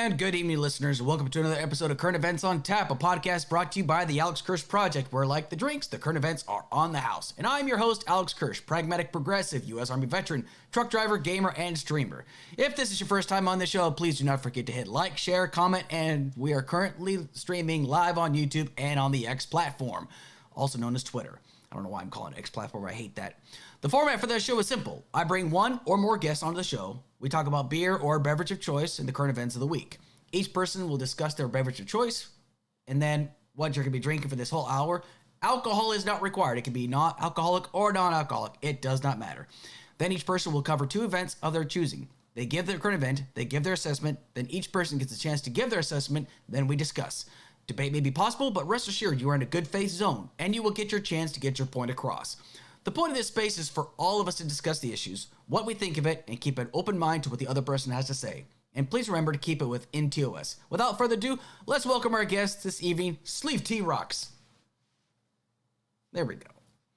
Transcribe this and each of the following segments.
And good evening, listeners. Welcome to another episode of Current Events on Tap, a podcast brought to you by the Alex Kirsch Project, where, like the drinks, the current events are on the house. And I'm your host, Alex Kirsch, Pragmatic Progressive, U.S. Army veteran, truck driver, gamer, and streamer. If this is your first time on the show, please do not forget to hit like, share, comment, and we are currently streaming live on YouTube and on the X platform, also known as Twitter. I don't know why I'm calling it X platform. I hate that. The format for this show is simple. I bring one or more guests onto the show. We talk about beer or beverage of choice and the current events of the week. Each person will discuss their beverage of choice and then what you're going to be drinking for this whole hour. Alcohol is not required. It can be alcoholic or non-alcoholic. It does not matter. Then each person will cover two events of their choosing. They give their current event, they give their assessment, then each person gets a chance to give their assessment, then we discuss. Debate may be possible, but rest assured you are in a good faith zone, and you will get your chance to get your point across. The point of this space is for all of us to discuss the issues, what we think of it, and keep an open mind to what the other person has to say. And please remember to keep it within TOS. Without further ado, let's welcome our guest this evening, SleeveTRocks. There we go.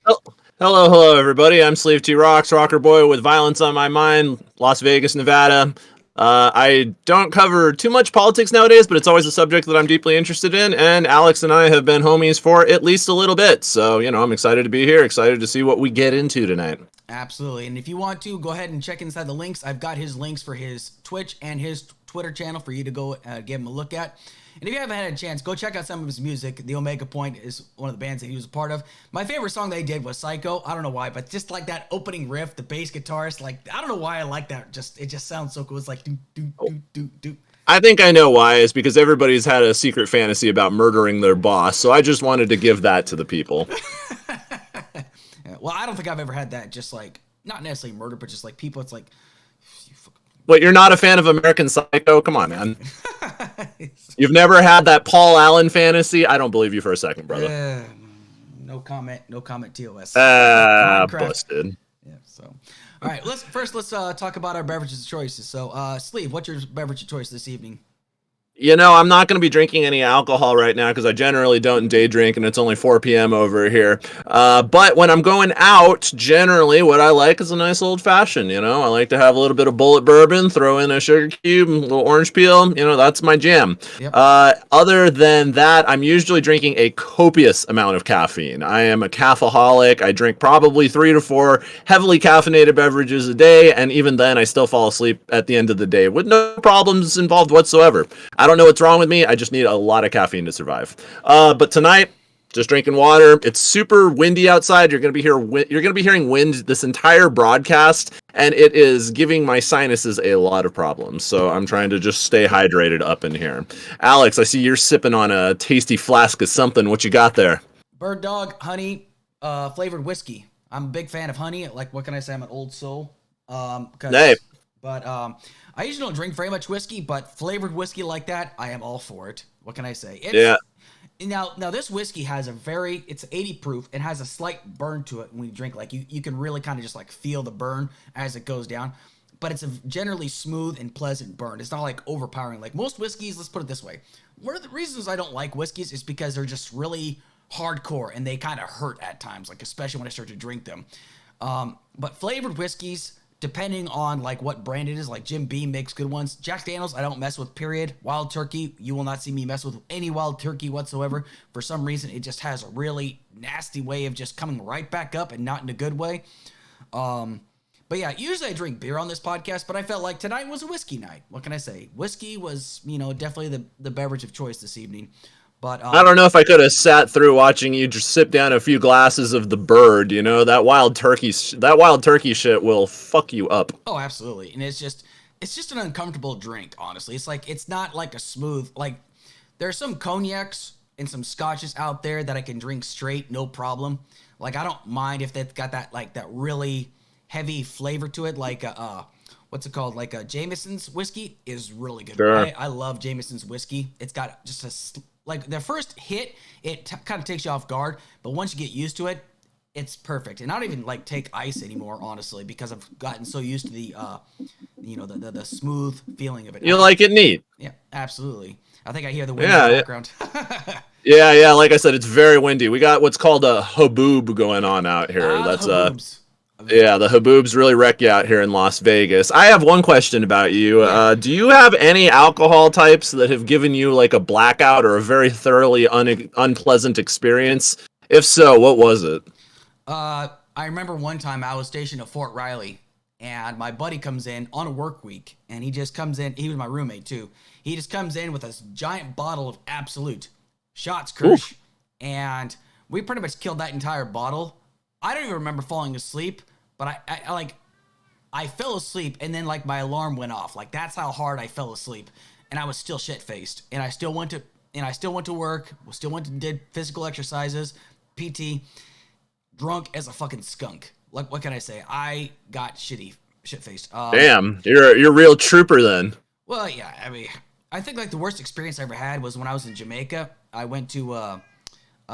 Oh, hello, everybody. I'm SleeveTRocks, rocker boy with violence on my mind, Las Vegas, Nevada. I don't cover too much politics nowadays, but it's always a subject that I'm deeply interested in, and Alex and I have been homies for at least a little bit, so, I'm excited to be here, excited to see what we get into tonight. Absolutely, and if you want to, go ahead and check inside the links. I've got his links for his Twitch and his Twitter channel for you to go give him a look at. And if you haven't had a chance, go check out some of his music. The Omega Point is one of the bands that he was a part of. My favorite song they did was Psycho. I don't know why, but just like that opening riff, the bass guitarist, I don't know why I like that. It just sounds so cool. It's like do do do do do. I think I know why. It's because everybody's had a secret fantasy about murdering their boss, so I just wanted to give that to the people. Well, I don't think I've ever had that. Just not necessarily murder, but just people. It's like. What, you're not a fan of American Psycho? Come on, man. You've never had that Paul Allen fantasy? I don't believe you for a second, brother. No comment, TOS. Busted. Yeah, so. All right, let's talk about our beverages choices. So, Sleeve, what's your beverage of choice this evening? I'm not going to be drinking any alcohol right now because I generally don't day drink, and it's only 4 p.m. over here. But when I'm going out, generally what I like is a nice old fashioned. I like to have a little bit of bullet bourbon, throw in a sugar cube, a little orange peel. That's my jam. Yep. Other than that, I'm usually drinking a copious amount of caffeine. I am a caffeaholic. I drink probably 3 to 4 heavily caffeinated beverages a day, and even then I still fall asleep at the end of the day with no problems involved whatsoever. I don't know what's wrong with me. I just need a lot of caffeine to survive. But tonight, just drinking water. It's super windy outside. You're going to be hearing wind this entire broadcast, and it is giving my sinuses a lot of problems. So I'm trying to just stay hydrated up in here. Alex, I see you're sipping on a tasty flask of something. What you got there? Bird Dog honey flavored whiskey. I'm a big fan of honey. What can I say? I'm an old soul. I usually don't drink very much whiskey, but flavored whiskey like that, I am all for it. What can I say? Now this whiskey has it's 80 proof. It has a slight burn to it when you drink. You can really kind of just feel the burn as it goes down. But it's a generally smooth and pleasant burn. It's not overpowering. Like most whiskeys, let's put it this way. One of the reasons I don't like whiskeys is because they're just really hardcore and they kind of hurt at times, especially when I start to drink them. But flavored whiskeys, depending on what brand it is, Jim Beam makes good ones. Jack Daniels, I don't mess with, period. Wild Turkey, you will not see me mess with any Wild Turkey whatsoever. For some reason, it just has a really nasty way of just coming right back up and not in a good way. But yeah, usually I drink beer on this podcast, but I felt like tonight was a whiskey night. What can I say? Whiskey was, definitely the beverage of choice this evening. But I don't know if I could have sat through watching you just sip down a few glasses of the bird. That wild turkey shit will fuck you up. Oh, absolutely. And it's just an uncomfortable drink, honestly. It's not a smooth, there are some cognacs and some scotches out there that I can drink straight, no problem. I don't mind if they've got that, that really heavy flavor to it, what's it called? Jameson's whiskey is really good. Sure. I love Jameson's whiskey. It's got just the first hit, it kind of takes you off guard, but once you get used to it, it's perfect. And I don't even take ice anymore, honestly, because I've gotten so used to the smooth feeling of it. You like it neat? Yeah, absolutely. I think I hear the wind in the background. Yeah. Like I said, it's very windy. We got what's called a haboob going on out here. That's Yeah, the haboobs really wreck you out here in Las Vegas. I have one question about you. Yeah. Do you have any alcohol types that have given you like a blackout or a very thoroughly unpleasant experience? If so, what was it? I remember one time I was stationed at Fort Riley, and my buddy comes in on a work week, and he just comes in. He was my roommate too. He just comes in with this giant bottle of Absolute shots, Kirsch, and we pretty much killed that entire bottle. I don't even remember falling asleep, but I fell asleep, and then like my alarm went off. Like that's how hard I fell asleep, and I was still shit faced, and I still went to work. Still went to did physical exercises, PT. Drunk as a fucking skunk. Like, what can I say? I got shit faced. Damn, you're a real trooper then. Well, yeah. I mean, I think like the worst experience I ever had was when I was in Jamaica. I went to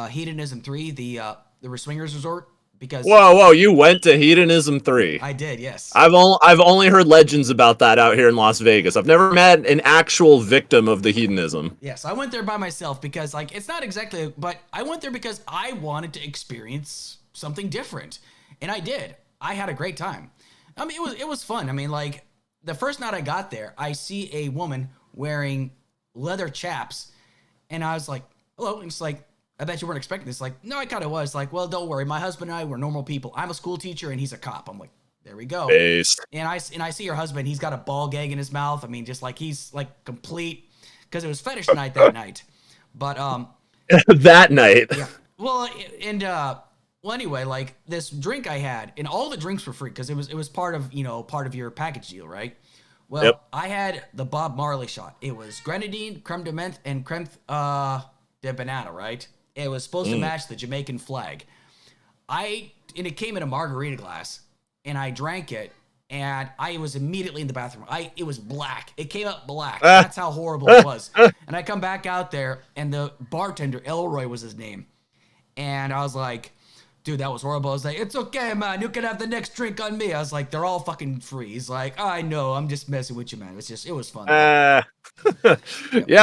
Hedonism 3, the swingers resort, because Whoa, you went to Hedonism 3. I did, yes. I've only heard legends about that out here in Las Vegas. I've never met an actual victim of the hedonism. Yes, I went there by myself because like it's not exactly, but I went there because I wanted to experience something different, and I did. I had a great time. I mean, it was fun. I mean, like the first night I got there, I see a woman wearing leather chaps, and I was like, "Hello," and it's like, "I bet you weren't expecting this." Like, no, I kind of was. Like, well, don't worry, my husband and I were normal people. I'm a school teacher, and he's a cop. I'm like, there we go. Based. And I see your husband. He's got a ball gag in his mouth. I mean, just like he's like complete, because it was fetish night that night. But that night. yeah. Well, and well, anyway, like this drink I had, and all the drinks were free because it was part of your package deal, right? Well, Yep. I had the Bob Marley shot. It was grenadine, creme de menthe, and creme de banana, right? It was supposed to match the Jamaican flag. And it came in a margarita glass, and I drank it, and I was immediately in the bathroom. It was black. It came up black. That's how horrible it was. And I come back out there, and the bartender, Elroy was his name, and I was like, dude, that was horrible. I was like, it's okay, man. You can have the next drink on me. I was like, they're all fucking free. He's like, I know. I'm just messing with you, man. It was fun. Yeah,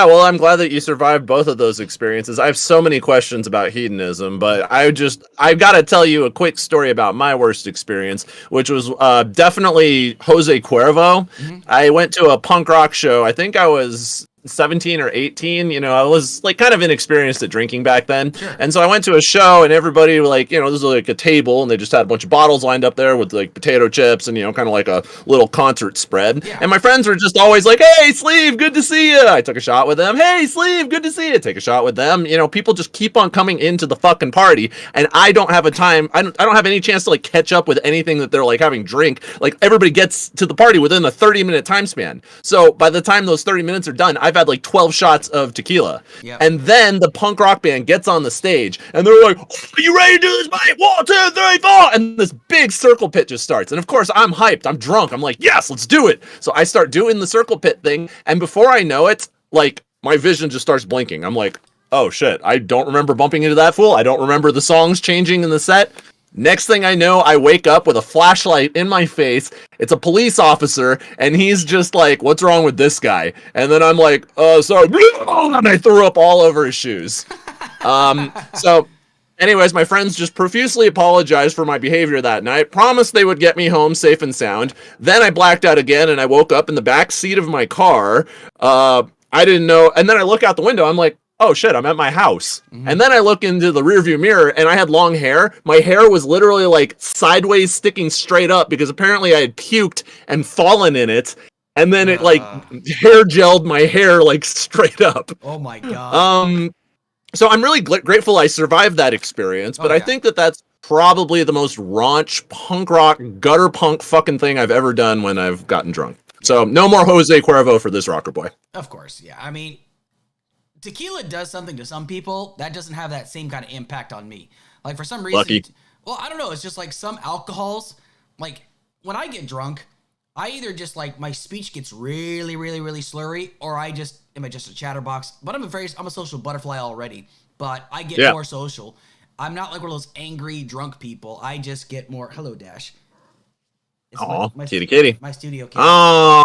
well, I'm glad that you survived both of those experiences. I have so many questions about hedonism, but I've got to tell you a quick story about my worst experience, which was definitely Jose Cuervo. Mm-hmm. I went to a punk rock show. I think I was 17 or 18. I was like kind of inexperienced at drinking back then. Sure. And so I went to a show, and everybody like, this was like a table, and they just had a bunch of bottles lined up there with like potato chips and, kind of like a little concert spread. Yeah. And my friends were just always like, hey, Sleeve, good to see you. I took a shot with them. Hey, Sleeve, good to see you. Take a shot with them. People just keep on coming into the fucking party, and I don't have I don't have any chance to like catch up with anything that they're like having drink. Like everybody gets to the party within a 30-minute time span. So by the time those 30 minutes are done, I've had like 12 shots of tequila. Yep. And then the punk rock band gets on the stage, and they're like, are you ready to do this, mate? 1, 2, 3, 4. And this big circle pit just starts. And of course, I'm hyped. I'm drunk. I'm like, yes, let's do it. So I start doing the circle pit thing. And before I know it, like my vision just starts blinking. I'm like, oh shit, I don't remember bumping into that fool. I don't remember the songs changing in the set. Next thing I know, I wake up with a flashlight in my face. It's a police officer, and he's just like, what's wrong with this guy? And then I'm like, sorry. And I threw up all over his shoes. So anyways, my friends just profusely apologized for my behavior that night, promised they would get me home safe and sound. Then I blacked out again, and I woke up in the back seat of my car. I didn't know. And then I look out the window. I'm like, oh shit, I'm at my house. Mm-hmm. And then I look into the rearview mirror, and I had long hair. My hair was literally like sideways sticking straight up because apparently I had puked and fallen in it. And then it like hair gelled my hair like straight up. Oh my God. So I'm really grateful I survived that experience, but I think that that's probably the most raunch punk rock gutter punk fucking thing I've ever done when I've gotten drunk. So no more Jose Cuervo for this rocker boy. Of course. Yeah. I mean, tequila does something to some people that doesn't have that same kind of impact on me. Like for some reason, Lucky. Well, I don't know. It's just like some alcohols, like when I get drunk, I either just like my speech gets really, really, really slurry, or I just am just a chatterbox. But I'm a social butterfly already, but I get more social. I'm not like one of those angry drunk people. I just get more. Hello, Dash. Oh, kitty. My studio kitty. Oh,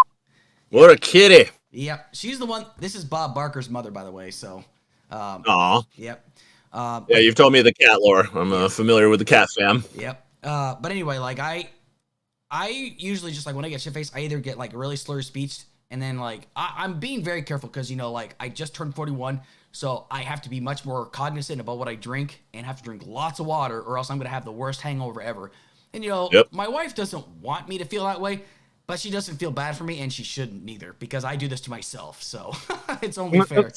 what a kitty. Yep, she's the one. This is Bob Barker's mother, by the way. So, Aw. Yep. Yeah, you've told me the cat lore. I'm familiar with the cat fam. Yep. But anyway, like I usually just like when I get shit faced, I either get like really slurred speech, and then like I'm being very careful because like I just turned 41, so I have to be much more cognizant about what I drink and have to drink lots of water, or else I'm gonna have the worst hangover ever. And Yep. my wife doesn't want me to feel that way, but she doesn't feel bad for me, and she shouldn't neither because I do this to myself. So it's only fair.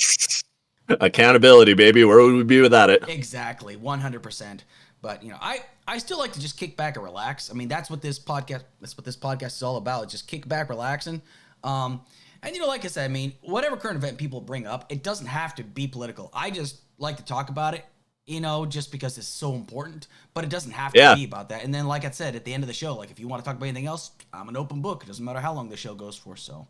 Accountability, baby. Where would we be without it? Exactly, 100%. But I still like to just kick back and relax. I mean, that's what this podcast is all about. Just kick back, relaxing. And like I said, I mean, whatever current event people bring up, it doesn't have to be political. I just like to talk about it, just because it's so important. But it doesn't have to be about that. And then, like I said, at the end of the show, like if you want to talk about anything else, I'm an open book. It doesn't matter how long the show goes for. So.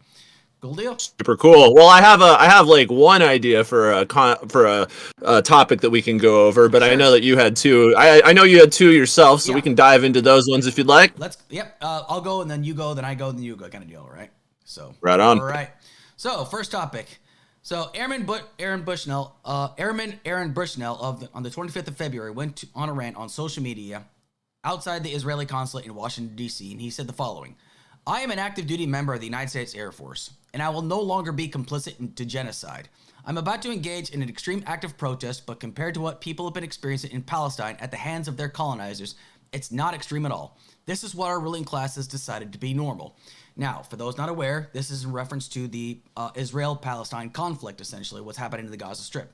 Cool deal. Super cool. Well, I have like one idea for a topic that we can go over, but sure. I know that you had two. I know you had two yourself, so we can dive into those ones if you'd like. I'll go and then you go, then I go, then you go, kind of deal, right? So right on. All right. So first topic. So Airman Bushnell on the 25th of February went on a rant on social media outside the Israeli consulate in Washington D.C. and he said the following. I am an active duty member of the United States Air Force, and I will no longer be complicit into genocide. I'm about to engage in an extreme act of protest, but compared to what people have been experiencing in Palestine at the hands of their colonizers, it's not extreme at all. This is what our ruling class has decided to be normal. Now, for those not aware, this is in reference to the Israel-Palestine conflict, essentially, what's happening in the Gaza Strip.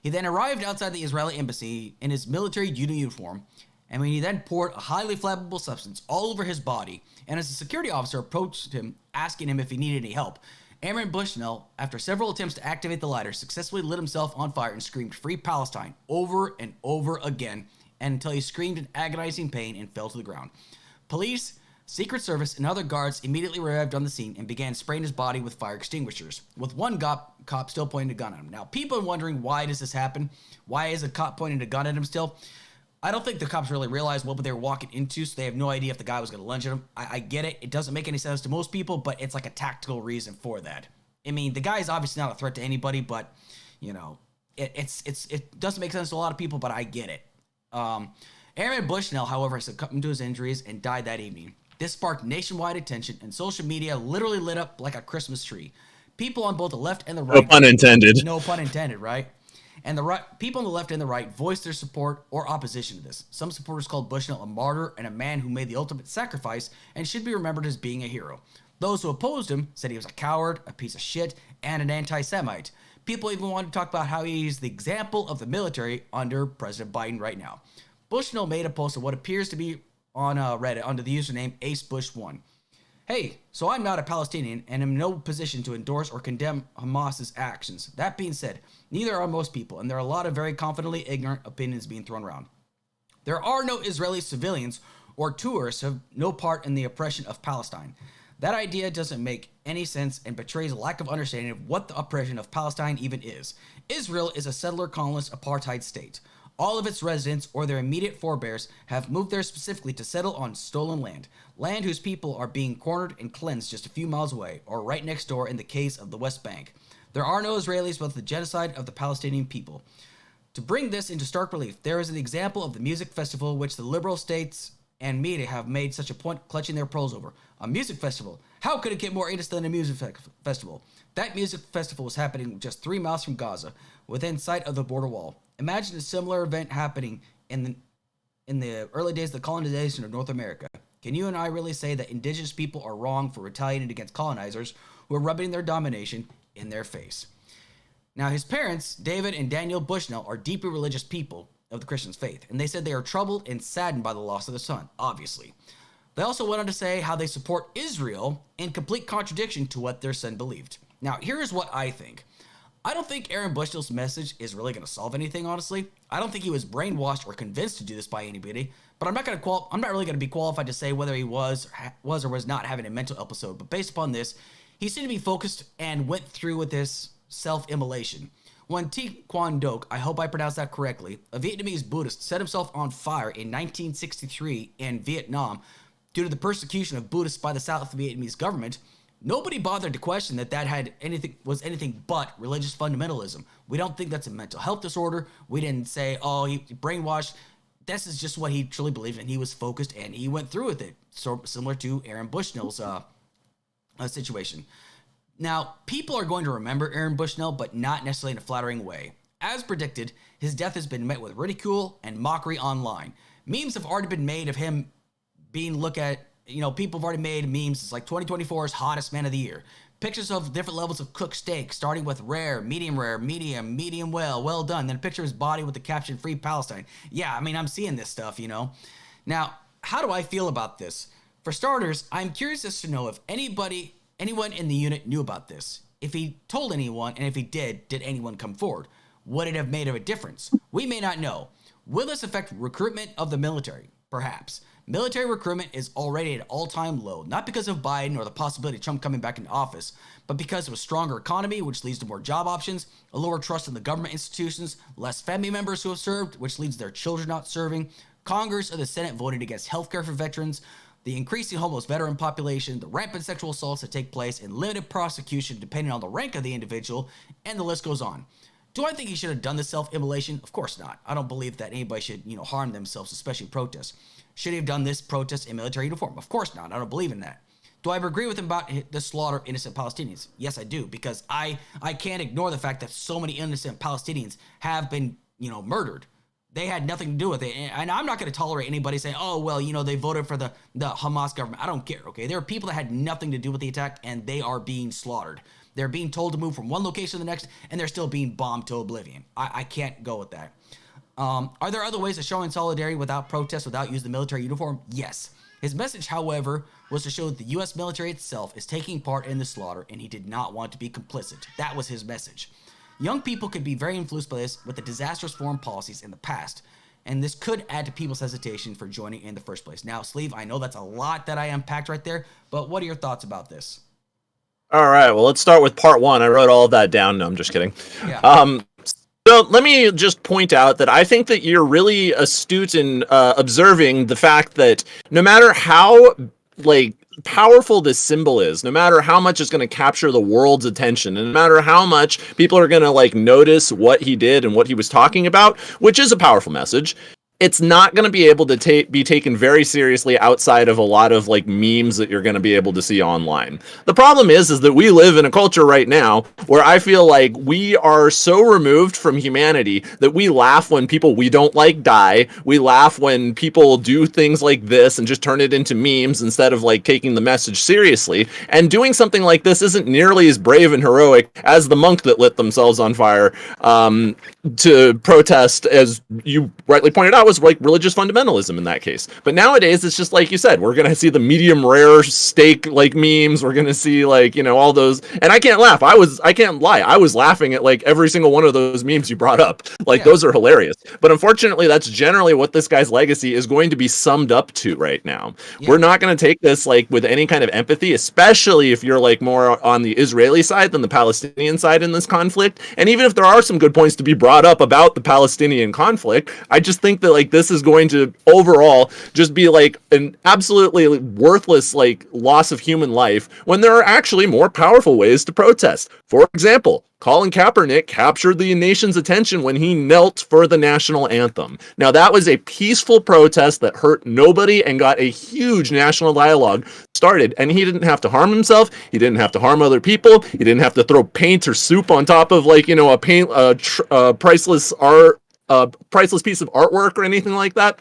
He then arrived outside the Israeli embassy in his military uniform, and when he then poured a highly flammable substance all over his body, and as a security officer approached him, asking him if he needed any help, Airman Bushnell, after several attempts to activate the lighter, successfully lit himself on fire and screamed, "Free Palestine," over and over again, and until he screamed in agonizing pain and fell to the ground. Police, Secret Service, and other guards immediately arrived on the scene and began spraying his body with fire extinguishers, with one cop still pointing a gun at him. Now, people are wondering, why does this happen? Why is a cop pointing a gun at him still? I don't think the cops really realized what they were walking into, so they have no idea if the guy was going to lunge at him. I get it. It doesn't make any sense to most people, but it's like a tactical reason for that. I mean, the guy is obviously not a threat to anybody, but, it doesn't make sense to a lot of people, but I get it. Airman Bushnell, however, succumbed to his injuries and died that evening. This sparked nationwide attention, and social media literally lit up like a Christmas tree. People on both the left and the right... No pun intended. No pun intended, right? And people on the left and the right voiced their support or opposition to this. Some supporters called Bushnell a martyr and a man who made the ultimate sacrifice and should be remembered as being a hero. Those who opposed him said he was a coward, a piece of shit, and an anti-Semite. People even wanted to talk about how he's the example of the military under President Biden right now. Bushnell made a post of what appears to be on Reddit under the username AceBush1. Hey, so I'm not a Palestinian and am in no position to endorse or condemn Hamas's actions. That being said, neither are most people, and there are a lot of very confidently ignorant opinions being thrown around. There are no Israeli civilians or tourists who have no part in the oppression of Palestine. That idea doesn't make any sense and betrays a lack of understanding of what the oppression of Palestine even is. Israel is a settler colonist apartheid state. All of its residents or their immediate forebears have moved there specifically to settle on stolen land whose people are being cornered and cleansed just a few miles away, or right next door in the case of the West Bank. There are no Israelis but the genocide of the Palestinian people. To bring this into stark relief, there is an example of the music festival which the liberal states and media have made such a point clutching their pearls over. A music festival. How could it get more innocent than a music festival? That music festival was happening just 3 miles from Gaza, within sight of the border wall. Imagine a similar event happening in the early days of the colonization of North America. Can you and I really say that indigenous people are wrong for retaliating against colonizers who are rubbing their domination in their face? Now, his parents, David and Daniel Bushnell, are deeply religious people of the Christian faith, and they said they are troubled and saddened by the loss of their son, obviously. They also went on to say how they support Israel in complete contradiction to what their son believed. Now, here's what I think. I don't think Aaron Bushnell's message is really going to solve anything, honestly. I don't think he was brainwashed or convinced to do this by anybody, but I'm not really going to be qualified to say whether he was or was not having a mental episode. But based upon this, he seemed to be focused and went through with this self-immolation. When Thi Quan Doc, I hope I pronounced that correctly, a Vietnamese Buddhist, set himself on fire in 1963 in Vietnam due to the persecution of Buddhists by the South Vietnamese government, nobody bothered to question that was anything but religious fundamentalism. We don't think that's a mental health disorder. We didn't say, oh, he brainwashed. this is just what he truly believed, and he was focused, and he went through with it. So similar to Aaron Bushnell's situation. Now, people are going to remember Aaron Bushnell, but not necessarily in a flattering way. As predicted, his death has been met with ridicule and mockery online. Memes have already been made of him being looked at. People have already made memes. It's like 2024's hottest man of the year. Pictures of different levels of cooked steak, starting with rare, medium, medium well, well done. Then a picture of his body with the caption, Free Palestine. Yeah, I mean, I'm seeing this stuff, Now, how do I feel about this? For starters, I'm curious as to know if anyone in the unit knew about this. If he told anyone, and if he did anyone come forward? Would it have made a difference? We may not know. Will this affect recruitment of the military? Perhaps. Military recruitment is already at an all-time low, not because of Biden or the possibility of Trump coming back into office, but because of a stronger economy, which leads to more job options, a lower trust in the government institutions, less family members who have served, which leads to their children not serving, Congress or the Senate voted against health care for veterans, the increasing homeless veteran population, the rampant sexual assaults that take place, and limited prosecution depending on the rank of the individual, and the list goes on. Do I think he should have done the self-immolation? Of course not. I don't believe that anybody should, harm themselves, especially protests. Should he have done this protest in military uniform? Of course not. I don't believe in that. Do I agree with him about the slaughter of innocent Palestinians? Yes, I do, because I can't ignore the fact that so many innocent Palestinians have been, murdered. They had nothing to do with it. And I'm not going to tolerate anybody saying, oh, well, they voted for the Hamas government. I don't care, okay? There are people that had nothing to do with the attack, and they are being slaughtered. They're being told to move from one location to the next, and they're still being bombed to oblivion. I can't go with that. Are there other ways of showing solidarity without protest, without using the military uniform? Yes. His message, however, was to show that the U.S. military itself is taking part in the slaughter, and he did not want to be complicit. That was his message. Young people could be very influenced by this with the disastrous foreign policies in the past, and this could add to people's hesitation for joining in the first place. Now, Sleeve, I know that's a lot that I unpacked right there, but what are your thoughts about this? All right, well, let's start with part one. I wrote all of that down. No, I'm just kidding. Yeah. So let me just point out that I think that you're really astute in observing the fact that no matter how powerful this symbol is, no matter how much it's going to capture the world's attention, and no matter how much people are going to notice what he did and what he was talking about, which is a powerful message, it's not going to be able to be taken very seriously outside of a lot of memes that you're going to be able to see online. The problem is that we live in a culture right now where I feel like we are so removed from humanity that we laugh when people we don't like die. We laugh when people do things like this and just turn it into memes instead of taking the message seriously. And doing something like this isn't nearly as brave and heroic as the monk that lit themselves on fire to protest, as you rightly pointed out, was religious fundamentalism in that case. But nowadays it's just like you said, we're gonna see the medium rare steak memes, we're gonna see all those, and I can't laugh. I can't lie, I was laughing at every single one of those memes you brought up. Those are hilarious. But unfortunately that's generally what this guy's legacy is going to be summed up to right now. We're not gonna take this with any kind of empathy, especially if you're more on the Israeli side than the Palestinian side in this conflict. And even if there are some good points to be brought up about the Palestinian conflict, I just think that this is going to overall just be an absolutely worthless loss of human life, when there are actually more powerful ways to protest. For example, Colin Kaepernick captured the nation's attention when he knelt for the national anthem. Now, that was a peaceful protest that hurt nobody and got a huge national dialogue started, and he didn't have to harm himself. He didn't have to harm other people. He didn't have to throw paint or soup on top of a priceless art, priceless piece of artwork or anything like that.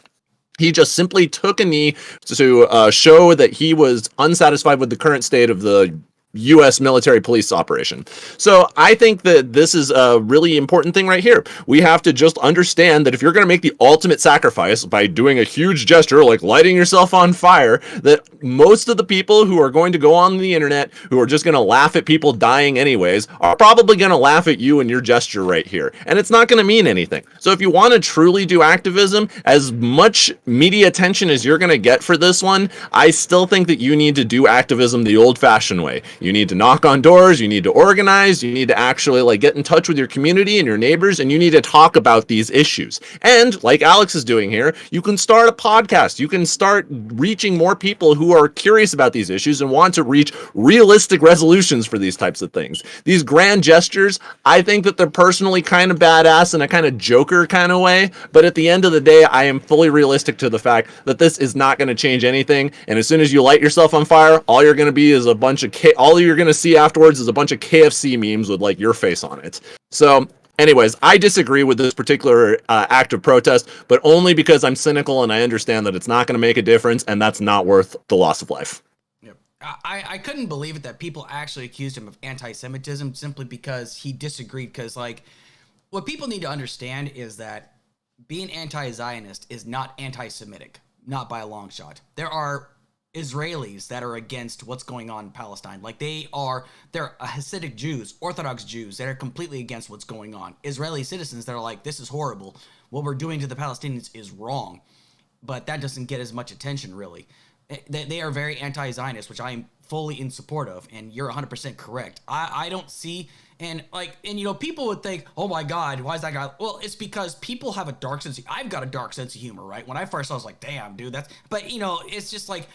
He just simply took a knee to show that he was unsatisfied with the current state of the U.S. military police operation. So I think that this is a really important thing right here. We have to just understand that if you're going to make the ultimate sacrifice by doing a huge gesture like lighting yourself on fire, that most of the people who are going to go on the internet, who are just going to laugh at people dying anyways, are probably going to laugh at you and your gesture right here. And it's not going to mean anything. So if you want to truly do activism, as much media attention as you're going to get for this one, I still think that you need to do activism the old-fashioned way. You need to knock on doors. You need to organize. You need to actually like get in touch with your community and your neighbors, and you need to talk about these issues. And like Alex is doing here, you can start a podcast. You can start reaching more people who are curious about these issues and want to reach realistic resolutions for these types of things. These grand gestures, I think that they're personally kind of badass in a kind of Joker kind of way, but at the end of the day, I am fully realistic to the fact that this is not going to change anything. And as soon as you light yourself on fire, all you're going to be is all you're going to see afterwards is a bunch of KFC memes with like your face on it. So anyways, I disagree with this particular act of protest, but only because I'm cynical and I understand that it's not going to make a difference, and that's not worth the loss of life. Yep. I couldn't believe it that people actually accused him of anti-Semitism simply because he disagreed. Because, like, what people need to understand is that being anti-Zionist is not anti-Semitic, not by a long shot. There are Israelis that are against what's going on in Palestine. Like, they're Hasidic Jews, Orthodox Jews that are completely against what's going on. Israeli citizens that are like, this is horrible. What we're doing to the Palestinians is wrong. But that doesn't get as much attention, really. They are very anti-Zionist, which I am fully in support of, and you're 100% correct. I don't see, and people would think, oh my God, why is that guy? Well, it's because people have a dark sense. I've got a dark sense of humor, right? When I first saw it, I was like, damn, dude, but it's just like,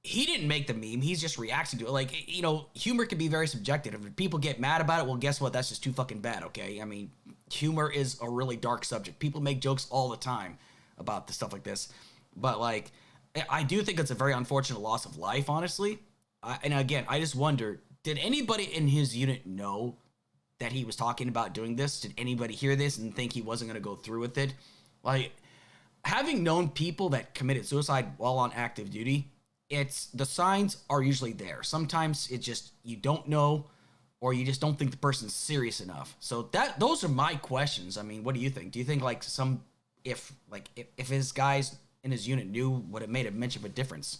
he didn't make the meme. He's just reacting to it. Like, humor can be very subjective. If people get mad about it, well, guess what? That's just too fucking bad, okay? I mean, humor is a really dark subject. People make jokes all the time about the stuff like this. But, like, I do think it's a very unfortunate loss of life, honestly. And again, I just wonder, did anybody in his unit know that he was talking about doing this? Did anybody hear this and think he wasn't going to go through with it? Like, having known people that committed suicide while on active duty, the signs are usually there. Sometimes it just, you don't know, or you just don't think the person's serious enough. So those are my questions. I mean, what do you think? Do you think like if his guys in his unit knew, would it made a much of a difference?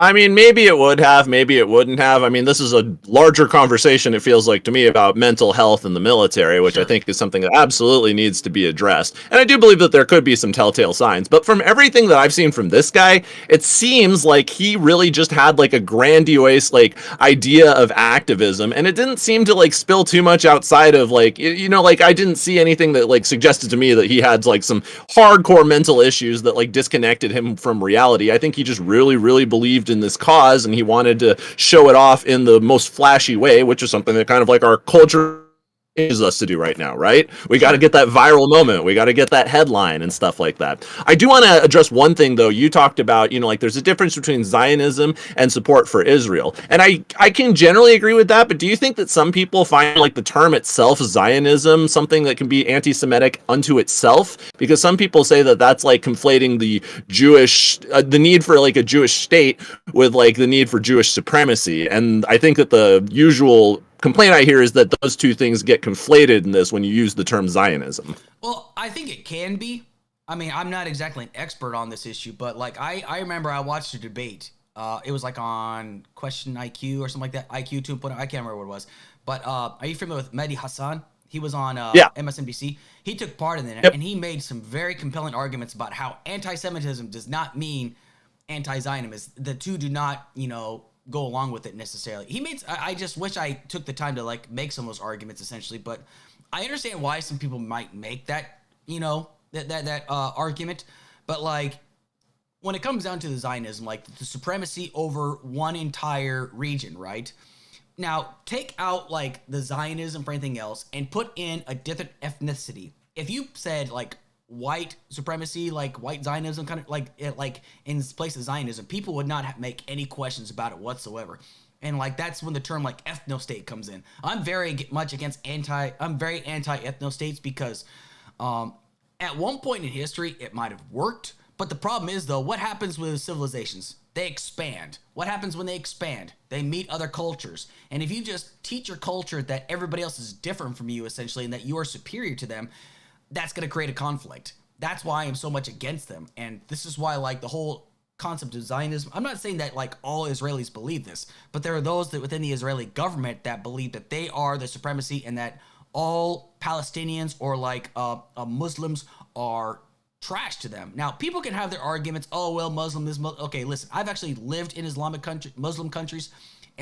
I mean, maybe it would have, maybe it wouldn't have. I mean, this is a larger conversation, it feels like to me, about mental health in the military, which I think is something that absolutely needs to be addressed. And I do believe that there could be some telltale signs. But from everything that I've seen from this guy, it seems like he really just had like a grandiose like idea of activism. And it didn't seem to like spill too much outside of like, like I didn't see anything that like suggested to me that he had like some hardcore mental issues that like disconnected him from reality. I think he just really, really believed in this cause, and he wanted to show it off in the most flashy way, which is something that kind of like our culture is us to do right now, right? We got to get that viral moment. We got to get that headline and stuff like that. I do want to address one thing though. You talked about, like there's a difference between Zionism and support for Israel. And I can generally agree with that, but do you think that some people find like the term itself, Zionism, something that can be anti-Semitic unto itself? Because some people say that that's like conflating the the need for like a Jewish state with like the need for Jewish supremacy. And I think that the usual complaint I hear is that those two things get conflated in this when you use the term Zionism. Well, I think it can be. I mean, I'm not exactly an expert on this issue, but like I remember I watched a debate. It was like on Question IQ or something like that. IQ 2.0. I can't remember what it was. But are you familiar with Mehdi Hassan? He was on MSNBC. He took part in it, and he made some very compelling arguments about how anti-Semitism does not mean anti-Zionism. The two do not, go along with it necessarily. I just wish I took the time to like make some of those arguments essentially, but I understand why some people might make that, that argument. But like when it comes down to the Zionism, like the supremacy over one entire region, right? Now take out like the Zionism for anything else and put in a different ethnicity. If you said like white supremacy, like white Zionism, kind of like in place of Zionism, people would not make any questions about it whatsoever. And like that's when the term like ethno-state comes in. I'm very anti-ethno-states because at one point in history it might have worked, but the problem is though, what happens with civilizations? They expand. What happens when they expand? They meet other cultures. And if you just teach your culture that everybody else is different from you essentially and that you are superior to them, that's going to create a conflict. That's why I'm so much against them. And this is why like the whole concept of Zionism, I'm not saying that like all Israelis believe this, but there are those that within the Israeli government that believe that they are the supremacy and that all Palestinians or like Muslims are trash to them. Now, people can have their arguments. Oh, well, Muslim is okay. Listen, I've actually lived in Muslim countries,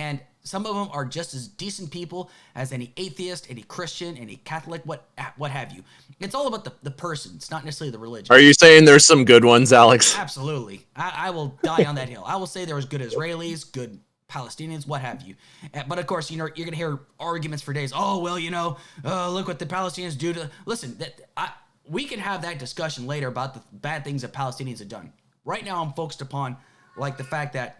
And some of them are just as decent people as any atheist, any Christian, any Catholic, what have you. It's all about the person. It's not necessarily the religion. Are you saying there's some good ones, Alex? Absolutely. I will die on that hill. I will say there was good Israelis, good Palestinians, what have you. But of course, you're going to hear arguments for days. Oh, well, look what the Palestinians do to... Listen, we can have that discussion later about the bad things that Palestinians have done. Right now, I'm focused upon like the fact that,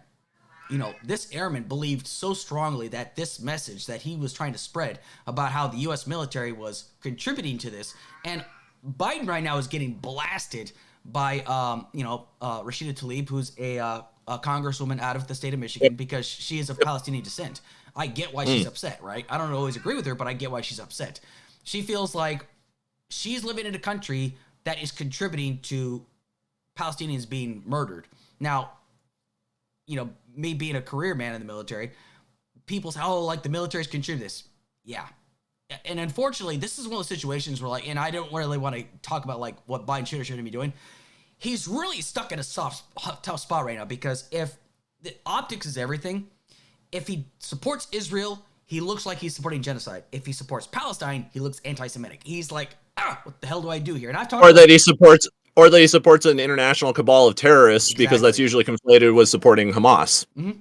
this airman believed so strongly that this message that he was trying to spread about how the U.S. military was contributing to this. And Biden right now is getting blasted by, Rashida Tlaib, who's a congresswoman out of the state of Michigan, because she is of Palestinian descent. I get why she's upset, right? I don't always agree with her, but I get why she's upset. She feels like she's living in a country that is contributing to Palestinians being murdered. Now, me being a career man in the military, people say, oh, like the military's contributing this. Yeah. And unfortunately, this is one of those situations where and I don't really want to talk about like what Biden should or shouldn't be doing. He's really stuck in a tough spot right now, because if the optics is everything, if he supports Israel, he looks like he's supporting genocide. If he supports Palestine, he looks anti-Semitic. He's like, what the hell do I do here? And I've talked about that he supports an international cabal of terrorists, exactly, because that's usually conflated with supporting Hamas. Mm-hmm.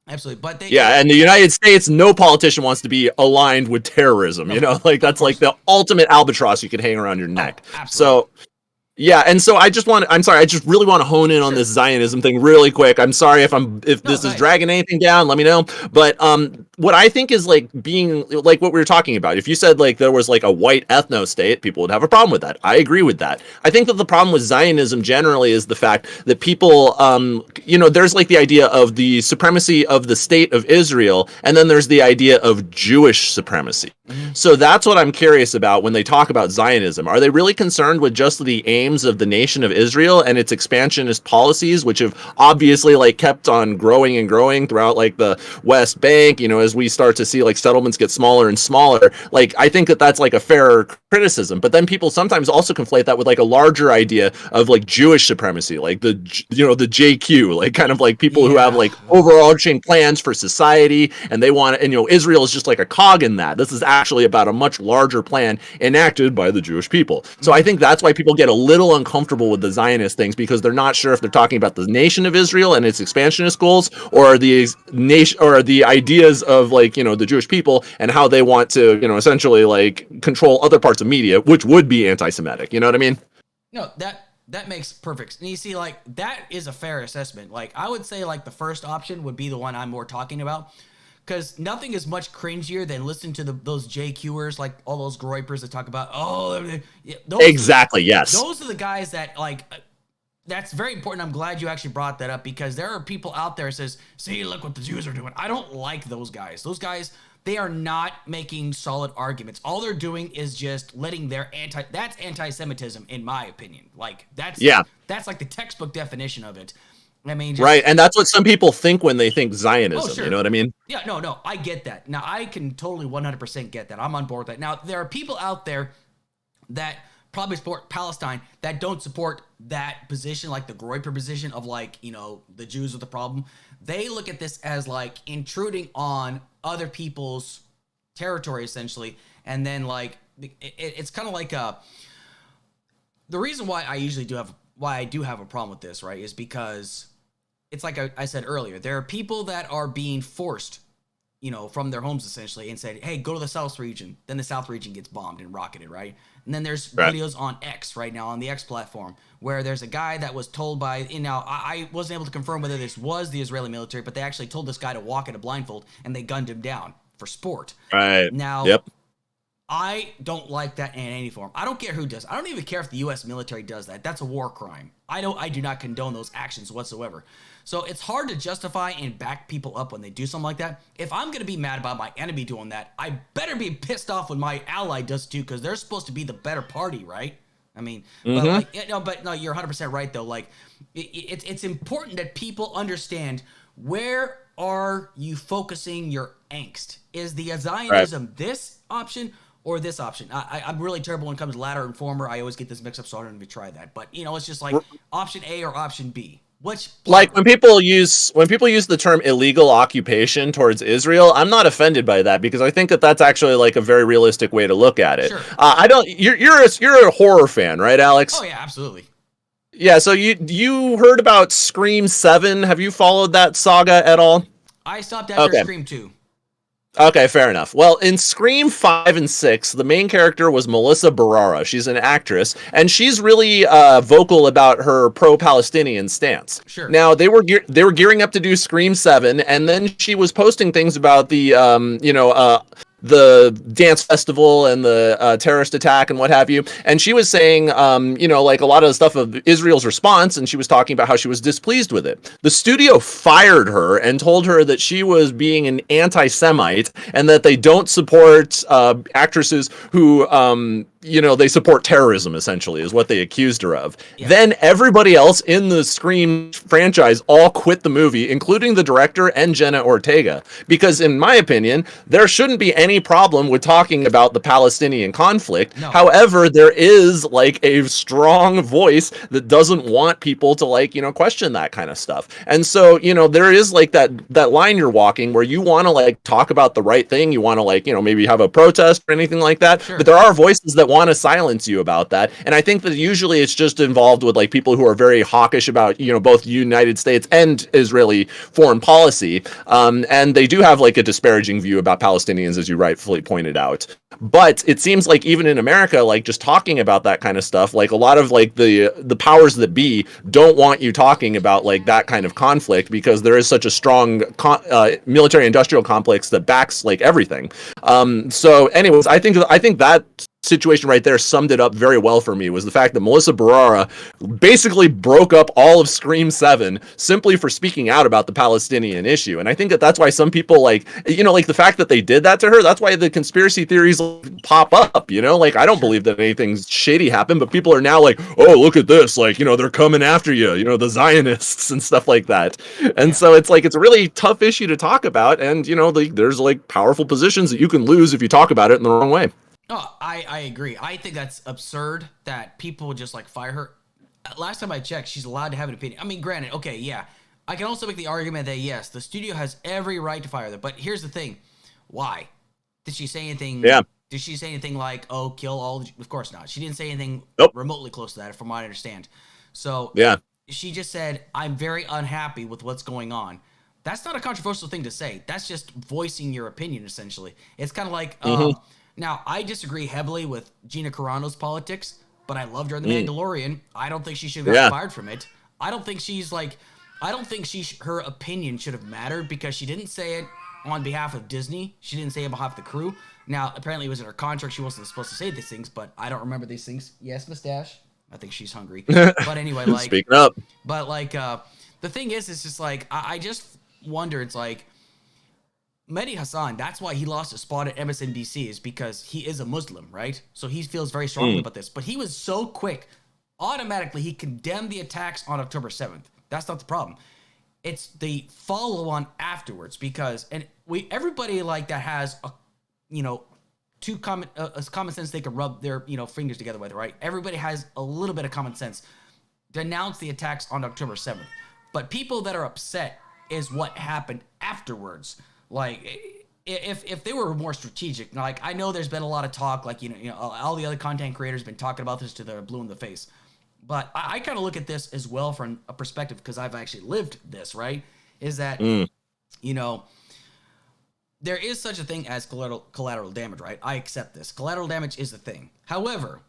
Absolutely. But and the United States, no politician wants to be aligned with terrorism. That's like the ultimate albatross you could hang around your neck. Absolutely. So yeah, and so I just really want to hone in on this Zionism thing really quick. I'm sorry if this is dragging anything down, let me know. But what I think is like being like what we were talking about. If you said like there was like a white ethno state, people would have a problem with that. I agree with that. I think that the problem with Zionism generally is the fact that people, there's like the idea of the supremacy of the state of Israel, and then there's the idea of Jewish supremacy. Mm-hmm. So that's what I'm curious about when they talk about Zionism. Are they really concerned with just the aims of the nation of Israel and its expansionist policies, which have obviously like kept on growing and growing throughout like the West Bank, as we start to see like settlements get smaller and smaller? Like, I think that that's like a fair criticism, but then people sometimes also conflate that with like a larger idea of like Jewish supremacy, like the JQ, like kind of like people who have like overarching plans for society, and they want, and Israel is just like a cog in that. This is actually about a much larger plan enacted by the Jewish people. So I think that's why people get a little uncomfortable with the Zionist things, because they're not sure if they're talking about the nation of Israel and its expansionist goals, or the nation, or the ideas of like, the Jewish people and how they want to, essentially like control other parts of media, which would be anti-Semitic. You know what I mean? No, that makes perfect. And you see, like, that is a fair assessment. Like, I would say like the first option would be the one I'm more talking about, because nothing is much cringier than listening to those JQers, like all those groypers that talk about, exactly, yes. Those are the guys that, like, that's very important. I'm glad you actually brought that up, because there are people out there that says, see, look what the Jews are doing. I don't like those guys. Those guys, they are not making solid arguments. All they're doing is just letting their that's anti-Semitism, in my opinion. Like, that's like the textbook definition of it. I mean, right, and that's what some people think when they think Zionism. Sure. You know what I mean? Yeah, no, I get that. Now, I can totally 100% get that. I'm on board with that. Now, there are people out there that probably support Palestine that don't support that position, like the Groyper position of like, the Jews are the problem. They look at this as like intruding on other people's territory, essentially, and then like it's kind of like the reason why I do have a problem with this, right, is because it's like I said earlier, there are people that are being forced, from their homes essentially, and said, hey, go to the South region. Then the South region gets bombed and rocketed, right? And then there's videos on X right now, on the X platform, where there's a guy that was told by, now I wasn't able to confirm whether this was the Israeli military, but they actually told this guy to walk in a blindfold, and they gunned him down for sport. Right. Now, yep. I don't like that in any form. I don't care who does. I don't even care if the U.S. military does that. That's a war crime. I do not condone those actions whatsoever. So it's hard to justify and back people up when they do something like that. If I'm going to be mad about my enemy doing that, I better be pissed off when my ally does too, because they're supposed to be the better party, right? I mean, but you're 100% right though. Like, it's important that people understand, where are you focusing your angst? Is the Zionism this option or this option? I'm really terrible when it comes to latter and former. I always get this mixed up, so I don't even try that. But, it's just like option A or option B. Which Like when people use the term illegal occupation towards Israel, I'm not offended by that because I think that that's actually like a very realistic way to look at it. Sure. I don't. You're a horror fan, right, Alex? Oh yeah, absolutely. Yeah. So you heard about Scream 7? Have you followed that saga at all? I stopped after Scream 2. Okay, fair enough. Well, in Scream 5 and 6, the main character was Melissa Barrera. She's an actress, and she's really vocal about her pro-Palestinian stance. Sure. Now, they were gearing up to do Scream 7, and then she was posting things about the dance festival and the terrorist attack and what have you. And she was saying, like a lot of the stuff of Israel's response, and she was talking about how she was displeased with it. The studio fired her and told her that she was being an anti-Semite and that they don't support actresses who, they support terrorism, essentially, is what they accused her of. Yeah. Then everybody else in the Scream franchise all quit the movie, including the director and Jenna Ortega. Because in my opinion, there shouldn't be any problem with talking about the Palestinian conflict. No. However, there is like a strong voice that doesn't want people to question that kind of stuff. And so, there is like that line you're walking where you want to like talk about the right thing. You want to maybe have a protest or anything like that. Sure. But there are voices that want to silence you about that. And I think that usually it's just involved with like people who are very hawkish about, both United States and Israeli foreign policy. And they do have like a disparaging view about Palestinians, as you rightfully pointed out. But it seems like even in America, like just talking about that kind of stuff, like a lot of like the powers that be don't want you talking about like that kind of conflict because there is such a strong military industrial complex that backs like everything. So anyways, I think that situation right there summed it up very well for me, was the fact that Melissa Barrera basically broke up all of Scream 7 simply for speaking out about the Palestinian issue. And I think that that's why some people like the fact that they did that to her, that's why the conspiracy theories pop up, I don't believe that anything shady happened, but people are now like, oh, look at this, like, they're coming after you, the Zionists and stuff like that. And so it's like, it's a really tough issue to talk about. And, there's like powerful positions that you can lose if you talk about it in the wrong way. Oh, I agree. I think that's absurd that people just like fire her. Last time I checked, she's allowed to have an opinion. I mean, granted, okay, yeah. I can also make the argument that yes, the studio has every right to fire them. But here's the thing. Why? Did she say anything? Yeah. Did she say anything like, oh, kill all? Of course not. She didn't say anything remotely close to that, from what I understand. So yeah, she just said, I'm very unhappy with what's going on. That's not a controversial thing to say. That's just voicing your opinion, essentially. It's kind of like... Now, I disagree heavily with Gina Carano's politics, but I loved her in The Mandalorian. I don't think she should have got fired from it. I don't think her opinion should have mattered because she didn't say it on behalf of Disney. She didn't say it on behalf of the crew. Now, apparently it was in her contract. She wasn't supposed to say these things, but I don't remember these things. Yes, Mustache. I think she's hungry. But anyway, like... Speaking up. But, like, the thing is, it's just like, I just wonder, it's like... Mehdi Hassan, that's why he lost a spot at MSNBC, is because he is a Muslim, right? So he feels very strongly about this. But he was so quick. Automatically, he condemned the attacks on October 7th. That's not the problem. It's the follow-on afterwards, because everybody like that has a common sense they can rub their fingers together with, right? Everybody has a little bit of common sense. Denounce the attacks on October 7th. But people that are upset is what happened afterwards. Like, if they were more strategic, like, I know there's been a lot of talk, like, all the other content creators have been talking about this to their blue in the face. But I kind of look at this as well from a perspective, because I've actually lived this, right? Is that, there is such a thing as collateral damage, right? I accept this. Collateral damage is a thing. However,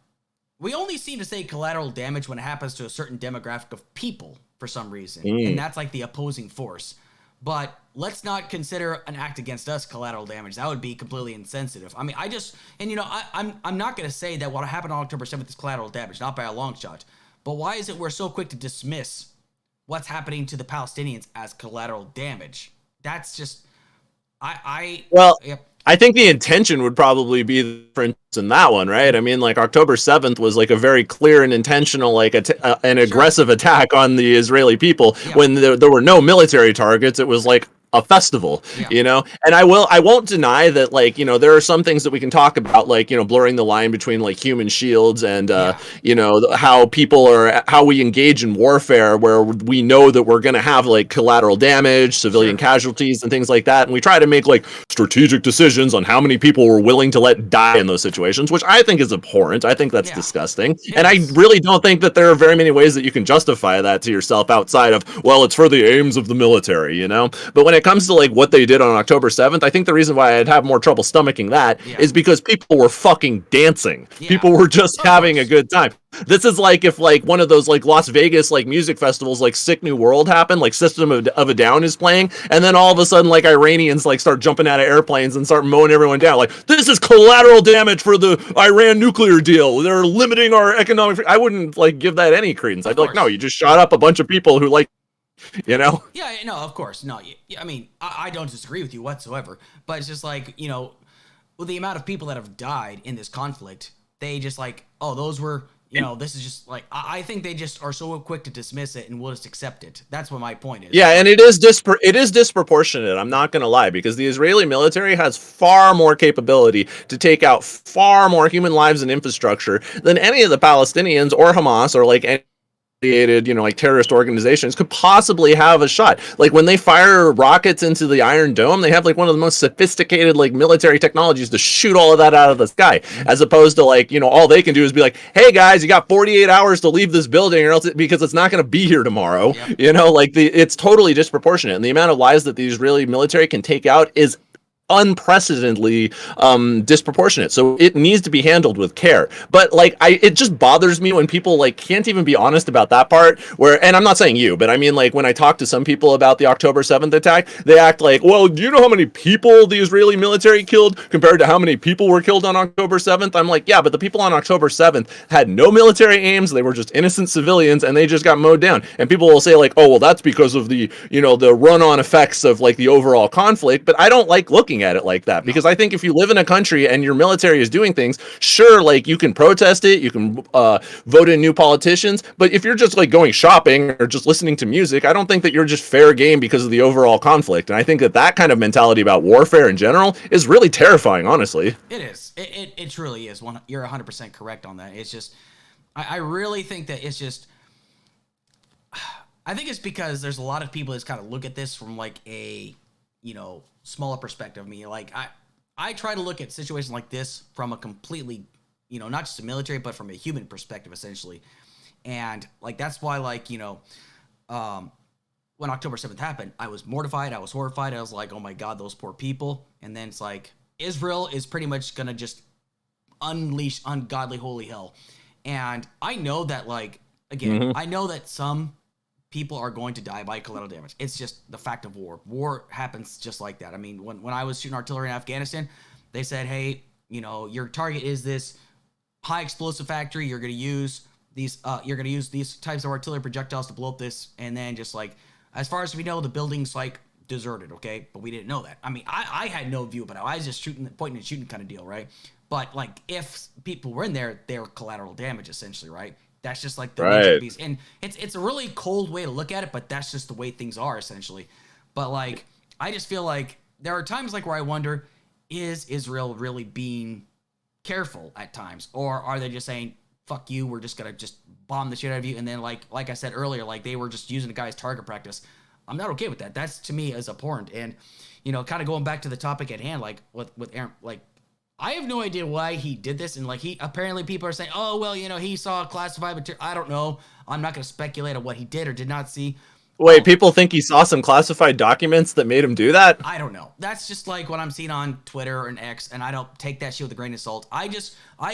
we only seem to say collateral damage when it happens to a certain demographic of people for some reason. And that's like the opposing force. But let's not consider an act against us collateral damage. That would be completely insensitive. I mean, I'm not going to say that what happened on October 7th is collateral damage, not by a long shot. But why is it we're so quick to dismiss what's happening to the Palestinians as collateral damage? That's just, I think the intention would probably be the difference in that one, right? I mean, like October 7th was like a very clear and intentional, like an aggressive attack on the Israeli people when there were no military targets. It was like a festival, Yeah. you know. And I won't deny that, like, you know, there are some things that we can talk about, like, you know, blurring the line between like human shields and you know, how we engage in warfare where we know that we're going to have like collateral damage, civilian casualties and things like that, and we try to make like strategic decisions on how many people we're willing to let die in those situations, which I think is abhorrent. I think that's disgusting. And I really don't think that there are very many ways that you can justify that to yourself outside of, well, it's for the aims of the military, you know. But when it comes to like what they did on October 7th, I think the reason why I'd have more trouble stomaching that is because people were fucking dancing. People were just having a good time. This is like if like one of those like Las Vegas like music festivals like Sick New World happened, like System of a Down is playing, and then all of a sudden like Iranians like start jumping out of airplanes and start mowing everyone down. Like, this is collateral damage for the Iran nuclear deal. They're limiting our economic. I wouldn't like give that any credence. I'd be like, no, you just shot up a bunch of people who like, you know? Yeah, no, of course. No, I mean, I don't disagree with you whatsoever, but it's just like, you know, with the amount of people that have died in this conflict, they just like, oh, those were, you know, this is just like, I think they just are so quick to dismiss it and will just accept it. That's what my point is. Yeah, and it is disproportionate, I'm not going to lie, because the Israeli military has far more capability to take out far more human lives and infrastructure than any of the Palestinians or Hamas or like any, you know, like terrorist organizations could possibly have a shot. Like when they fire rockets into the Iron Dome, they have like one of the most sophisticated like military technologies to shoot all of that out of the sky, as opposed to like, you know, all they can do is be like, hey guys, you got 48 hours to leave this building or else because it's not going to be here tomorrow. You know, like it's totally disproportionate, and the amount of lives that the Israeli military can take out is unprecedentedly disproportionate. So it needs to be handled with care. But like it just bothers me when people like can't even be honest about that part, where, and I'm not saying you, but I mean like when I talk to some people about the October 7th attack, they act like, well, do you know how many people the Israeli military killed compared to how many people were killed on October 7th? I'm like, yeah, but the people on October 7th had no military aims. They were just innocent civilians and they just got mowed down. And people will say like, oh, well, that's because of the, you know, the run-on effects of like the overall conflict. But I don't like looking at it like that, because I think if you live in a country and your military is doing things, sure, like you can protest it, you can vote in new politicians, but if you're just like going shopping or just listening to music, I don't think that you're just fair game because of the overall conflict. And I think that that kind of mentality about warfare in general is really terrifying, honestly. It is. It truly is. You're 100% correct on that. It's just, I really think that it's just, I think it's because there's a lot of people that kind of look at this from like a, you know, smaller perspective of me. Like I try to look at situations like this from a completely, you know, not just a military, but from a human perspective, essentially. And like, that's why, like, you know, when October 7th happened, I was mortified. I was horrified. I was like, oh my God, those poor people. And then it's like, Israel is pretty much going to just unleash ungodly holy hell. And I know that, like, again, I know that some people are going to die by collateral damage. It's just the fact of war. War happens just like that. I mean, when I was shooting artillery in Afghanistan, they said, hey, you know, your target is this high explosive factory. You're going to use these types of artillery projectiles to blow up this. And then just like, as far as we know, the building's like deserted. Okay. But we didn't know that. I mean, I had no view, but I was just pointing and shooting kind of deal. Right. But like, if people were in there, they were collateral damage essentially. Right. That's just like the nature of beast. And it's a really cold way to look at it, but that's just the way things are essentially. But like, I just feel like there are times like where I wonder, is Israel really being careful at times? Or are they just saying, fuck you, we're just going to just bomb the shit out of you? And then like I said earlier, like they were just using the guy's target practice. I'm not okay with that. That's to me is abhorrent. And, you know, kind of going back to the topic at hand, like with Aaron, like, I have no idea why he did this, and like apparently people are saying, oh, well, you know, he saw classified material. I don't know. I'm not going to speculate on what he did or did not see. Wait, people think he saw some classified documents that made him do that? I don't know. That's just like what I'm seeing on Twitter and X, and I don't take that shit with a grain of salt. I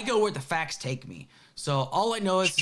go where the facts take me. So all I know is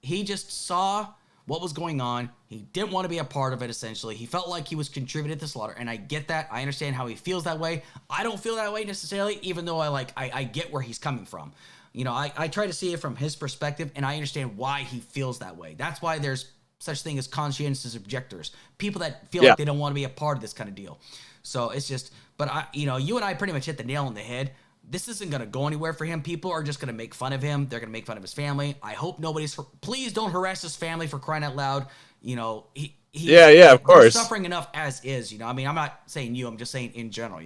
he just saw what was going on. He didn't want to be a part of it, essentially. He felt like he was contributing to slaughter, and I get that. I understand how he feels that way. I don't feel that way necessarily, even though I get where he's coming from. You know, I try to see it from his perspective, and I understand why he feels that way. That's why there's such thing as conscientious objectors, people that feel like they don't want to be a part of this kind of deal. So it's just, but you and I pretty much hit the nail on the head. This isn't going to go anywhere for him. People are just going to make fun of him. They're going to make fun of his family. I hope please don't harass his family, for crying out loud. You know, Yeah, of they're course. suffering enough as is, I mean, I'm not saying you, I'm just saying in general.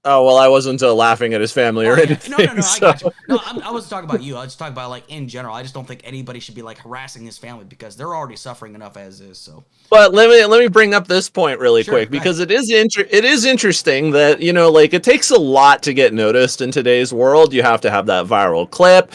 Oh, well, I wasn't laughing at his family or Yeah. anything. No, I got you. No, I wasn't talking about you. I was just talking about like in general. I just don't think anybody should be like harassing his family because they're already suffering enough as is. So, but let me bring up this point really quick, because it is interesting that, like, it takes a lot to get noticed in today's world. You have to have that viral clip.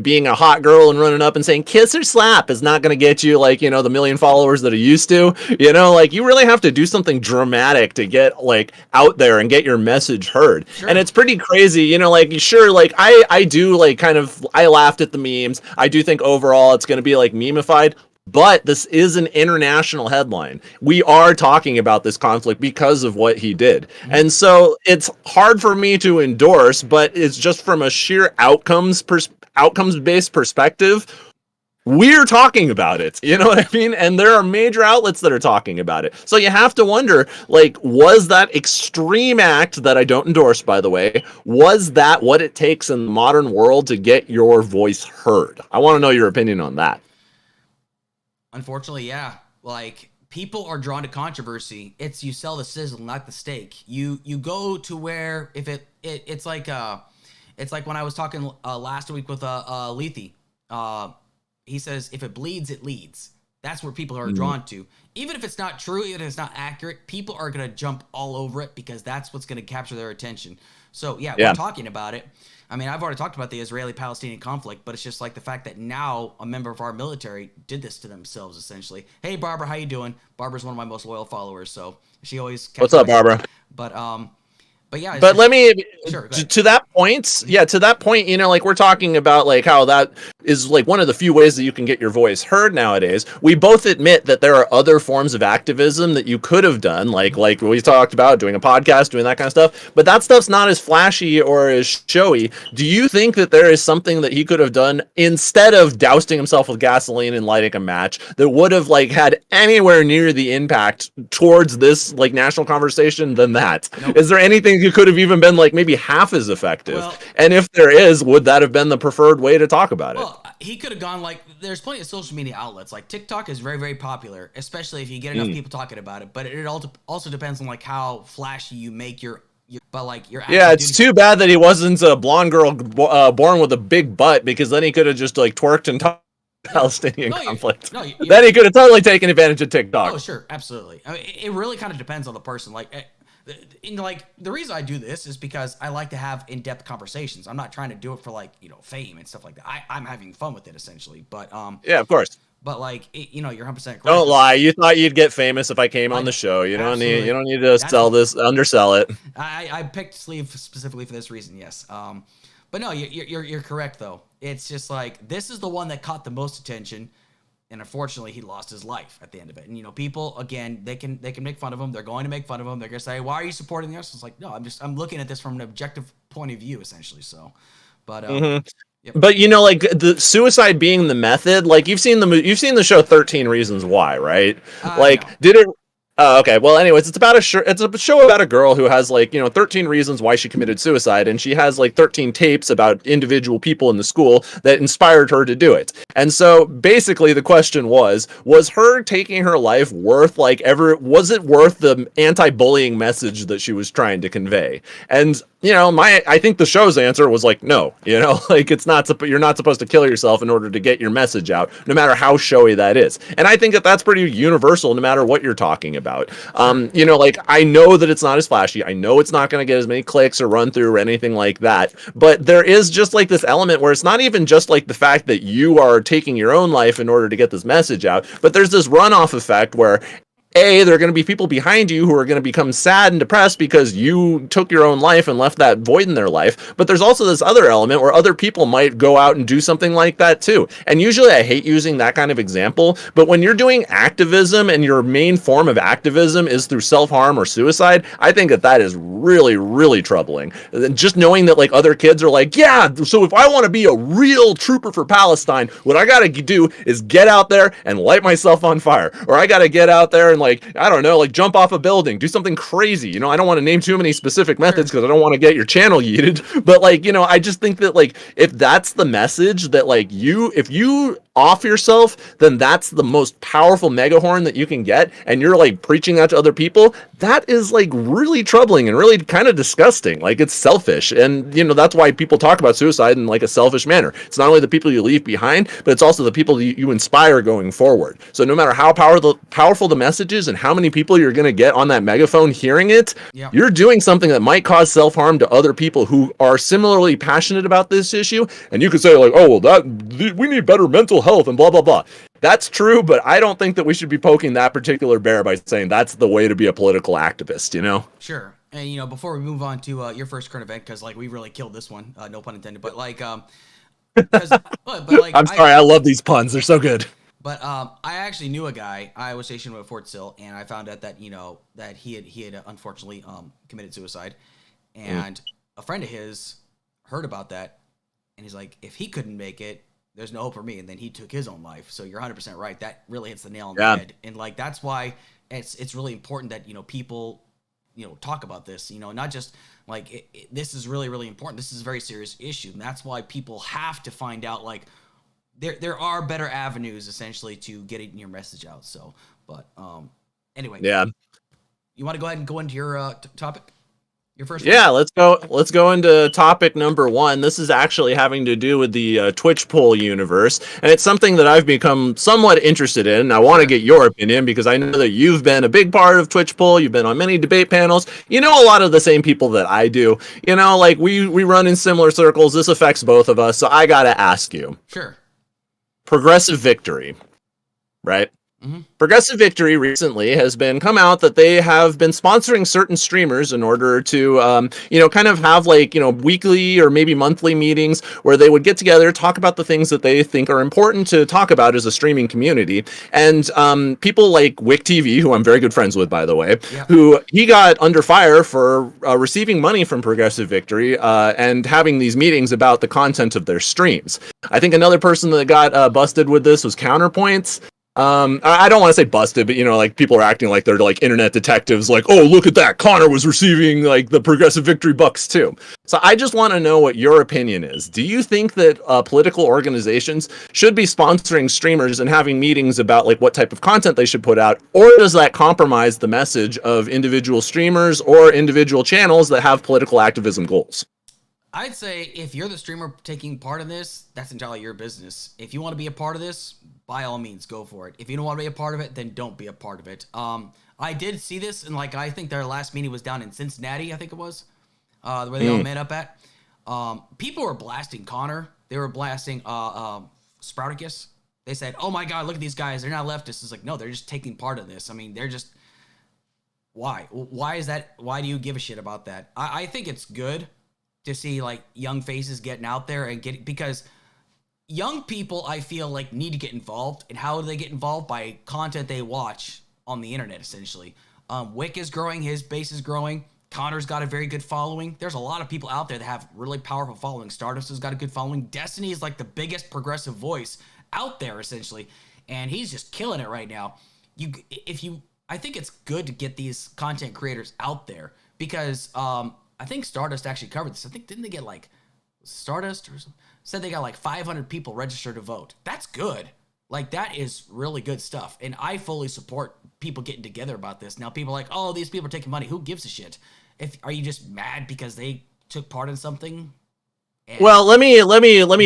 Being a hot girl and running up and saying kiss or slap is not going to get you, like, the million followers that it used to. Like, you really have to do something dramatic to get, like, out there and get your message heard. Sure. And it's pretty crazy, like, sure, like, I do, like, kind of, I laughed at the memes. I do think overall it's going to be, like, memeified. But this is an international headline. We are talking about this conflict because of what he did. Mm-hmm. And so it's hard for me to endorse, but it's just from a sheer outcomes-based perspective. We're talking about it, you know what I mean? And there are major outlets that are talking about it. So you have to wonder, like, was that extreme act that I don't endorse, by the way, was that what it takes in the modern world to get your voice heard? I want to know your opinion on that. Unfortunately, yeah. Like, people are drawn to controversy. It's you sell the sizzle, not the steak. You go to where if it's like when I was talking last week with Lethe. He says if it bleeds, it leads. That's where people are drawn to. Even if it's not true, even if it's not accurate, people are gonna jump all over it because that's what's gonna capture their attention. So yeah, we're talking about it. I mean, I've already talked about the Israeli-Palestinian conflict, but it's just like the fact that now a member of our military did this to themselves, essentially. Hey, Barbara, how you doing? Barbara's one of my most loyal followers, so she always... What's up, Barbara? But yeah... But let me... Sure, to that point, like, we're talking about, like, how that is, like, one of the few ways that you can get your voice heard nowadays. We both admit that there are other forms of activism that you could have done, like we talked about, doing a podcast, doing that kind of stuff, but that stuff's not as flashy or as showy. Do you think that there is something that he could have done instead of dousing himself with gasoline and lighting a match that would have, like, had anywhere near the impact towards this, like, national conversation than that? Nope. Is there anything that could have even been, like, maybe half as effective? Well, and if there is, would that have been the preferred way to talk about it? Well, he could have gone, like, there's plenty of social media outlets. Like, TikTok is very, very popular, especially if you get enough people talking about it. But it also depends on, like, how flashy you make your yeah, it's too bad that he wasn't a blonde girl born with a big butt, because then he could have just, like, twerked and talked Palestinian conflict. Then he could have totally taken advantage of TikTok. Oh, sure, absolutely. I mean, it really kind of depends on the person. Like, the reason I do this is because I like to have in-depth conversations. I'm not trying to do it for, like, fame and stuff like that. I'm having fun with it, essentially. But yeah, of course. But, like, you're 100% correct. Don't lie. You thought you'd get famous if I came on the show. You don't need to undersell it. I picked Sleeve specifically for this reason. Yes. But no, you're correct though. It's just like, this is the one that caught the most attention. And unfortunately, he lost his life at the end of it. And, people, again, they can make fun of him. They're going to make fun of him. They're going to say, why are you supporting this? It's like, no, I'm looking at this from an objective point of view, essentially. So, but, yep. But, like, the suicide being the method, like, you've seen the show 13 Reasons Why, right? Did it... Oh, okay. Well, anyways, it's a show about a girl who has, like, 13 reasons why she committed suicide, and she has, like, 13 tapes about individual people in the school that inspired her to do it. And so basically the question was her taking her life worth, like, was it worth the anti-bullying message that she was trying to convey? And I think the show's answer was, like, no, like, you're not supposed to kill yourself in order to get your message out, no matter how showy that is. And I think that that's pretty universal, no matter what you're talking about. Like, I know that it's not as flashy. I know it's not going to get as many clicks or run through or anything like that. But there is just, like, this element where it's not even just, like, the fact that you are taking your own life in order to get this message out, but there's this runoff effect where, A, there are going to be people behind you who are going to become sad and depressed because you took your own life and left that void in their life. But there's also this other element where other people might go out and do something like that too. And usually I hate using that kind of example, but when you're doing activism and your main form of activism is through self-harm or suicide, I think that is really, really troubling. Just knowing that, like, other kids are like, yeah, so if I want to be a real trooper for Palestine, what I got to do is get out there and light myself on fire. Or I got to get out there and, like, I don't know, like, jump off a building, do something crazy. I don't want to name too many specific methods because I don't want to get your channel yeeted. But, like, I just think that, like, if that's the message that, like, if you off yourself, then that's the most powerful megahorn that you can get, and you're like preaching that to other people. That is like really troubling and really kind of disgusting. Like, it's selfish, and that's why people talk about suicide in like a selfish manner. It's not only the people you leave behind, but it's also the people you inspire going forward. So no matter how powerful the message is and how many people you're going to get on that megaphone hearing it, you're doing something that might cause self-harm to other people who are similarly passionate about this issue. And you could say like, oh, well, we need better mental health and blah, blah, blah. That's true, but I don't think that we should be poking that particular bear by saying that's the way to be a political activist, Sure. And, before we move on to your first current event, because, like, we really killed this one, no pun intended, but, like, I'm sorry, I love these puns. They're so good. But I actually knew a guy. I was stationed at Fort Sill, and I found out that that he had unfortunately committed suicide, and a friend of his heard about that, and he's like, if he couldn't make it, there's no hope for me. And then he took his own life. So you're 100% right. That really hits the nail on the head. And like that's why it's really important that people talk about this. Not just like this is really, really important. This is a very serious issue, and that's why people have to find out like. There are better avenues essentially to getting your message out. So, but anyway, you want to go ahead and go into your topic, your first? Yeah, one? Let's go into topic number 1. This is actually having to do with the Twitch poll universe, and it's something that I've become somewhat interested in. I want to get your opinion because I know that you've been a big part of Twitch poll. You've been on many debate panels. You know a lot of the same people that I do. Like we run in similar circles. This affects both of us, so I gotta ask you. Sure. Progressive Victory, right? Mm-hmm. Progressive Victory recently has come out that they have been sponsoring certain streamers in order to, kind of have like, weekly or maybe monthly meetings where they would get together, talk about the things that they think are important to talk about as a streaming community. And people like Wick TV, who I'm very good friends with, by the way, who he got under fire for receiving money from Progressive Victory and having these meetings about the content of their streams. I think another person that got busted with this was Counterpoints. I don't want to say busted, but like people are acting like they're like internet detectives, like, oh, look at that, Connor was receiving like the Progressive Victory bucks too. So I just want to know what your opinion is. Do you think that political organizations should be sponsoring streamers and having meetings about like what type of content they should put out, or does that compromise the message of individual streamers or individual channels that have political activism goals? I'd say if you're the streamer taking part in this, that's entirely your business. If you want to be a part of this, by all means, go for it. If you don't want to be a part of it, then don't be a part of it. I did see this, and like I think their last meeting was down in Cincinnati, I think it was, where they all met up at. People were blasting Connor. They were blasting Sprouticus. They said, "Oh my God, look at these guys. They're not leftists." It's like, no, they're just taking part in this. I mean, they're just. Why? Why is that? Why do you give a shit about that? I think it's good to see like young faces getting out there and because young people, I feel like, need to get involved. And how do they get involved? By content they watch on the internet, essentially. Wick is growing. His base is growing. Connor's got a very good following. There's a lot of people out there that have really powerful following. Stardust has got a good following. Destiny is like the biggest progressive voice out there, essentially. And he's just killing it right now. I think it's good to get these content creators out there because I think Stardust actually covered this. I think, didn't they get like Stardust or something? Said they got like 500 people registered to vote. That's good. Like, that is really good stuff. And I fully support people getting together about this. Now, people are like, oh, these people are taking money. Who gives a shit? Are you just mad because they took part in something? Well, let me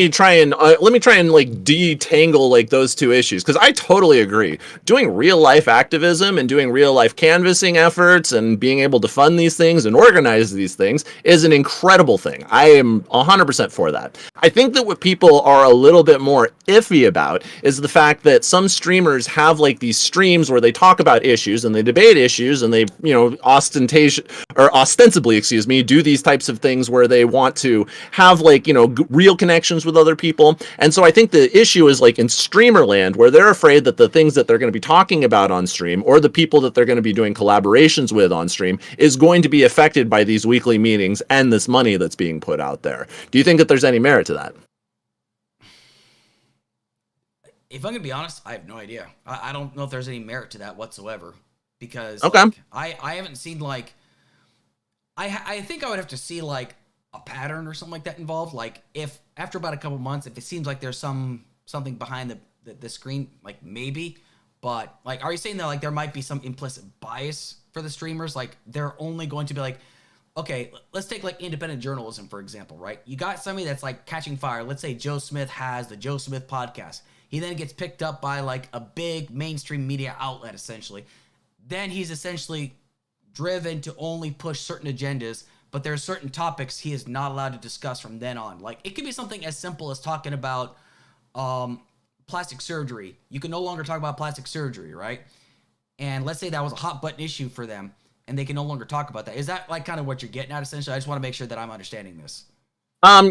try and like detangle like those two issues, because I totally agree. Doing real life activism and doing real life canvassing efforts and being able to fund these things and organize these things is an incredible thing. I am 100% for that. I think that what people are a little bit more iffy about is the fact that some streamers have like these streams where they talk about issues and they debate issues and they, ostensibly, do these types of things where they want to have like, real connections with other people. And so I think the issue is like in streamer land, where they're afraid that the things that they're going to be talking about on stream or the people that they're going to be doing collaborations with on stream is going to be affected by these weekly meetings and this money that's being put out there. Do you think that there's any merit to that? If I'm going to be honest, I have no idea. I don't know if there's any merit to that whatsoever, because okay. Like, I haven't seen like, I think I would have to see like a pattern or something like that involved. Like if after about a couple months, if it seems like there's some something behind the screen, like maybe, but like, are you saying that like there might be some implicit bias for the streamers? Like they're only going to be like, okay, let's take like independent journalism, for example, right? You got somebody that's like catching fire. Let's say Joe Smith has the Joe Smith podcast. He then gets picked up by like a big mainstream media outlet, essentially. Then he's essentially driven to only push certain agendas, but there are certain topics he is not allowed to discuss from then on. Like it could be something as simple as talking about plastic surgery. You can no longer talk about plastic surgery, right? And let's say that was a hot button issue for them, and they can no longer talk about that. Is that like kind of what you're getting at, essentially? I just want to make sure that I'm understanding this.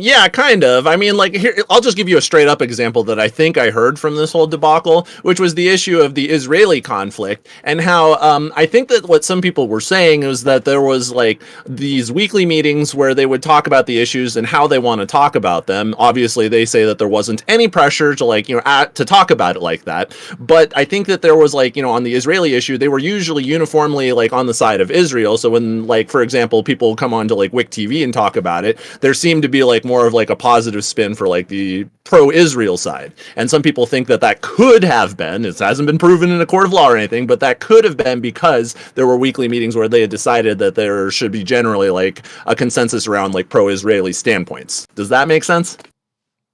Yeah, kind of. I mean, like, here, I'll just give you a straight up example that I think I heard from this whole debacle, which was the issue of the Israeli conflict, and how I think that what some people were saying is that there was like these weekly meetings where they would talk about the issues and how they want to talk about them. Obviously, they say that there wasn't any pressure to like, to talk about it like that. But I think that there was like, on the Israeli issue, they were usually uniformly like on the side of Israel. So when like, for example, people come on to like WIC TV and talk about it, there seemed to be like more of like a positive spin for like the pro-Israel side. And some people think that that could have been, it hasn't been proven in a court of law or anything, but that could have been because there were weekly meetings where they had decided that there should be generally like a consensus around like pro-Israeli standpoints. Does that make sense?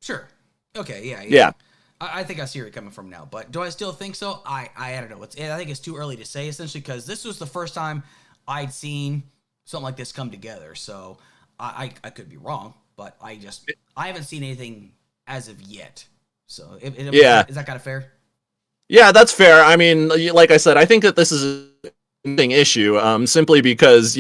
Sure. Okay. Yeah. Yeah. I think I see where you're coming from now, but do I still think so? I don't know. I think it's too early to say, essentially, because this was the first time I'd seen something like this come together. So I could be wrong, but I haven't seen anything as of yet. So yeah, is that kind of fair? Yeah, that's fair. I mean, like I said, I think that this is issue simply because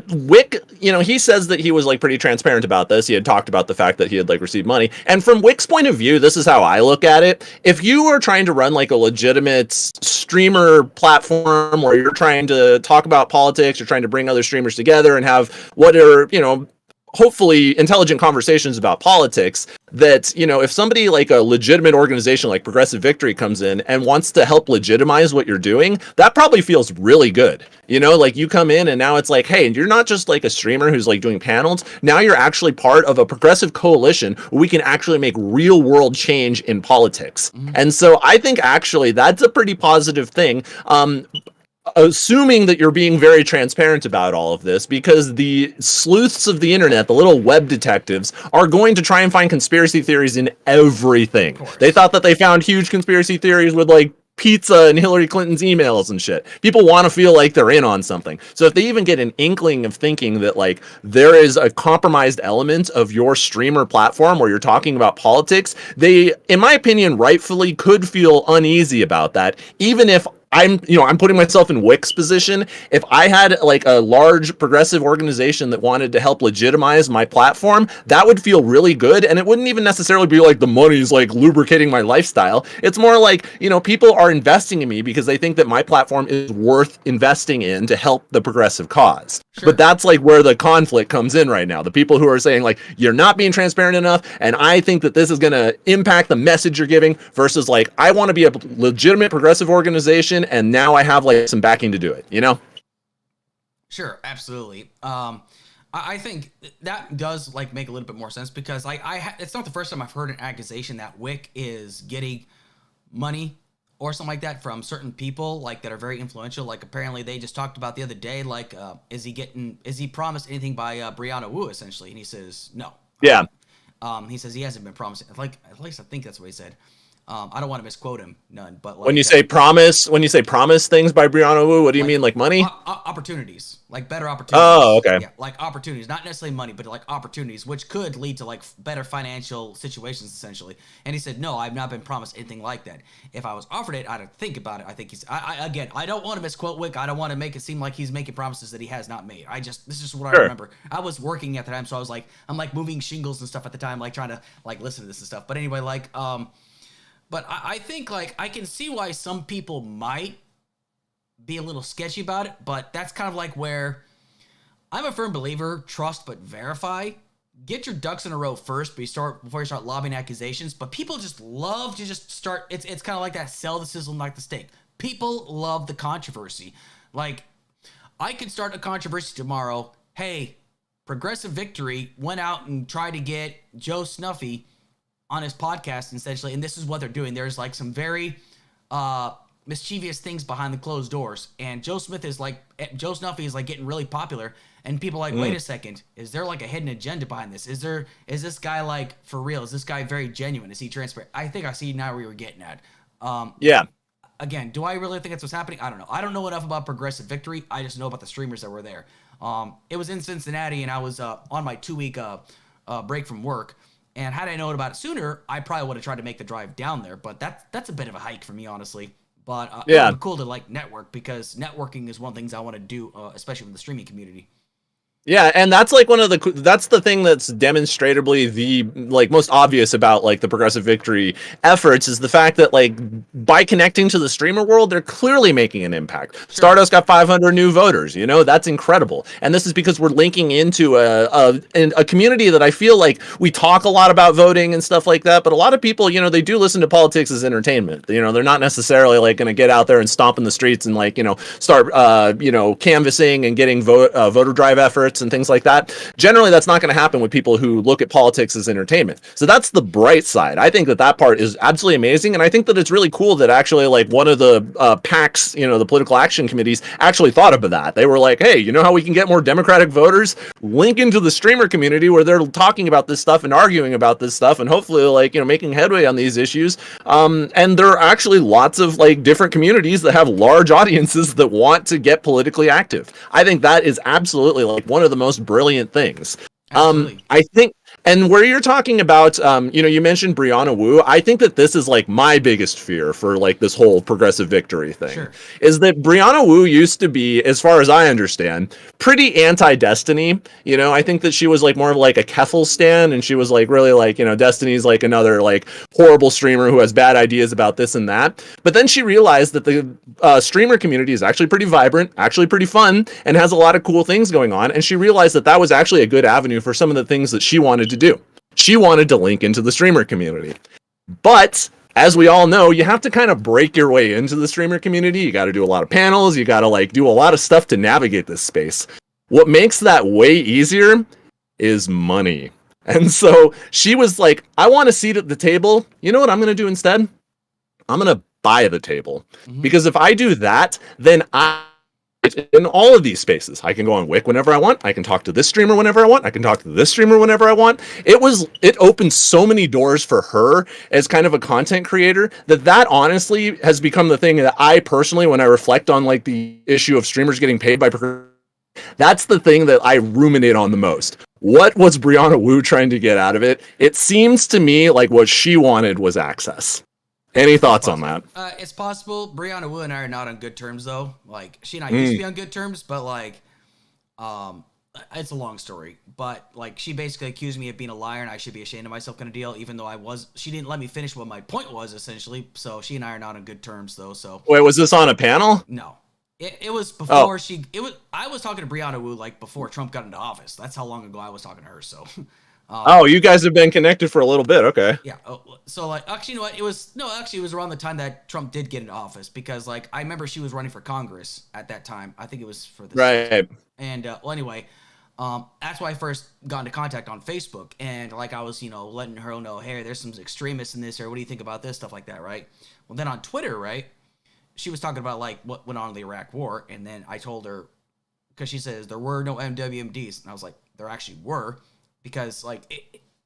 Wick, he says that he was like pretty transparent about this. He had talked about the fact that he had like received money, and from Wick's point of view, this is how I look at it. If you are trying to run like a legitimate streamer platform where you're trying to talk about politics, you're trying to bring other streamers together and have what are hopefully intelligent conversations about politics, that if somebody like a legitimate organization like Progressive Victory comes in and wants to help legitimize what you're doing, that probably feels really good. Like you come in and now it's like, hey, you're not just like a streamer who's like doing panels. Now you're actually part of a progressive coalition where we can actually make real world change in politics. Mm-hmm. And so I think actually that's a pretty positive thing. Assuming that you're being very transparent about all of this, because the sleuths of the internet, the little web detectives, are going to try and find conspiracy theories in everything. They thought that they found huge conspiracy theories with like pizza and Hillary Clinton's emails and shit. People want to feel like they're in on something. So if they even get an inkling of thinking that like there is a compromised element of your streamer platform where you're talking about politics, they, in my opinion, rightfully could feel uneasy about that, even if I'm putting myself in Wick's position. If I had like a large progressive organization that wanted to help legitimize my platform, that would feel really good. And it wouldn't even necessarily be like the money's like lubricating my lifestyle. It's more like, people are investing in me because they think that my platform is worth investing in to help the progressive cause. Sure. But that's like where the conflict comes in right now. The people who are saying like, you're not being transparent enough, and I think that this is going to impact the message you're giving, versus like, I want to be a legitimate progressive organization, and now I have like some backing to do it, Sure, absolutely. I think that does like make a little bit more sense, because it's not the first time I've heard an accusation that Wick is getting money or something like that from certain people like that are very influential. Like apparently they just talked about the other day, like is he promised anything by Brianna Wu, essentially, and he says no. Yeah. He says he hasn't been promised. Like at least I think that's what he said. I don't want to misquote him, none. But like, when you say promise things by Brianna Wu, what do you mean, like money? Opportunities, like better opportunities. Oh, okay. Yeah, like opportunities, not necessarily money, but like opportunities, which could lead to like better financial situations, essentially. And he said, no, I've not been promised anything like that. If I was offered it, I'd think about it. I think I don't want to misquote Wick. I don't want to make it seem like he's making promises that he has not made. This is what I remember. I was working at the time, so I'm like moving shingles and stuff at the time, like trying to like listen to this and stuff. But anyway, like but I think, like, I can see why some people might be a little sketchy about it, but that's kind of like where I'm a firm believer, trust but verify. Get your ducks in a row first before you start lobbing accusations. But people just love to just start. It's kind of like that, sell the sizzle like the steak. People love the controversy. Like, I could start a controversy tomorrow. Hey, Progressive Victory went out and tried to get Joe Snuffy on his podcast essentially, and this is what they're doing. There's like some very mischievous things behind the closed doors, and Joe Snuffy is like getting really popular, and people are like, wait a second, is there like a hidden agenda behind this? Is this guy like for real? Is this guy very genuine? Is he transparent? I think I see now where you were getting at. Yeah. Again, do I really think that's what's happening? I don't know. I don't know enough about Progressive Victory. I just know about the streamers that were there. It was in Cincinnati, and I was on my 2-week break from work. And had I known about it sooner, I probably would have tried to make the drive down there. But that's a bit of a hike for me, honestly. But it would be cool to like network, because networking is one of the things I want to do, especially with the streaming community. Yeah, and that's like that's the thing that's demonstrably the like most obvious about like the Progressive Victory efforts is the fact that like by connecting to the streamer world, they're clearly making an impact. Sure. Stardust got 500 new voters, you know, that's incredible. And this is because we're linking into a community that I feel like we talk a lot about voting and stuff like that, but a lot of people, you know, they do listen to politics as entertainment. You know, they're not necessarily like going to get out there and stomp in the streets and like, you know, start canvassing and getting voter drive efforts and things like that. Generally, that's not going to happen with people who look at politics as entertainment. So that's the bright side. I think that part is absolutely amazing, and I think that it's really cool that actually like one of the PACs, you know, the political action committees, actually thought about that. They were like, hey, you know how we can get more Democratic voters? Link into the streamer community where they're talking about this stuff and arguing about this stuff, and hopefully like, you know, making headway on these issues. And there are actually lots of like different communities that have large audiences that want to get politically active. I think that is absolutely like one of the most brilliant things. I think, and where you're talking about, you know, you mentioned Brianna Wu. I think that this is like my biggest fear for like this whole Progressive Victory thing. Sure. Is that Brianna Wu used to be, as far as I understand, pretty anti-Destiny. You know, I think that she was like more of like a Keffel stan, and she was like really like, you know, Destiny's like another like horrible streamer who has bad ideas about this and that. But then she realized that the streamer community is actually pretty vibrant, actually pretty fun, and has a lot of cool things going on. And she realized that that was actually a good avenue for some of the things that she wanted to do. She wanted to link into the streamer community. But as we all know, you have to kind of break your way into the streamer community. You got to do a lot of panels. You got to like do a lot of stuff to navigate this space. What makes that way easier is money. And so she was like, I want a seat at the table. You know what I'm going to do instead? I'm going to buy the table. Because if I do that, then in all of these spaces, I can go on Wick whenever I want. I can talk to this streamer whenever I want. I can talk to this streamer whenever I want. It opens so many doors for her as kind of a content creator that honestly has become the thing that I personally, when I reflect on like the issue of streamers getting paid by, that's the thing that I ruminate on the most. What was Brianna Wu trying to get out of it? It seems to me like what she wanted was access. Any thoughts on that? It's possible. Brianna Wu and I are not on good terms, though. Like, she and I used to be on good terms, but, like, it's a long story. But, like, she basically accused me of being a liar, and I should be ashamed of myself kind of deal, even though she didn't let me finish what my point was, essentially. So, she and I are not on good terms, though, so. Wait, was this on a panel? No. It was before I was talking to Brianna Wu, like, before Trump got into office. That's how long ago I was talking to her, so. You guys have been connected for a little bit. Okay. Yeah. So like, actually, you know what? It was around the time that Trump did get into office, because like I remember she was running for Congress at that time. I think it was for this. Right. And anyway, that's why I first got into contact on Facebook, and like I was, you know, letting her know, hey, there's some extremists in this, or what do you think about this stuff like that, right? Well, then on Twitter, right, she was talking about like what went on in the Iraq War, and then I told her, because she says there were no MWMDs, and I was like, there actually were. Because, like,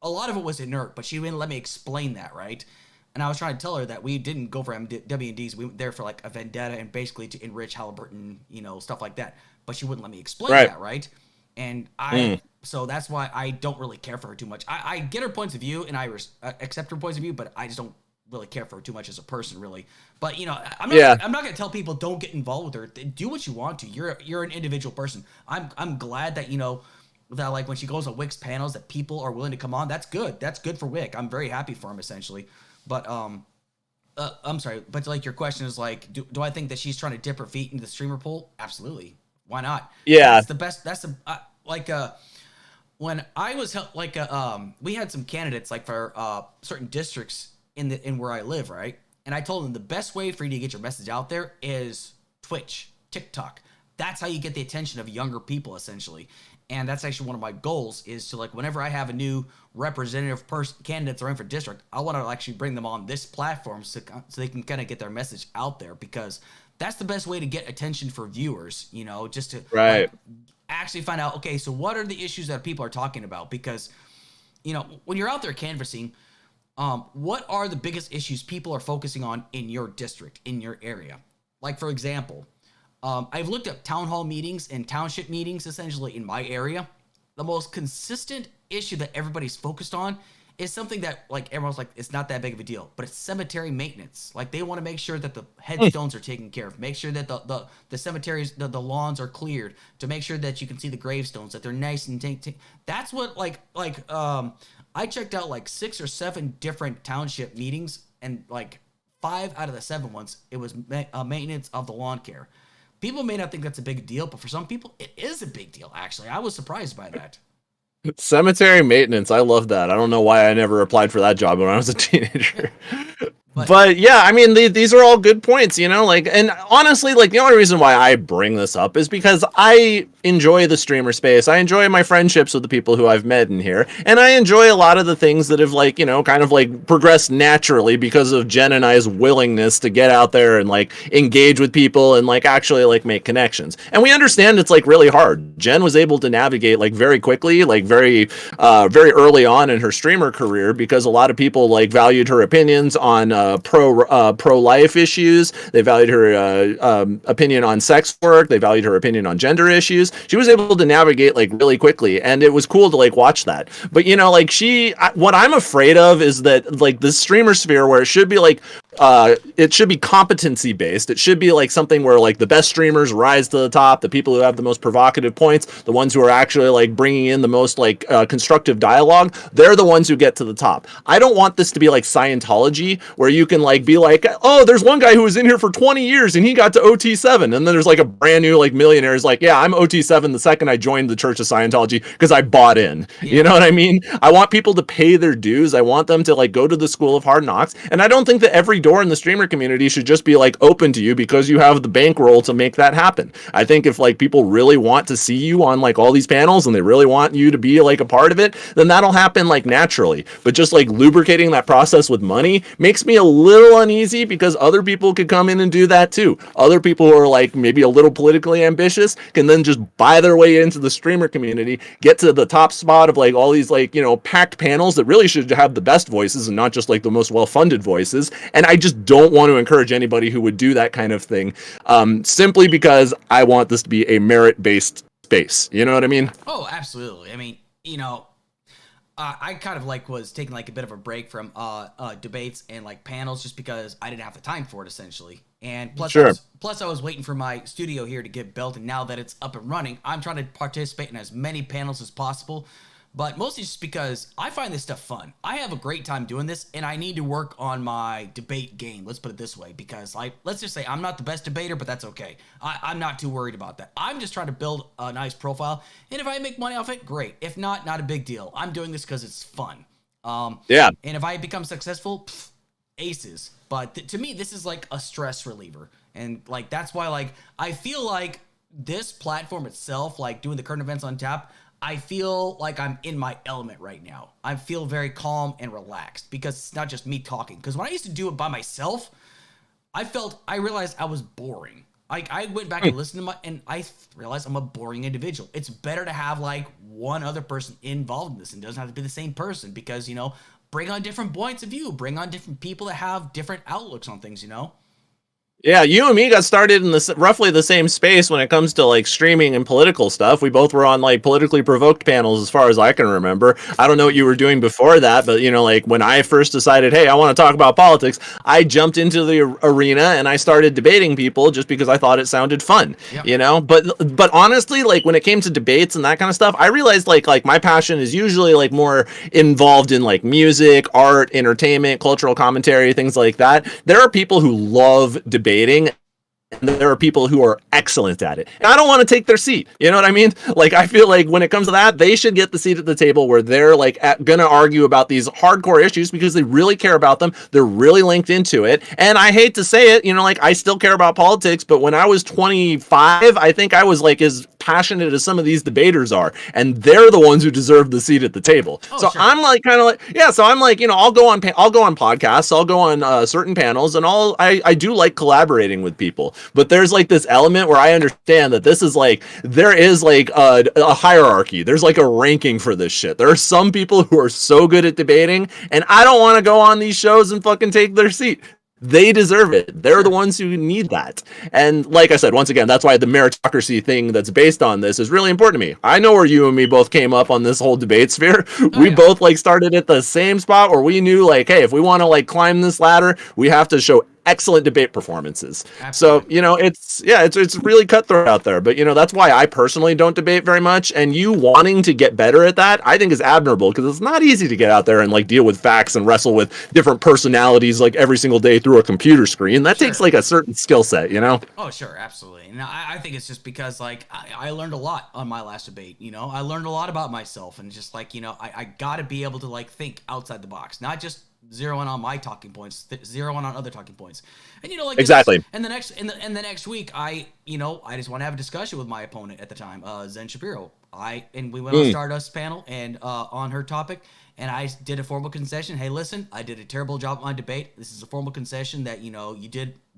a lot of it was inert, but she wouldn't let me explain that, right? And I was trying to tell her that we didn't go for WNDs. We went there for, like, a vendetta and basically to enrich Halliburton, you know, stuff like that. But she wouldn't let me explain that, right? And so that's why I don't really care for her too much. I get her points of view, and I accept her points of view, but I just don't really care for her too much as a person, really. But, you know, I'm not going to tell people don't get involved with her. Do what you want to. You're an individual person. I'm glad that, you know, that like when she goes on Wick's panels that people are willing to come on. That's good. That's good for Wick. I'm very happy for him, essentially. But I'm sorry, but like your question is like, do I think that she's trying to dip her feet into the streamer pool? Absolutely. Why not? Yeah. That's the best. That's the when I was we had some candidates like for certain districts in where I live, right? And I told them the best way for you to get your message out there is Twitch, TikTok. That's how you get the attention of younger people, essentially. And that's actually one of my goals, is to, like, whenever I have a new representative candidates running for district, I want to actually bring them on this platform so they can kind of get their message out there, because that's the best way to get attention for viewers, you know, just to Right. actually find out, okay, so what are the issues that people are talking about? Because, you know, when you're out there canvassing, what are the biggest issues people are focusing on in your district, in your area? Like, for example, I've looked up town hall meetings and township meetings, essentially, in my area. The most consistent issue that everybody's focused on is something that, like, everyone's like, it's not that big of a deal, but it's cemetery maintenance. Like, they want to make sure that the headstones are taken care of, make sure that the cemeteries, the lawns are cleared, to make sure that you can see the gravestones, that they're nice and that's what, I checked out like 6 or 7 different township meetings, and like 5 out of the 7 ones, it was maintenance of the lawn care. People may not think that's a big deal, but for some people, it is a big deal, actually. I was surprised by that. Cemetery maintenance. I love that. I don't know why I never applied for that job when I was a teenager. But yeah, I mean, these are all good points, you know, like, and honestly, like, the only reason why I bring this up is because I enjoy the streamer space. I enjoy my friendships with the people who I've met in here. And I enjoy a lot of the things that have, like, you know, kind of like progressed naturally because of Jen and I's willingness to get out there and like engage with people and like actually like make connections. And we understand it's like really hard. Jen was able to navigate like very quickly, like very early on in her streamer career, because a lot of people like valued her opinions on pro-life issues. They valued her opinion on sex work. They valued her opinion on gender issues. She was able to navigate like really quickly, and it was cool to like watch that. But you know, like what I'm afraid of is that like this streamer sphere, where it should be like it should be competency based. It should be like something where like the best streamers rise to the top, the people who have the most provocative points, the ones who are actually like bringing in the most like constructive dialogue, they're the ones who get to the top. I don't want this to be like Scientology, where you can like be like, oh, there's one guy who was in here for 20 years and he got to OT7, and then there's like a brand new like millionaire is like, yeah, I'm OT7 the second I joined the Church of Scientology because I bought in. Yeah. You know what I mean? I want people to pay their dues. I want them to like go to the School of Hard Knocks, and I don't think that every door in the streamer community should just be like open to you because you have the bankroll to make that happen. I think if like people really want to see you on like all these panels and they really want you to be like a part of it, then that'll happen like naturally. But just like lubricating that process with money makes me a little uneasy, because other people could come in and do that too. Other people who are like maybe a little politically ambitious can then just buy their way into the streamer community, get to the top spot of like all these like, you know, packed panels that really should have the best voices and not just like the most well-funded voices. And I just don't want to encourage anybody who would do that kind of thing, simply because I want this to be a merit-based space. You know what I mean? Oh, absolutely. I mean, you know, I kind of like was taking like a bit of a break from debates and like panels just because I didn't have the time for it, essentially. And plus, sure. I was waiting for my studio here to get built, and now that it's up and running, I'm trying to participate in as many panels as possible. But mostly just because I find this stuff fun. I have a great time doing this, and I need to work on my debate game. Let's put it this way, because let's just say I'm not the best debater, but that's okay. I'm not too worried about that. I'm just trying to build a nice profile, and if I make money off it, great. If not, not a big deal. I'm doing this because it's fun. Yeah. And if I become successful, aces. But to me, this is like a stress reliever, and like that's why like I feel like this platform itself, like doing the current events on tap, I feel like I'm in my element right now. I feel very calm and relaxed because it's not just me talking. Because when I used to do it by myself, I realized I was boring. I went back and listened to and I realized I'm a boring individual. It's better to have like one other person involved in this, and it doesn't have to be the same person, because, you know, bring on different points of view, bring on different people that have different outlooks on things, you know? Yeah, you and me got started in roughly the same space when it comes to like streaming and political stuff. We both were on like politically provoked panels as far as I can remember. I don't know what you were doing before that, but you know, like when I first decided, hey, I want to talk about politics, I jumped into the arena and I started debating people just because I thought it sounded fun, you know? But honestly, like when it came to debates and that kind of stuff, I realized like my passion is usually like more involved in like music, art, entertainment, cultural commentary, things like that. There are people who love debating, and there are people who are excellent at it. And I don't want to take their seat. You know what I mean? Like, I feel like when it comes to that, they should get the seat at the table where they're like gonna argue about these hardcore issues because they really care about them. They're really linked into it. And I hate to say it, you know, like I still care about politics, but when I was 25, I think I was like as passionate as some of these debaters are, and they're the ones who deserve the seat at the table. So sure. I'm like kind of like, yeah, so I'm like, you know, I'll go on podcasts, I'll go on certain panels, and I do like collaborating with people, but there's like this element where I understand that this is like, there is like a hierarchy, there's like a ranking for this shit. There are some people who are so good at debating, and I don't want to go on these shows and fucking take their seat. They deserve it. They're the ones who need that. And like I said, once again, that's why the meritocracy thing that's based on this is really important to me. I know where you and me both came up on this whole debate sphere. We both like started at the same spot where we knew like, hey, if we want to like climb this ladder, we have to show excellent debate performances. Absolutely. So, you know, it's really cutthroat out there, but you know, that's why I personally don't debate very much. And you wanting to get better at that, I think is admirable, because it's not easy to get out there and like deal with facts and wrestle with different personalities like every single day through a computer screen. That takes like a certain skill set, you know? Oh, sure. Absolutely. And I think it's just because like I learned a lot on my last debate, you know, I learned a lot about myself, and just like, you know, I gotta be able to like think outside the box, not just zeroing on my talking points, zeroing on other talking points. And you know, like exactly. And the next week, I just want to have a discussion with my opponent at the time, Zen Shapiro. We went on Stardust panel and on her topic, and I did a formal concession. Hey, listen, I did a terrible job on debate. This is a formal concession that, you know, you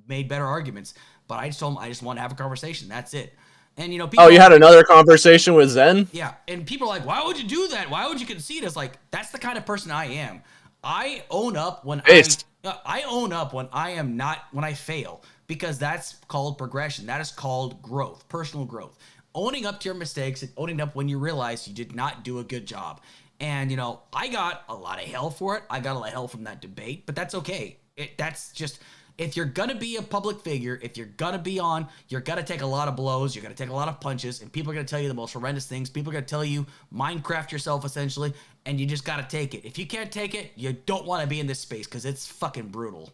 made better arguments, but I just told him I just want to have a conversation. That's it. And you know, people, you had another conversation with Zen? Yeah, and people are like, why would you do that? Why would you concede? It's like, that's the kind of person I am. I own up when I am not, when I fail, because that's called progression. That is called growth, personal growth. Owning up to your mistakes and owning up when you realize you did not do a good job. And, you know, I got a lot of hell for it. I got a lot of hell from that debate, but that's okay. That's just, if you're going to be a public figure, if you're going to be on, you're going to take a lot of blows, you're going to take a lot of punches, and people are going to tell you the most horrendous things. People are going to tell you Minecraft yourself, essentially, and you just got to take it. If you can't take it, you don't want to be in this space, because it's fucking brutal.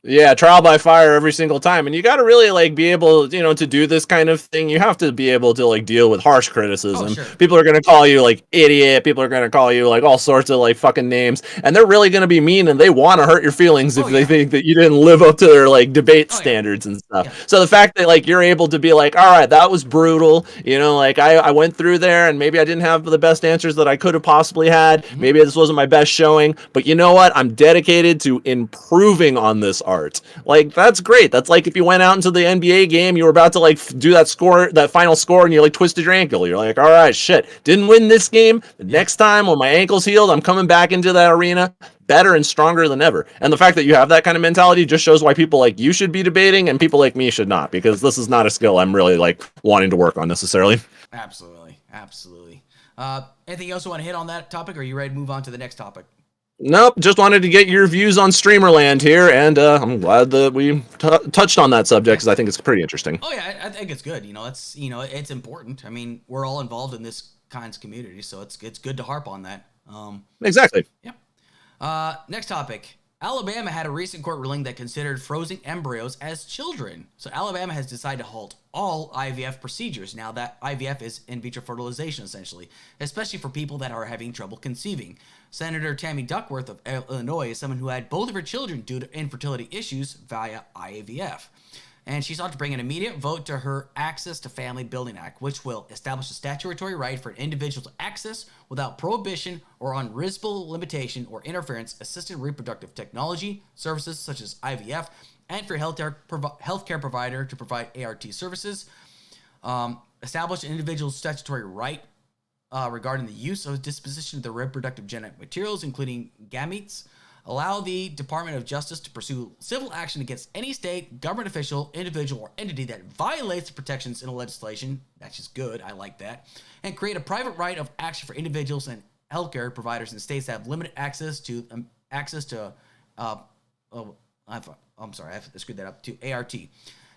Yeah, trial by fire every single time. And you got to really like be able, you know, to do this kind of thing. You have to be able to like deal with harsh criticism. Oh, sure. People are going to call you like idiot. People are going to call you like all sorts of like fucking names. And they're really going to be mean, and they want to hurt your feelings if they think that you didn't live up to their like debate standards and stuff. Yeah. So the fact that like you're able to be like, all right, that was brutal. You know, like I went through there and maybe I didn't have the best answers that I could have possibly had. Mm-hmm. Maybe this wasn't my best showing, but you know what? I'm dedicated to improving on this art. Like, that's great. That's like if you went out into the NBA game, you were about to like do that final score, and you like twisted your ankle. You're like, all right, shit, didn't win this game. The next time when my ankle's healed, I'm coming back into that arena better and stronger than ever. And the fact that you have that kind of mentality just shows why people like you should be debating and people like me should not, because this is not a skill I'm really like wanting to work on necessarily. Absolutely. Anything else you want to hit on that topic, or are you ready to move on to the next topic? Nope, just wanted to get your views on Streamerland here, and I'm glad that we touched on that subject, because I think it's pretty interesting. Oh yeah, I think it's good. It's important. I mean, we're all involved in this kinds of community, so it's good to harp on that. Exactly. Yeah. Next topic. Alabama had a recent court ruling that considered frozen embryos as children. So Alabama has decided to halt all IVF procedures. Now that IVF is in vitro fertilization, essentially, especially for people that are having trouble conceiving. Senator Tammy Duckworth of Illinois is someone who had both of her children due to infertility issues via IVF. And she sought to bring an immediate vote to her Access to Family Building Act, which will establish a statutory right for an individual to access, without prohibition or unreasonable limitation or interference, assisted reproductive technology, services such as IVF, and for a healthcare provider to provide ART services. Establish an individual's statutory right regarding the use or disposition of the reproductive genetic materials, including gametes. Allow the Department of Justice to pursue civil action against any state, government official, individual, or entity that violates the protections in the legislation. That's just good. I like that. And create a private right of action for individuals and healthcare providers in states that have limited access to I'm sorry, I screwed that up, to ART.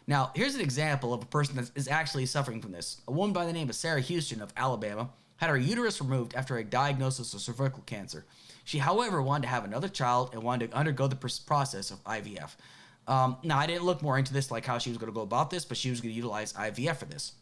Now, here's an example of a person that is actually suffering from this. A woman by the name of Sarah Houston of Alabama had her uterus removed after a diagnosis of cervical cancer. She, however, wanted to have another child and wanted to undergo the process of IVF. Now, I didn't look more into this, like how she was going to go about this, but she was going to utilize IVF for this.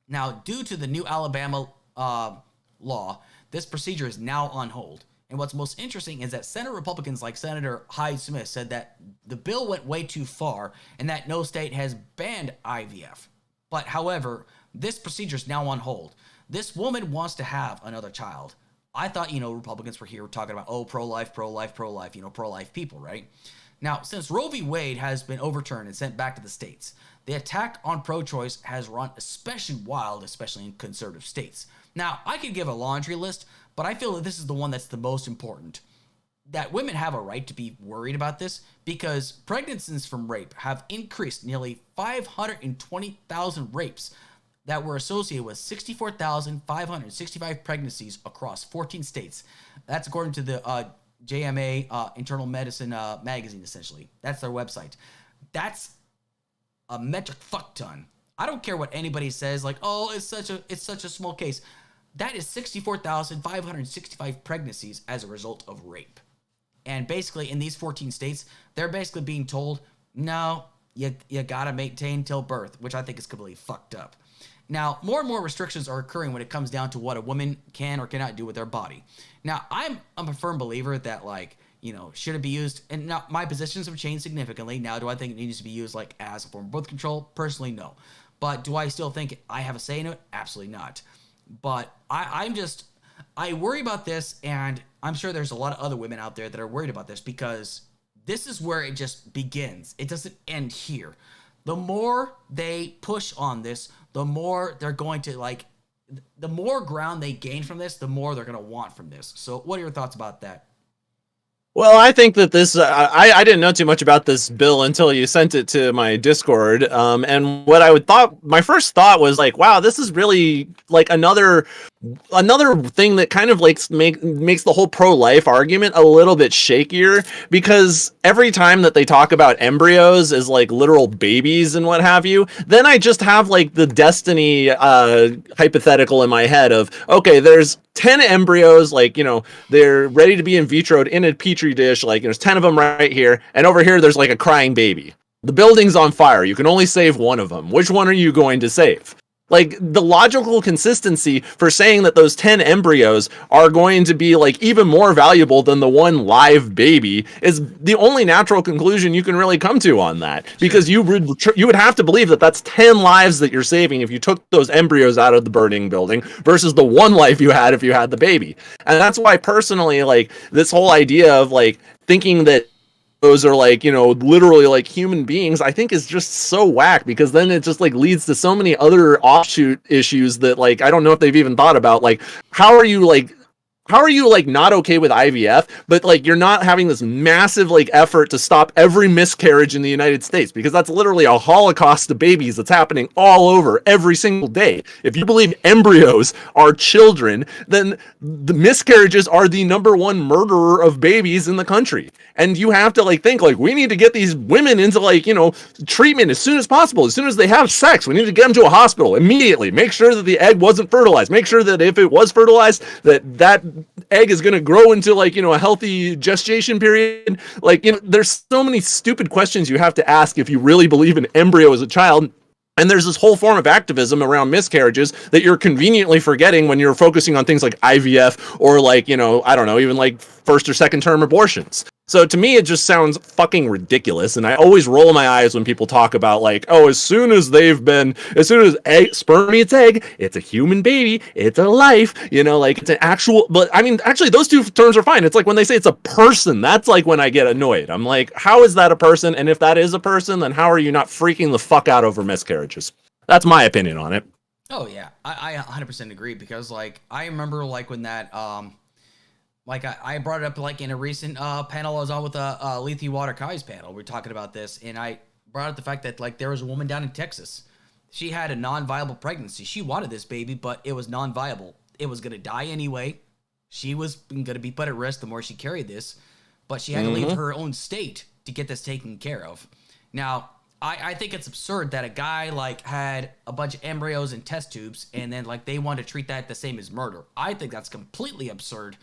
Now, due to the new Alabama law, this procedure is now on hold. And what's most interesting is that Senate Republicans like Senator Hyde Smith said that the bill went way too far and that no state has banned IVF. But, however, this procedure is now on hold. This woman wants to have another child. I thought, Republicans were here talking about, pro-life, pro-life, pro-life, pro-life people, right? Now, since Roe v. Wade has been overturned and sent back to the states, the attack on pro-choice has run especially wild, especially in conservative states. Now, I could give a laundry list, but I feel that this is the one that's the most important. That women have a right to be worried about this because pregnancies from rape have increased nearly 520,000 rapes that were associated with 64,565 pregnancies across 14 states. That's according to the JMA Internal Medicine magazine, essentially. That's their website. That's a metric fuck ton. I don't care what anybody says, like, it's such a small case. That is 64,565 pregnancies as a result of rape. And basically, in these 14 states, they're basically being told, no, you gotta maintain till birth, which I think is completely fucked up. Now, more and more restrictions are occurring when it comes down to what a woman can or cannot do with their body. Now, I'm a firm believer that, should it be used? And now my positions have changed significantly. Now, do I think it needs to be used as a form of birth control? Personally, no. But do I still think I have a say in it? Absolutely not. But I worry about this, and I'm sure there's a lot of other women out there that are worried about this because this is where it just begins. It doesn't end here. The more they push on this, the more they're going to the more ground they gain from this, the more they're going to want from this. So what are your thoughts about that? Well, I think that this, I didn't know too much about this bill until you sent it to my Discord. And what my first thought was wow, this is really another thing that kind of makes the whole pro-life argument a little bit shakier, because every time that they talk about embryos as literal babies and what have you, then I just have the Destiny hypothetical in my head of, okay, there's 10 embryos, they're ready to be in vitroed in a petri dish, there's 10 of them right here, and over here there's a crying baby. The building's on fire, you can only save one of them. Which one are you going to save? The logical consistency for saying that those 10 embryos are going to be even more valuable than the one live baby is the only natural conclusion you can really come to on that. Because you would have to believe that that's 10 lives that you're saving if you took those embryos out of the burning building versus the one life you had if you had the baby. And that's why personally, this whole idea of thinking that those are literally human beings, I think is just so whack, because then it just leads to so many other offshoot issues that I don't know if they've even thought about. How are you not okay with IVF, but you're not having this massive effort to stop every miscarriage in the United States, because that's literally a holocaust of babies that's happening all over every single day. If you believe embryos are children, then the miscarriages are the number one murderer of babies in the country. And you have to think we need to get these women into treatment as soon as possible. As soon as they have sex, we need to get them to a hospital immediately. Make sure that the egg wasn't fertilized. Make sure that if it was fertilized, that egg is going to grow into a healthy gestation period. There's so many stupid questions you have to ask if you really believe an embryo as a child. And there's this whole form of activism around miscarriages that you're conveniently forgetting when you're focusing on things like IVF or I don't know, even first or second term abortions. So to me, it just sounds fucking ridiculous. And I always roll my eyes when people talk about as soon as sperm meets egg, it's a human baby, it's a life, it's an actual, but I mean, actually those two terms are fine. It's when they say it's a person, that's when I get annoyed. I'm how is that a person? And if that is a person, then how are you not freaking the fuck out over miscarriages? That's my opinion on it. Oh yeah, I 100% agree, because I remember when that, I brought it up in a recent panel I was on with Lethe Water Kai's panel. We were talking about this, and I brought up the fact that there was a woman down in Texas. She had a non-viable pregnancy. She wanted this baby, but it was non-viable. It was going to die anyway. She was going to be put at risk the more she carried this, but she had to leave her own state to get this taken care of. Now, I think it's absurd that a guy had a bunch of embryos and test tubes, and then they want to treat that the same as murder. I think that's completely absurd.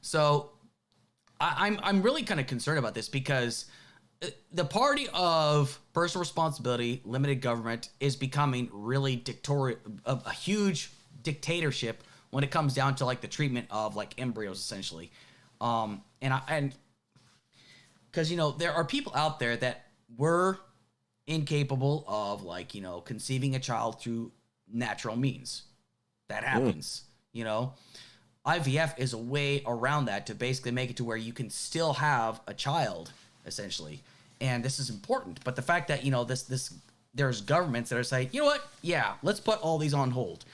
So I'm really kind of concerned about this, because the party of personal responsibility, limited government, is becoming really a huge dictatorship when it comes down to the treatment of embryos, essentially. And because there are people out there that were incapable of conceiving a child through natural means. That happens, IVF is a way around that to basically make it to where you can still have a child, essentially. And this is important. But the fact that, there's governments that are saying, you know what? Yeah, let's put all these on hold.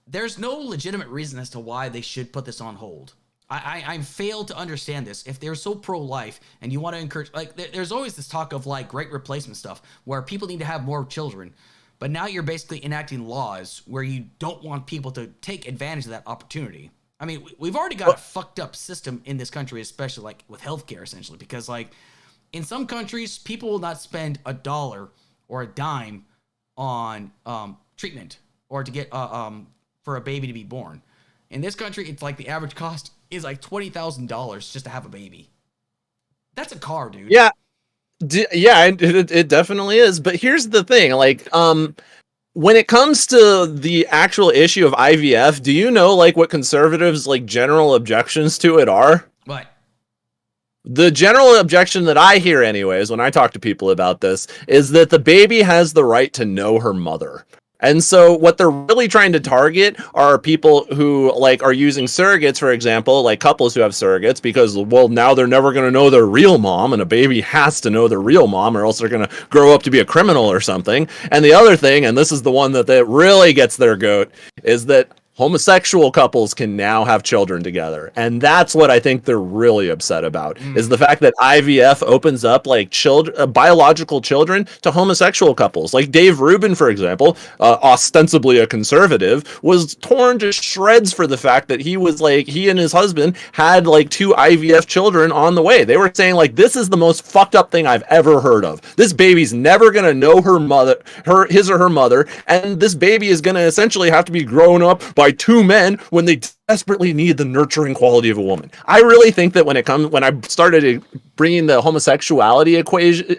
There's no legitimate reason as to why they should put this on hold. I failed to understand this. If they're so pro-life and you want to encourage, there's always this talk of great replacement stuff where people need to have more children. But now you're basically enacting laws where you don't want people to take advantage of that opportunity. I mean, we've already got a fucked up system in this country, especially with healthcare, essentially, because in some countries, people will not spend $1 or a dime on treatment or to get for a baby to be born. In this country, it's the average cost is $20,000 just to have a baby. That's a car, dude. Yeah. Yeah, it definitely is. But here's the thing, when it comes to the actual issue of IVF, do you know what conservatives general objections to it are? What? The general objection that I hear anyways when I talk to people about this is that the baby has the right to know her mother. And so what they're really trying to target are people who are using surrogates, for example, couples who have surrogates, because, well, now they're never going to know their real mom, and a baby has to know their real mom or else they're going to grow up to be a criminal or something. And the other thing, and this is the one that really gets their goat, is that homosexual couples can now have children together. And that's what I think they're really upset about, is the fact that IVF opens up biological children to homosexual couples. Dave Rubin, for example, ostensibly a conservative, was torn to shreds for the fact that he and his husband had 2 IVF children on the way. They were saying this is the most fucked up thing I've ever heard of. This baby's never going to know her mother, his or her mother, and this baby is going to essentially have to be grown up by 2 men when they desperately need the nurturing quality of a woman. I really think that when I started bringing the homosexuality equation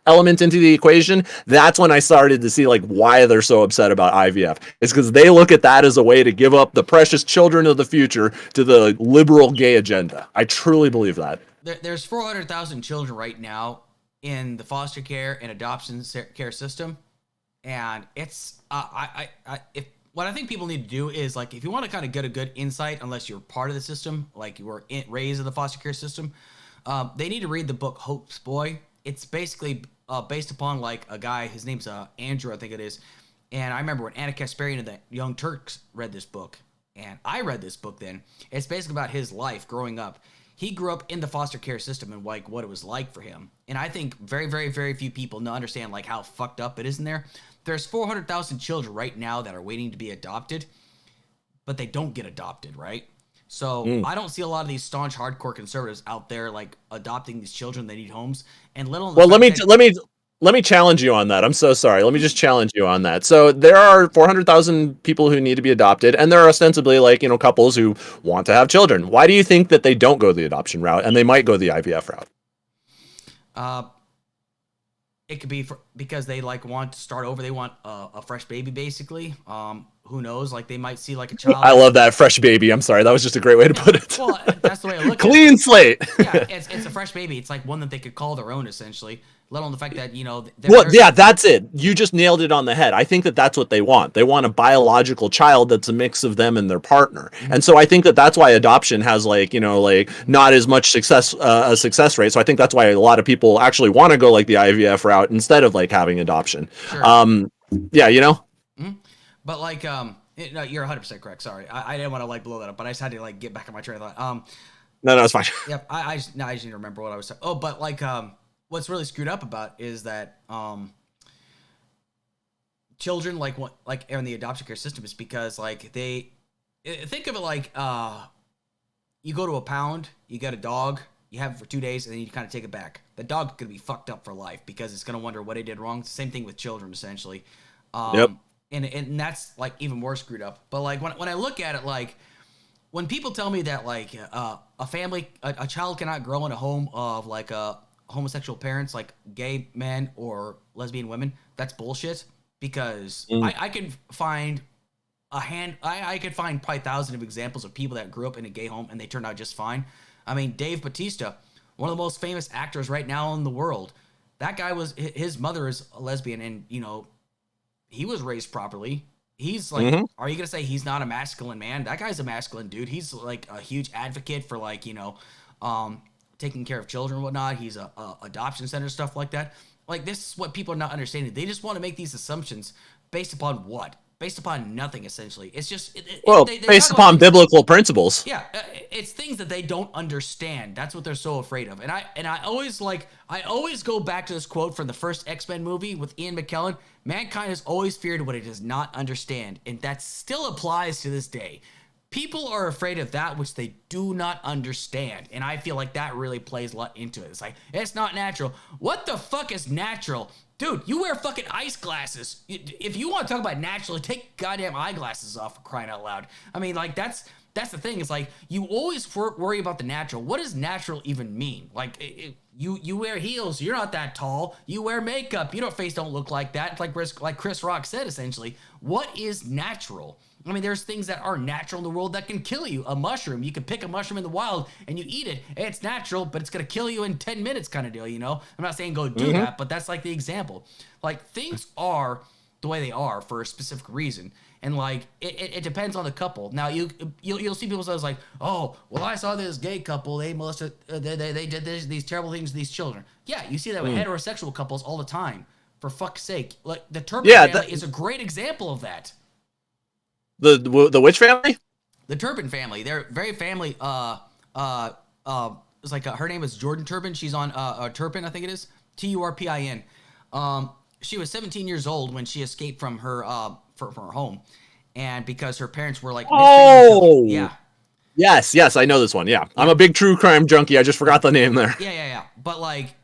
element into the equation, that's when I started to see why they're so upset about IVF. It's because they look at that as a way to give up the precious children of the future to the liberal gay agenda. I truly believe that. There's 400,000 children right now in the foster care and adoption care system, and it's what I think people need to do is, if you want to kind of get a good insight, unless you're part of the system, you were raised in the foster care system, they need to read the book Hope's Boy. It's basically based upon, a guy, his name's Andrew, I think it is. And I remember when Anna Kasparian and the Young Turks read this book, and I read this book then. It's basically about his life growing up. He grew up in the foster care system and, what it was like for him. And I think very, very, very few people understand, how fucked up it is in there. There's 400,000 children right now that are waiting to be adopted, but they don't get adopted, right? So I don't see a lot of these staunch, hardcore conservatives out there adopting these children. They need homes, and little. Well, let me challenge you on that. I'm so sorry. Let me just challenge you on that. So there are 400,000 people who need to be adopted, and there are ostensibly couples who want to have children. Why do you think that they don't go the adoption route and they might go the IVF route? It could be because they want to start over. They want a fresh baby, basically. Who knows? They might see a child. I love that, fresh baby. I'm sorry, that was just a great way to put it. Well, that's the way I look at it. Clean slate. Yeah, it's a fresh baby. It's one that they could call their own, essentially. Let alone the fact that yeah, that's it. You just nailed it on the head. I think that that's what they want. They want a biological child that's a mix of them and their partner. And so I think that that's why adoption has not as much success rate. So I think that's why a lot of people actually want to go the IVF route instead of having adoption. Sure. Yeah, Mm-hmm. But no, you're 100% correct. Sorry, I didn't want to blow that up, but I just had to get back on my train of thought. No, it's fine. Yep. I just need to remember what I was saying. Oh, but what's really screwed up about is that children in the adoption care system is because they think of it you go to a pound, you get a dog, you have it for 2 days, and then you kind of take it back. The dog's gonna be fucked up for life because it's gonna wonder what it did wrong. Same thing with children, essentially. Yep. And that's even more screwed up. But when I look at it, when people tell me that a family, a child cannot grow in a home of homosexual parents, gay men or lesbian women, that's bullshit. Because I can find I could find probably thousands of examples of people that grew up in a gay home and they turned out just fine. I mean, Dave Bautista, one of the most famous actors right now in the world. That guy his mother is a lesbian, and he was raised properly. He's like, are you gonna say he's not a masculine man? That guy's a masculine dude. He's like a huge advocate for like, taking care of children and whatnot. He's a adoption center, stuff like that. Like, this is what people are not understanding. They just want to make these assumptions based upon what? Based upon nothing, essentially. It's just they based upon biblical principles. Yeah, it's things that they don't understand. That's what they're so afraid of. And I always go back to this quote from the first X-Men movie with Ian McKellen. Mankind has always feared what it does not understand, and that still applies to this day. People are afraid of that which they do not understand, and I feel like that really plays a lot into it. It's like, it's not natural. What the fuck is natural? Dude, you wear fucking ice glasses. If you want to talk about naturally, take goddamn eyeglasses off, for crying out loud. I mean, like, that's the thing. It's like, you always worry about the natural. What does natural even mean? Like, you wear heels. You're not that tall. You wear makeup. Your face don't look like that. It's like Chris Rock said, essentially. What is natural? I mean, there's things that are natural in the world that can kill you. A mushroom. You can pick a mushroom in the wild and you eat it. It's natural, but it's going to kill you in 10 minutes kind of deal, I'm not saying go do that, but that's like the example. Like, things are the way they are for a specific reason. And like, it depends on the couple. Now, you'll see people say, like, oh, well, I saw this gay couple. They molested, they did these terrible things to these children. Yeah, you see that with heterosexual couples all the time. For fuck's sake. Like, the Turpin family is a great example of that. The which family? The Turpin family. They're very family. It's like her name is Jordan Turpin. She's on Turpin, I think it is. Turpin. She was 17 years old when she escaped from her from her home, and because her parents were like, yeah. Yes, I know this one. Yeah, I'm a big true crime junkie. I just forgot the name there. Yeah. But like,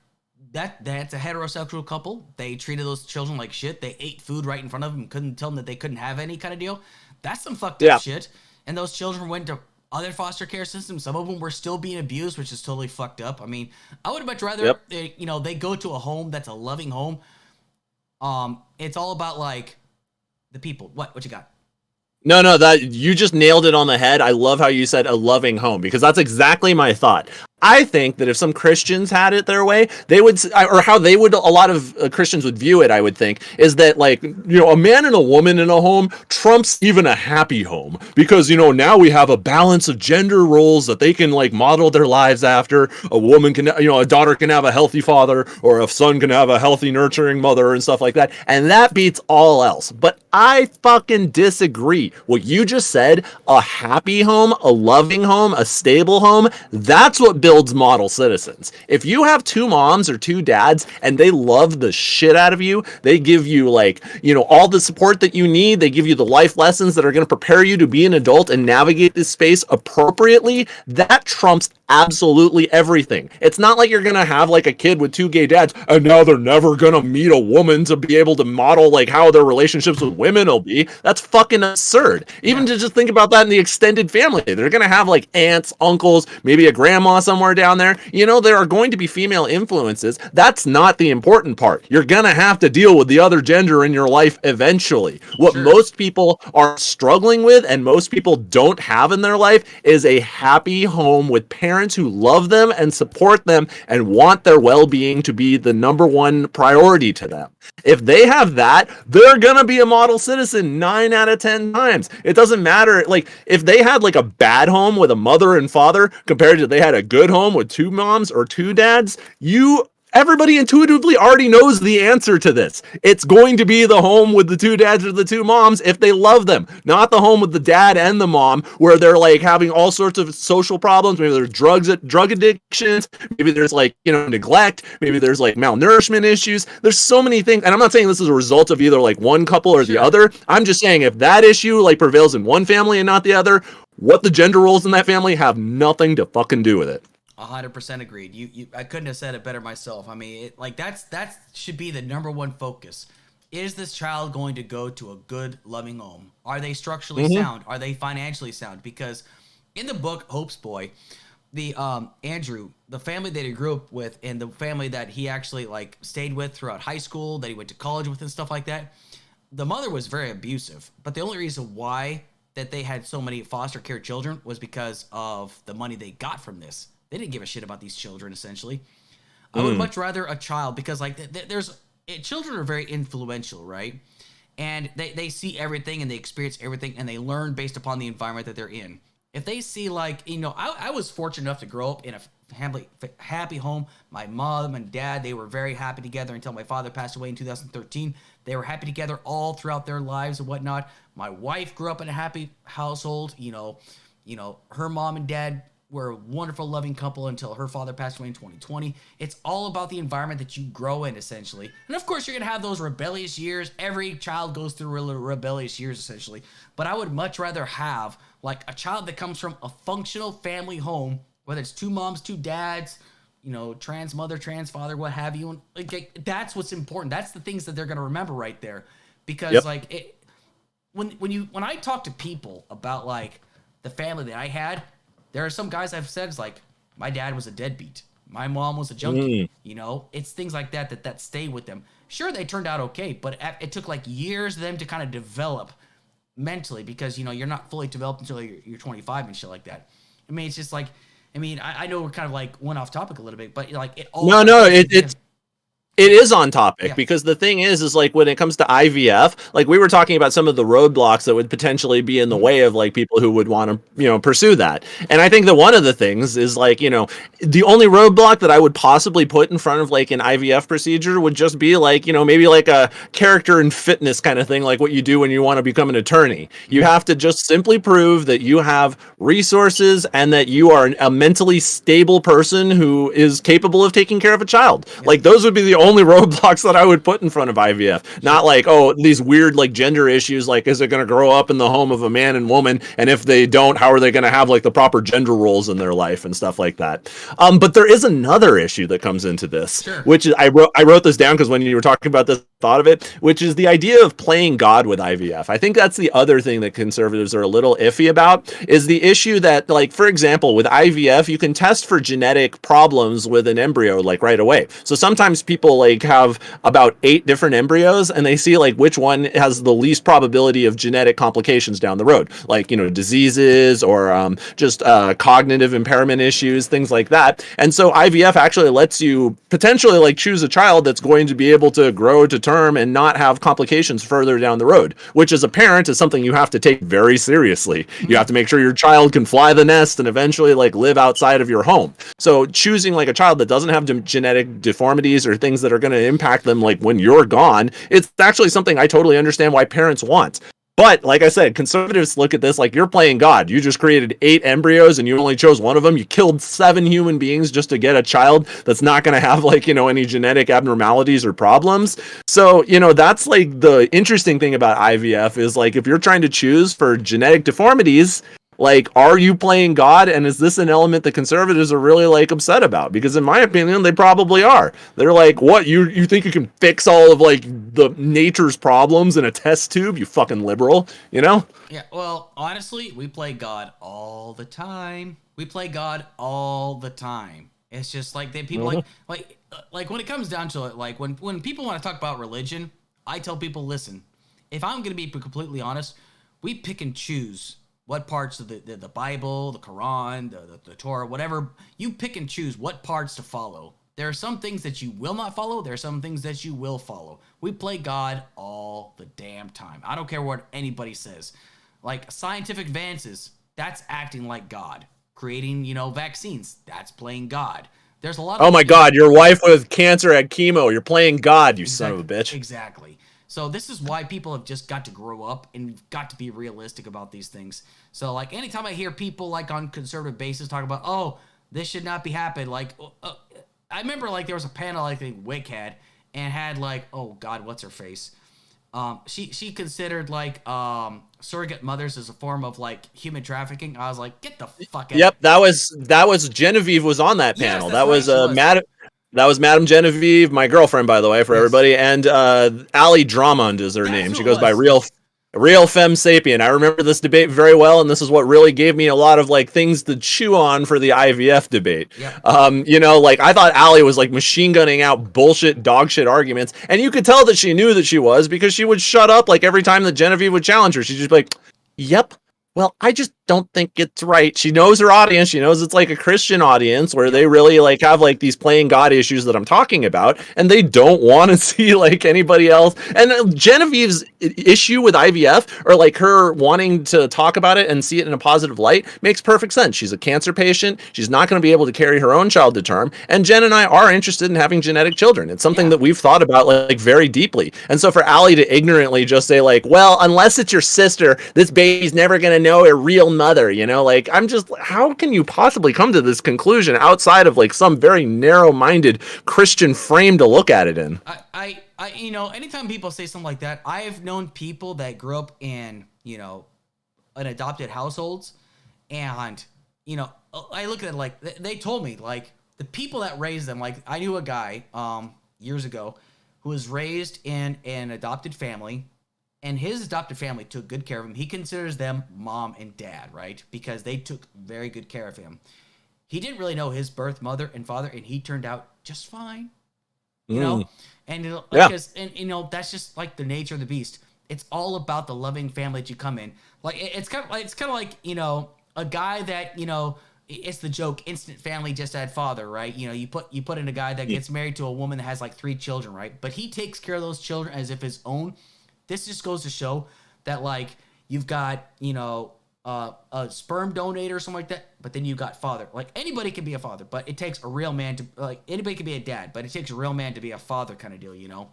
that's a heterosexual couple. They treated those children like shit. They ate food right in front of them. Couldn't tell them that they couldn't have any kind of deal. That's some fucked up shit. And those children went to other foster care systems. Some of them were still being abused, which is totally fucked up. I mean, I would much rather, they go to a home that's a loving home. It's all about like the people. What you got? No, that you just nailed it on the head. I love how you said a loving home, because that's exactly my thought. I think that if some Christians had it their way, they would, or how they would, a lot of Christians would view it, I would think, is that like, a man and a woman in a home trumps even a happy home, because, now we have a balance of gender roles that they can like model their lives after. A woman can, a daughter can have a healthy father, or a son can have a healthy, nurturing mother and stuff like that. And that beats all else. But I fucking disagree. What you just said, a happy home, a loving home, a stable home, that's what builds model citizens. If you have two moms or two dads and they love the shit out of you, they give you like, all the support that you need, they give you the life lessons that are going to prepare you to be an adult and navigate this space appropriately, that trumps absolutely everything. It's not like you're going to have like a kid with two gay dads and now they're never going to meet a woman to be able to model like how their relationships with women will be. That's fucking absurd. Even to just think about that in the extended family, they're going to have like aunts, uncles, maybe a grandma somewhere down there. There are going to be female influences. That's not the important part. You're going to have to deal with the other gender in your life eventually. What most people are struggling with and most people don't have in their life is a happy home with parents who love them and support them and want their well-being to be the number one priority to them. If they have that, they're going to be a model citizen 9 out of 10 times. It doesn't matter. Like, if they had like a bad home with a mother and father compared to they had a good home with two moms or two dads, everybody intuitively already knows the answer to this. It's going to be the home with the two dads or the two moms if they love them, not the home with the dad and the mom where they're like having all sorts of social problems. Maybe there's drug addictions. Maybe there's like, neglect. Maybe there's like malnourishment issues. There's so many things. And I'm not saying this is a result of either like one couple or the other. I'm just saying if that issue like prevails in one family and not the other, what the gender roles in that family have nothing to fucking do with it. 100% agreed. I couldn't have said it better myself. I mean, that should be the number one focus. Is this child going to go to a good, loving home? Are they structurally sound? Are they financially sound? Because in the book Hope's Boy, the Andrew, the family that he grew up with, and the family that he actually like stayed with throughout high school, that he went to college with and stuff like that, the mother was very abusive. But the only reason why that they had so many foster care children was because of the money they got from this. They didn't give a shit about these children, essentially. I would much rather a child, because like children are very influential, right? and they see everything and they experience everything and they learn based upon the environment that they're in. If they see, like, I was fortunate enough to grow up in a happy home. My mom and dad, they were very happy together until my father passed away in 2013. They were happy together all throughout their lives and whatnot. My wife grew up in a happy household. Her mom and dad were a wonderful, loving couple until her father passed away in 2020. It's all about the environment that you grow in, essentially. And of course, you're going to have those rebellious years. Every child goes through rebellious years, essentially. But I would much rather have, like, a child that comes from a functional family home, whether it's 2 moms, 2 dads, trans mother, trans father, what have you. And like, that's what's important. That's the things that they're going to remember right there. Because, when I talk to people about, like, the family that I had, there are some guys I've said, it's like, my dad was a deadbeat. My mom was a junkie. It's things like that stay with them. Sure, they turned out okay, but it took like years for them to kind of develop mentally, because, you're not fully developed until you're 25 and shit like that. I mean, it's just like, I know we're kind of like went off topic a little bit, but like it all. No, it is on topic, because the thing is like, when it comes to IVF, like we were talking about some of the roadblocks that would potentially be in the way of like people who would want to, pursue that. And I think that one of the things is like, the only roadblock that I would possibly put in front of like an IVF procedure would just be like, maybe like a character and fitness kind of thing, like what you do when you want to become an attorney. You have to just simply prove that you have resources and that you are a mentally stable person who is capable of taking care of a child. Like those would be the only roadblocks that I would put in front of IVF. Not like, these weird like gender issues, like is it going to grow up in the home of a man and woman, and if they don't, how are they going to have like the proper gender roles in their life and stuff like that. But there is another issue that comes into this, which is I wrote this down because when you were talking about this, thought of it, which is the idea of playing God with IVF. I think that's the other thing that conservatives are a little iffy about, is the issue that, like, for example, with IVF, you can test for genetic problems with an embryo like right away. So sometimes people like have about 8 different embryos and they see like which one has the least probability of genetic complications down the road, like, diseases or just cognitive impairment issues, things like that. And so IVF actually lets you potentially like choose a child that's going to be able to grow to term and not have complications further down the road, which as a parent is something you have to take very seriously. You have to make sure your child can fly the nest and eventually like live outside of your home. So choosing like a child that doesn't have genetic deformities or things that are going to impact them like when you're gone, it's actually something I totally understand why parents want. But like I said, conservatives look at this like you're playing God. You just created 8 embryos and you only chose one of them. You killed 7 human beings just to get a child that's not going to have like, any genetic abnormalities or problems. So, that's like the interesting thing about IVF is like, if you're trying to choose for genetic deformities, like, are you playing God? And is this an element that conservatives are really like upset about? Because in my opinion, they probably are. They're like, what? You think you can fix all of like the nature's problems in a test tube? You fucking liberal, Yeah, well, honestly, we play God all the time. We play God all the time. It's just like people like when it comes down to it, like when people want to talk about religion, I tell people, listen, if I'm going to be completely honest, we pick and choose what parts of the Bible, the Quran, the Torah, whatever, you pick and choose what parts to follow. There are some things that you will not follow. There are some things that you will follow. We play God all the damn time. I don't care what anybody says. Like scientific advances, that's acting like God. Creating, vaccines, that's playing God. There's a lot of... Oh my God, your wife with cancer had chemo. You're playing God, you son of a bitch. Exactly. So this is why people have just got to grow up and got to be realistic about these things. So like anytime I hear people like on conservative basis talk about, oh, this should not be happening. Like I remember like there was a panel I think Wick had and had like, oh God, what's her face? She considered like surrogate mothers as a form of like human trafficking. I was like, get the fuck out. Yep, that was Genevieve was on that panel. Yes, that was Madam Genevieve, my girlfriend, by the way, for everybody, and Ali Drummond is her name. She goes by Real Femme Sapien. I remember this debate very well, and this is what really gave me a lot of like things to chew on for the IVF debate. Yep. Like I thought Ali was like machine gunning out bullshit dog shit arguments, and you could tell that she knew that she was because she would shut up like every time that Genevieve would challenge her. She'd just be like, "Yep, Well, I just don't think it's right. She knows her audience. She knows it's like a Christian audience where they really like have like these playing God issues that I'm talking about, and they don't want to see like anybody else. And Genevieve's issue with IVF, or like her wanting to talk about it and see it in a positive light, makes perfect sense. She's a cancer patient. She's not going to be able to carry her own child to term. And Jen and I are interested in having genetic children. It's something that we've thought about like very deeply. And so for Allie to ignorantly just say like, well, unless it's your sister, this baby's never going to know a real mother, you know, like I'm just, how can you possibly come to this conclusion outside of like some very narrow-minded Christian frame to look at it in? You know, anytime people say something like that, I've known people that grew up in, you know, an adopted households, and, you know, I look at it like, they told me, like, the people that raised them, like, I knew a guy, years ago, who was raised in an adopted family, and his adopted family took good care of him. He considers them mom and dad, right? Because they took very good care of him. He didn't really know his birth mother and father, and he turned out just fine, you know? And, because, and, you know, that's just like the nature of the beast. It's all about the loving family that you come in. Like, it's kind of like, you know, a guy that, you know, it's the joke, instant family, just had father, right? You know, you put in a guy that gets married to a woman that has like 3 children, right? But he takes care of those children as if his own. This just goes to show that, like, you've got, you know, a sperm donator or something like that, but then you got father. Like, anybody can be a father, but it takes a real man to, like, anybody can be a dad, but it takes a real man to be a father kind of deal, you know?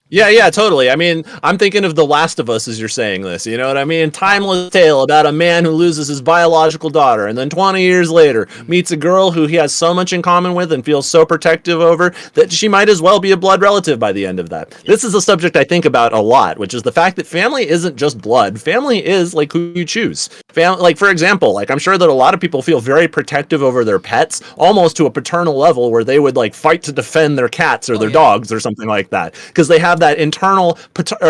Yeah, totally. I mean, I'm thinking of The Last of Us as you're saying this, you know what I mean? Timeless tale about a man who loses his biological daughter and then 20 years later meets a girl who he has so much in common with and feels so protective over that she might as well be a blood relative by the end of that. This is a subject I think about a lot, which is the fact that family isn't just blood. Family is like who you choose. Like, for example, like I'm sure that a lot of people feel very protective over their pets, almost to a paternal level where they would like fight to defend their cats or their dogs or something like that, because they have that internal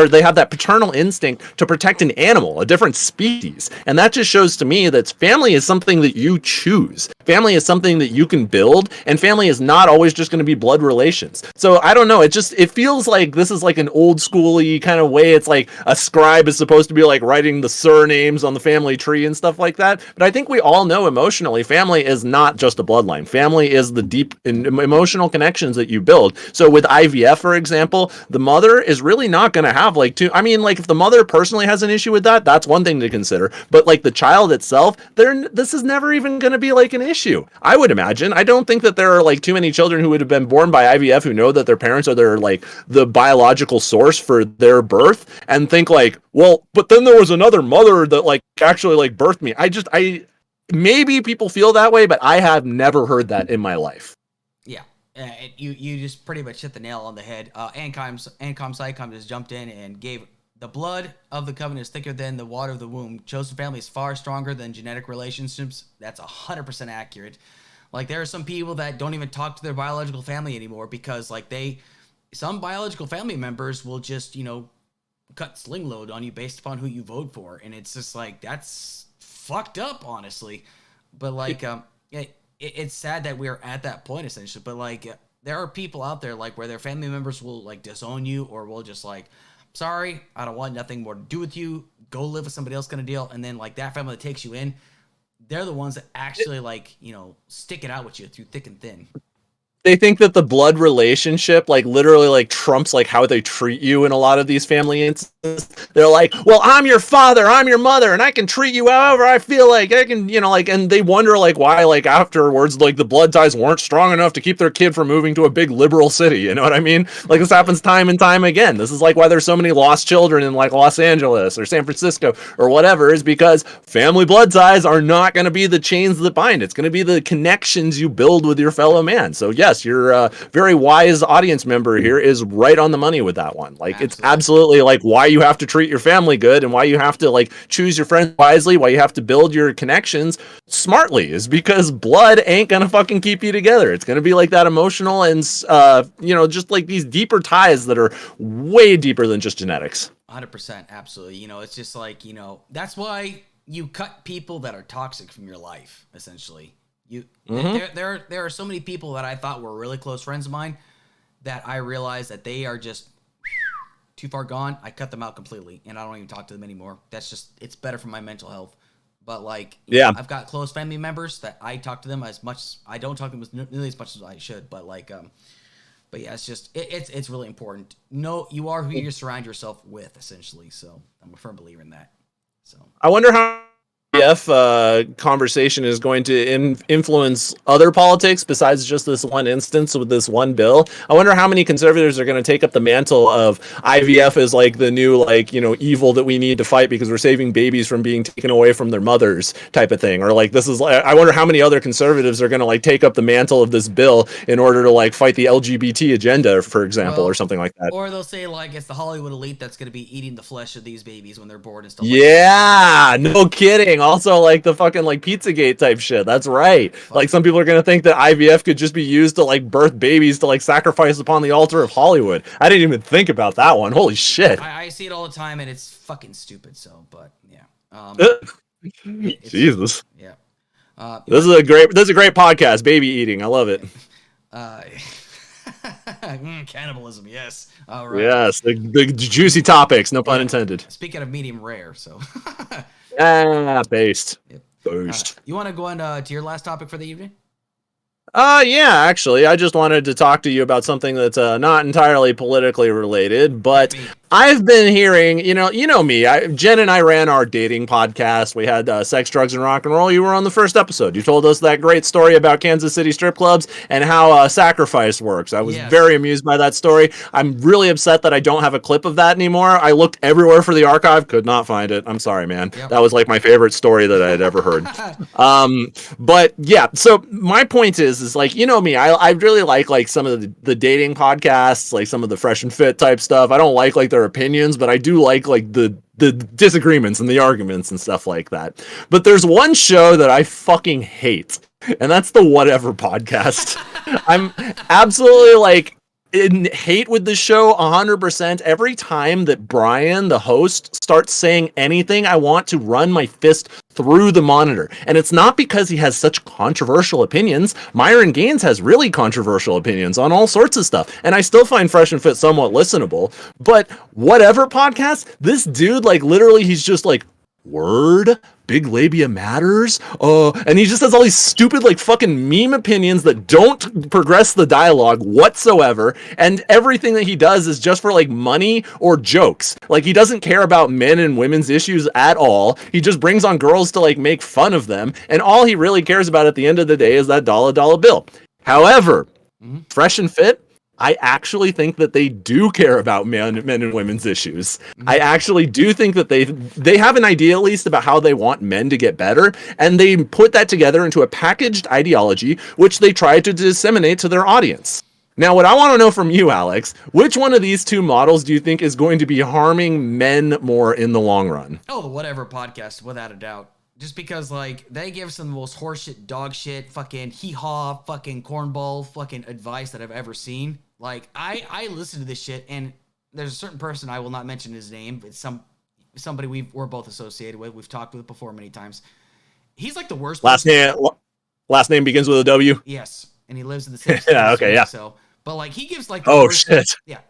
they have that paternal instinct to protect an animal, a different species. And that just shows to me that family is something that you choose. Family is something that you can build, and family is not always just going to be blood relations. So I don't know, it feels like this is like an old schooly kind of way. It's like a scribe is supposed to be like writing the surnames on the family tree and stuff like that. But I think we all know emotionally family is not just a bloodline. Family is the deep emotional connections that you build. So with IVF, for example, the mother is really not going to have like if the mother personally has an issue with that, that's one thing to consider. But like the child itself, this is never even going to be like an issue, I would imagine. I don't think that there are like too many children who would have been born by IVF who know that their parents are their like the biological source for their birth and think like, well, but then there was another mother that like actually like birthed me. Maybe people feel that way, but I have never heard that in my life. Yeah. You just pretty much hit the nail on the head. Ancom just jumped in and gave the blood of the covenant is thicker than the water of the womb. Chosen family is far stronger than genetic relationships. That's 100% accurate. Like, there are some people that don't even talk to their biological family anymore because like some biological family members will just, you know, cut sling load on you based upon who you vote for. And it's just like, that's fucked up, honestly. But like, it's sad that we're at that point essentially, but like there are people out there like where their family members will like disown you or will just like, sorry, I don't want nothing more to do with you, go live with somebody else kind of deal. And then like that family that takes you in, they're the ones that actually like, you know, stick it out with you through thick and thin. They think that the blood relationship like literally like trumps like how they treat you in a lot of these family instances. They're like, well, I'm your father, I'm your mother, and I can treat you however I feel like I can, you know, like, and they wonder like why like afterwards like the blood ties weren't strong enough to keep their kid from moving to a big liberal city. You know what I mean? Like this happens time and time again. This is like why there's so many lost children in like Los Angeles or San Francisco or whatever, is because family blood ties are not going to be the chains that bind. It's going to be the connections you build with your fellow man. So yes, your very wise audience member here is right on the money with that one. Like, it's absolutely like why you have to treat your family good and why you have to like choose your friends wisely, why you have to build your connections smartly, is because blood ain't gonna fucking keep you together. It's gonna be like that emotional and you know, just like these deeper ties that are way deeper than just genetics. 100%, absolutely. You know, it's just like, you know, that's why you cut people that are toxic from your life, essentially. There are so many people that I thought were really close friends of mine that I realized that they are just too far gone. I cut them out completely, and I don't even talk to them anymore. That's just, it's better for my mental health. But like, Yeah. I've got close family members that I talk to them as much. I don't talk to them nearly as much as I should. But like, but yeah, it's just it's really important. No, you are who you surround yourself with, essentially. So I'm a firm believer in that. So I wonder how conversation is going to influence other politics besides just this one instance with this one bill. I wonder how many conservatives are going to take up the mantle of IVF as like the new, like, evil that we need to fight because we're saving babies from being taken away from their mothers type of thing. Or like, this is, I wonder how many other conservatives are going to like take up the mantle of this bill in order to like fight the LGBT agenda, for example, or something like that. Or they'll say like it's the Hollywood elite that's going to be eating the flesh of these babies when they're born and stuff like that. Yeah, no kidding. Also, like the fucking like Pizzagate type shit. That's right. Like some people are gonna think that IVF could just be used to like birth babies to like sacrifice upon the altar of Hollywood. I didn't even think about that one. Holy shit. I see it all the time, and it's fucking stupid. So, but yeah. Jesus. Yeah. This is a great podcast. Baby eating. I love it. Cannibalism. Yes. All right. Yes. The juicy topics. No pun intended. Speaking of medium rare, so. Based. Yep. Based. You want to go into to your last topic for the evening? Yeah, actually, I just wanted to talk to you about something that's not entirely politically related, but I've been hearing, you know me, Jen and I ran our dating podcast. We had Sex, Drugs, and Rock and Roll. You were on the first episode. You told us that great story about Kansas City strip clubs and how sacrifice works. I was very amused by that story. I'm really upset that I don't have a clip of that anymore. I looked everywhere for the archive, could not find it. I'm sorry, man. Yep. That was like my favorite story that I had ever heard. But yeah, so my point is like, you know me, I really like some of the dating podcasts, like some of the Fresh and Fit type stuff. I don't like their opinions, but I do like the disagreements and the arguments and stuff like that. But there's one show that I fucking hate, and that's the Whatever podcast. I'm absolutely like in hate with the show 100%. Every time that Brian, the host, starts saying anything, I want to run my fist through the monitor. And it's not because he has such controversial opinions. Myron Gaines has really controversial opinions on all sorts of stuff. And I still find Fresh and Fit somewhat listenable. But Whatever podcast, this dude, like literally, he's just like, word, big labia matters, and he just has all these stupid like fucking meme opinions that don't progress the dialogue whatsoever, and everything that he does is just for like money or jokes. Like he doesn't care about men and women's issues at all. He just brings on girls to like make fun of them, and all he really cares about at the end of the day is that dollar bill. However, Fresh and Fit, I actually think that they do care about men and women's issues. I actually do think that they have an idea, at least, about how they want men to get better, and they put that together into a packaged ideology, which they try to disseminate to their audience. Now, what I want to know from you, Alex, which one of these two models do you think is going to be harming men more in the long run? Oh, the Whatever podcast, without a doubt. Just because, like, they give some of the most horseshit, dog shit, fucking hee-haw, fucking cornball, fucking advice that I've ever seen. Like, I listen to this shit, and there's a certain person, I will not mention his name, but somebody we're both associated with. We've talked with before many times. He's like the worst last name begins with a W? Yes, and he lives in the same state. Yeah, okay, yeah. So, but, like, he gives, like,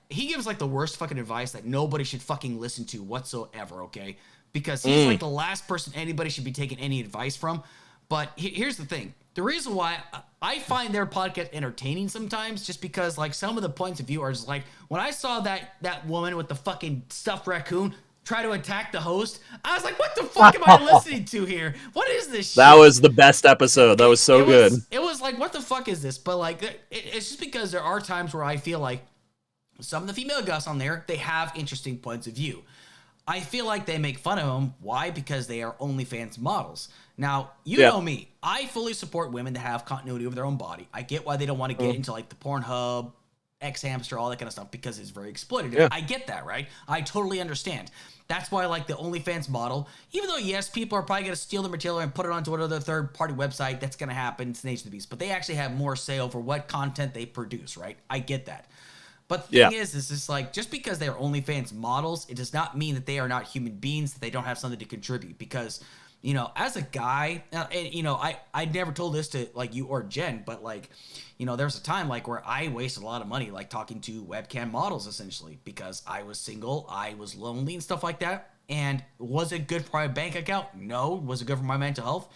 he gives, like, the worst fucking advice that nobody should fucking listen to whatsoever, okay? Because he's like the last person anybody should be taking any advice from. But here's the thing. The reason why I find their podcast entertaining sometimes, just because like some of the points of view are just like, when I saw that woman with the fucking stuffed raccoon try to attack the host, I was like, what the fuck am I listening to here? What is this shit? That was the best episode. That was so good. It was like, what the fuck is this? But like, it's just because there are times where I feel like some of the female guests on there, they have interesting points of view. I feel like they make fun of them. Why? Because they are OnlyFans models. Now, you know me. I fully support women to have continuity of their own body. I get why they don't want to get into like the Pornhub, X-Hamster, all that kind of stuff, because it's very exploitative. Yeah. I get that, right? I totally understand. That's why I like the OnlyFans model. Even though, yes, people are probably going to steal the material and put it onto another third-party website. That's going to happen. It's the nature of the beast. But they actually have more say over what content they produce, right? I get that. But the thing is just like, just because they are OnlyFans models, it does not mean that they are not human beings, that they don't have something to contribute. Because, you know, as a guy, and, you know, I never told this to, like, you or Jen, but, like, you know, there was a time, like, where I wasted a lot of money, like, talking to webcam models, essentially, because I was single, I was lonely and stuff like that. And was it good for my bank account? No. Was it good for my mental health?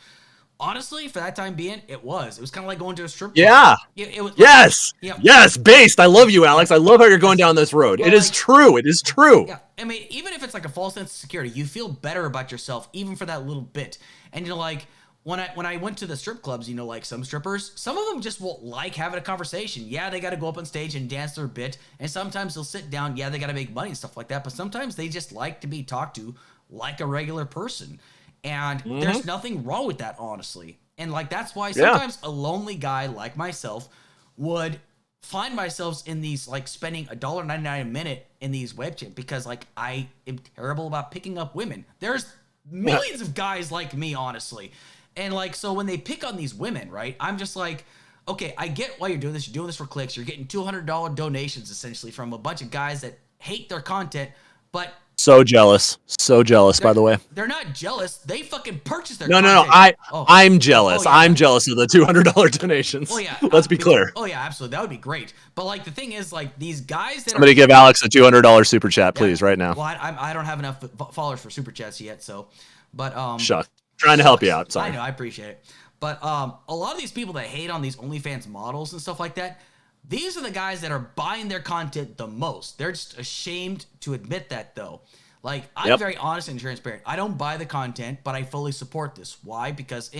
Honestly, for that time being, it was. It was kind of like going to a strip club. Yeah. It was. Yes. Yeah. Yes. Based. I love you, Alex. I love how you're going down this road. It is true. It is true. Yeah. I mean, even if it's like a false sense of security, you feel better about yourself, even for that little bit. And like, when I went to the strip clubs, like some strippers, some of them just will like having a conversation. Yeah, they got to go up on stage and dance their bit. And sometimes they'll sit down. Yeah, they got to make money and stuff like that. But sometimes they just like to be talked to like a regular person. And there's nothing wrong with that, honestly. And like, that's why sometimes a lonely guy like myself would find myself in these, like, spending $1.99 a minute in these websites, because like I am terrible about picking up women. There's millions of guys like me, honestly. And like, so when they pick on these women, right, I'm just like, okay, I get why you're doing this. You're doing this for clicks. You're getting $200 donations essentially from a bunch of guys that hate their content, but so jealous, by the way. They're not jealous. They fucking purchase their content. I'm jealous. I'm jealous of the $200 donations. Oh, yeah. Let's be clear. Oh, yeah, absolutely. That would be great. But like, the thing is, like, these guys that Somebody give Alex a $200 super chat, please, right now. Well, I don't have enough followers for super chats yet, so, but shucks. Trying to help you out. Sorry. I know, I appreciate it. But a lot of these people that hate on these OnlyFans models and stuff like that, these are the guys that are buying their content the most. They're just ashamed to admit that, though. Like, I'm very honest and transparent. I don't buy the content, but I fully support this. Why? Because,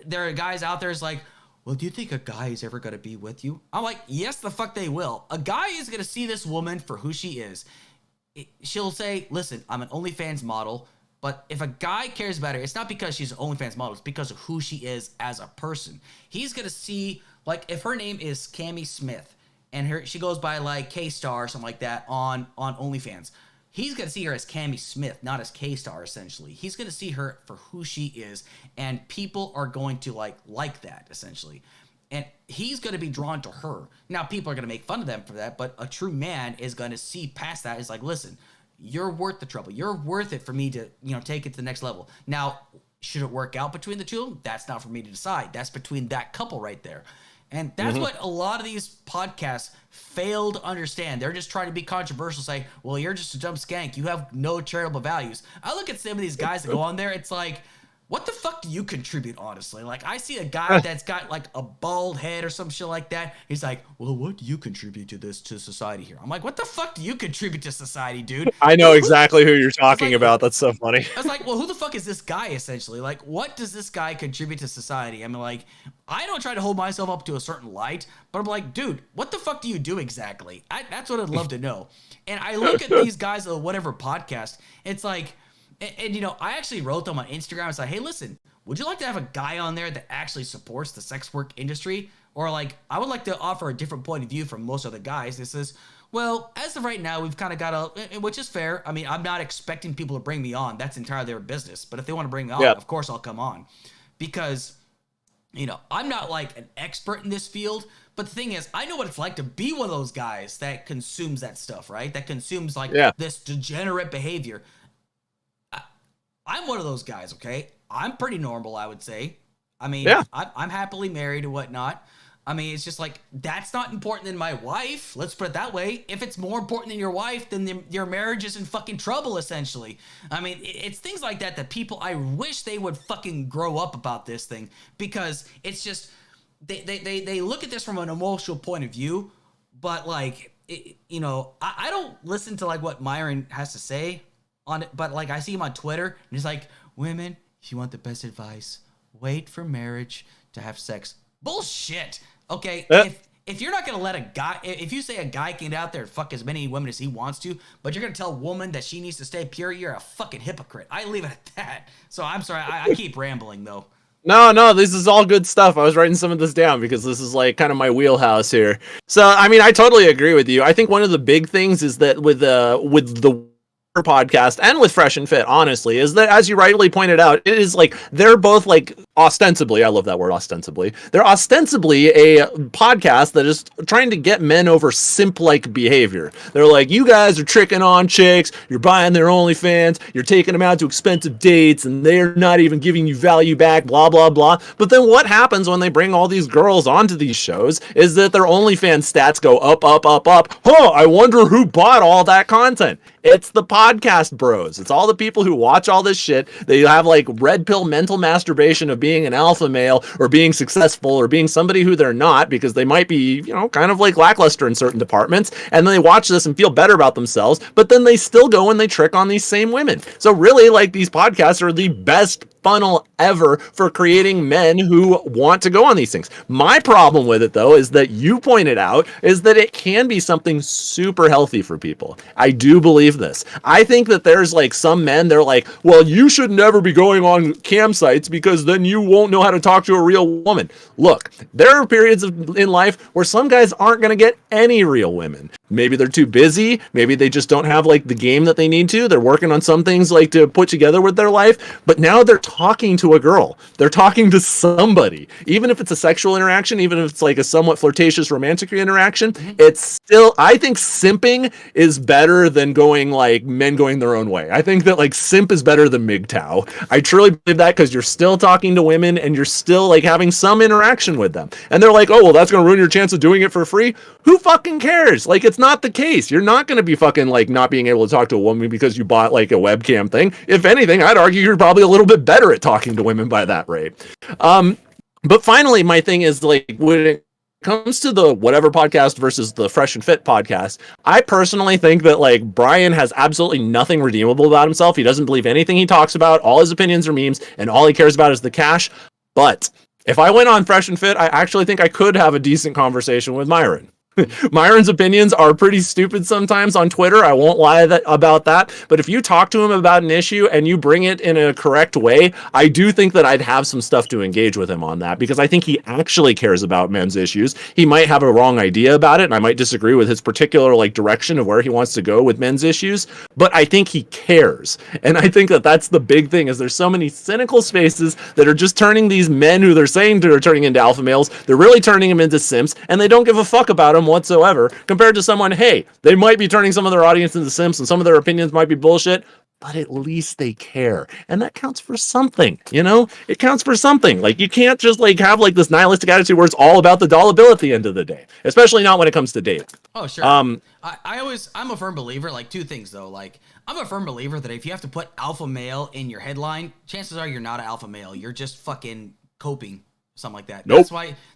there are guys out there who's like, well, do you think a guy is ever going to be with you? I'm like, yes, the fuck they will. A guy is going to see this woman for who she is. She'll say, listen, I'm an OnlyFans model. But if a guy cares about her, it's not because she's an OnlyFans model. It's because of who she is as a person. He's going to see, like, if her name is Cammy Smith and she goes by, like, K-Star or something like that on OnlyFans, he's going to see her as Cammy Smith, not as K-Star, essentially. He's going to see her for who she is, and people are going to, like that, essentially. And he's going to be drawn to her. Now, people are going to make fun of them for that, but a true man is going to see past that. It's like, listen, you're worth the trouble. You're worth it for me to, take it to the next level. Now, should it work out between the two of them? That's not for me to decide. That's between that couple right there. And that's what a lot of these podcasts fail to understand. They're just trying to be controversial, say, well, you're just a dumb skank. You have no charitable values. I look at some of these guys that go on there. It's like, what the fuck do you contribute, honestly? Like, I see a guy that's got, like, a bald head or some shit like that. He's like, well, what do you contribute to society here? I'm like, what the fuck do you contribute to society, dude? I know exactly who you're talking about. That's so funny. I was like, well, who the fuck is this guy, essentially? Like, what does this guy contribute to society? I mean, like, I don't try to hold myself up to a certain light, but I'm like, dude, what the fuck do you do exactly? That's what I'd love to know. And I look at these guys on whatever podcast, it's like, and I actually wrote them on Instagram. I was like, hey, listen, would you like to have a guy on there that actually supports the sex work industry? Or like, I would like to offer a different point of view from most other guys. This is, well, as of right now, we've kind of got which is fair. I mean, I'm not expecting people to bring me on. That's entirely their business. But if they want to bring me on, of course I'll come on. Because, I'm not like an expert in this field. But the thing is, I know what it's like to be one of those guys that consumes that stuff, right? That consumes like this degenerate behavior. I'm one of those guys, okay? I'm pretty normal, I would say. I mean, I'm happily married and whatnot. I mean, it's just like, that's not important than my wife. Let's put it that way. If it's more important than your wife, then your marriage is in fucking trouble, essentially. I mean, it's things like that people, I wish they would fucking grow up about this thing. Because it's just, they look at this from an emotional point of view. But like, I don't listen to like what Myron has to say on it, but like I see him on Twitter, and he's like, women, if you want the best advice, wait for marriage to have sex. Bullshit. Okay, if you're not gonna let a guy, if you say a guy can get out there and fuck as many women as he wants to, but you're gonna tell a woman that she needs to stay pure, you're a fucking hypocrite. I leave it at that. So I'm sorry, I keep rambling though. No, this is all good stuff. I was writing some of this down because this is like kind of my wheelhouse here. So, I mean, I totally agree with you. I think one of the big things is that with the podcast and with Fresh and Fit, honestly, is that, as you rightly pointed out, it is like they're both like ostensibly, I love that word, ostensibly, they're ostensibly a podcast that is trying to get men over simp-like behavior. They're like, you guys are tricking on chicks, you're buying their OnlyFans, you're taking them out to expensive dates, and they're not even giving you value back, blah, blah, blah. But then what happens when they bring all these girls onto these shows is that their OnlyFans stats go up, up, up, up. Oh, I wonder who bought all that content. It's the podcast bros. It's all the people who watch all this shit. They have like red pill mental masturbation of being an alpha male or being successful or being somebody who they're not because they might be, kind of like lackluster in certain departments. And then they watch this and feel better about themselves, but then they still go and they trick on these same women. So really, like, these podcasts are the best funnel ever for creating men who want to go on these things. My problem with it, though, is that you pointed out is that it can be something super healthy for people. I do believe this. I think that there's like some men, they're like, well, you should never be going on campsites because then you won't know how to talk to a real woman. Look, there are periods in life where some guys aren't going to get any real women. Maybe they're too busy. Maybe they just don't have like the game that they need to. They're working on some things like to put together with their life. But now they're talking to a girl. They're talking to somebody. Even if it's a sexual interaction, even if it's like a somewhat flirtatious romantic interaction, it's still, I think simping is better than going like men going their own way. I think that like simp is better than MGTOW. I truly believe that because you're still talking to women and you're still like having some interaction with them. And they're like, oh, well, that's going to ruin your chance of doing it for free. Who fucking cares? Like, it's not the case. You're not going to be fucking like not being able to talk to a woman because you bought like a webcam thing. If anything, I'd argue you're probably a little bit better at talking to women by that rate. But finally, my thing is like when it comes to the whatever podcast versus the Fresh and Fit podcast, I personally think that like Brian has absolutely nothing redeemable about himself. He doesn't believe anything he talks about. All his opinions are memes, and all he cares about is the cash. But if I went on Fresh and Fit, I actually think I could have a decent conversation with Myron. Myron's opinions are pretty stupid sometimes on Twitter. I won't lie about that. But if you talk to him about an issue and you bring it in a correct way, I do think that I'd have some stuff to engage with him on that because I think he actually cares about men's issues. He might have a wrong idea about it, and I might disagree with his particular like direction of where he wants to go with men's issues. But I think he cares, and I think that that's the big thing. Is there's so many cynical spaces that are just turning these men who they're saying are turning into alpha males. They're really turning them into simps, and they don't give a fuck about them whatsoever, compared to someone, hey, they might be turning some of their audience into simps and some of their opinions might be bullshit, but at least they care. And that counts for something, It counts for something. Like, you can't just like have like this nihilistic attitude where it's all about the dollar bill at the end of the day, especially not when it comes to dating. Oh, sure. I'm a firm believer, like two things though. Like, I'm a firm believer that if you have to put alpha male in your headline, chances are you're not an alpha male. You're just fucking coping. Something like that. Nope.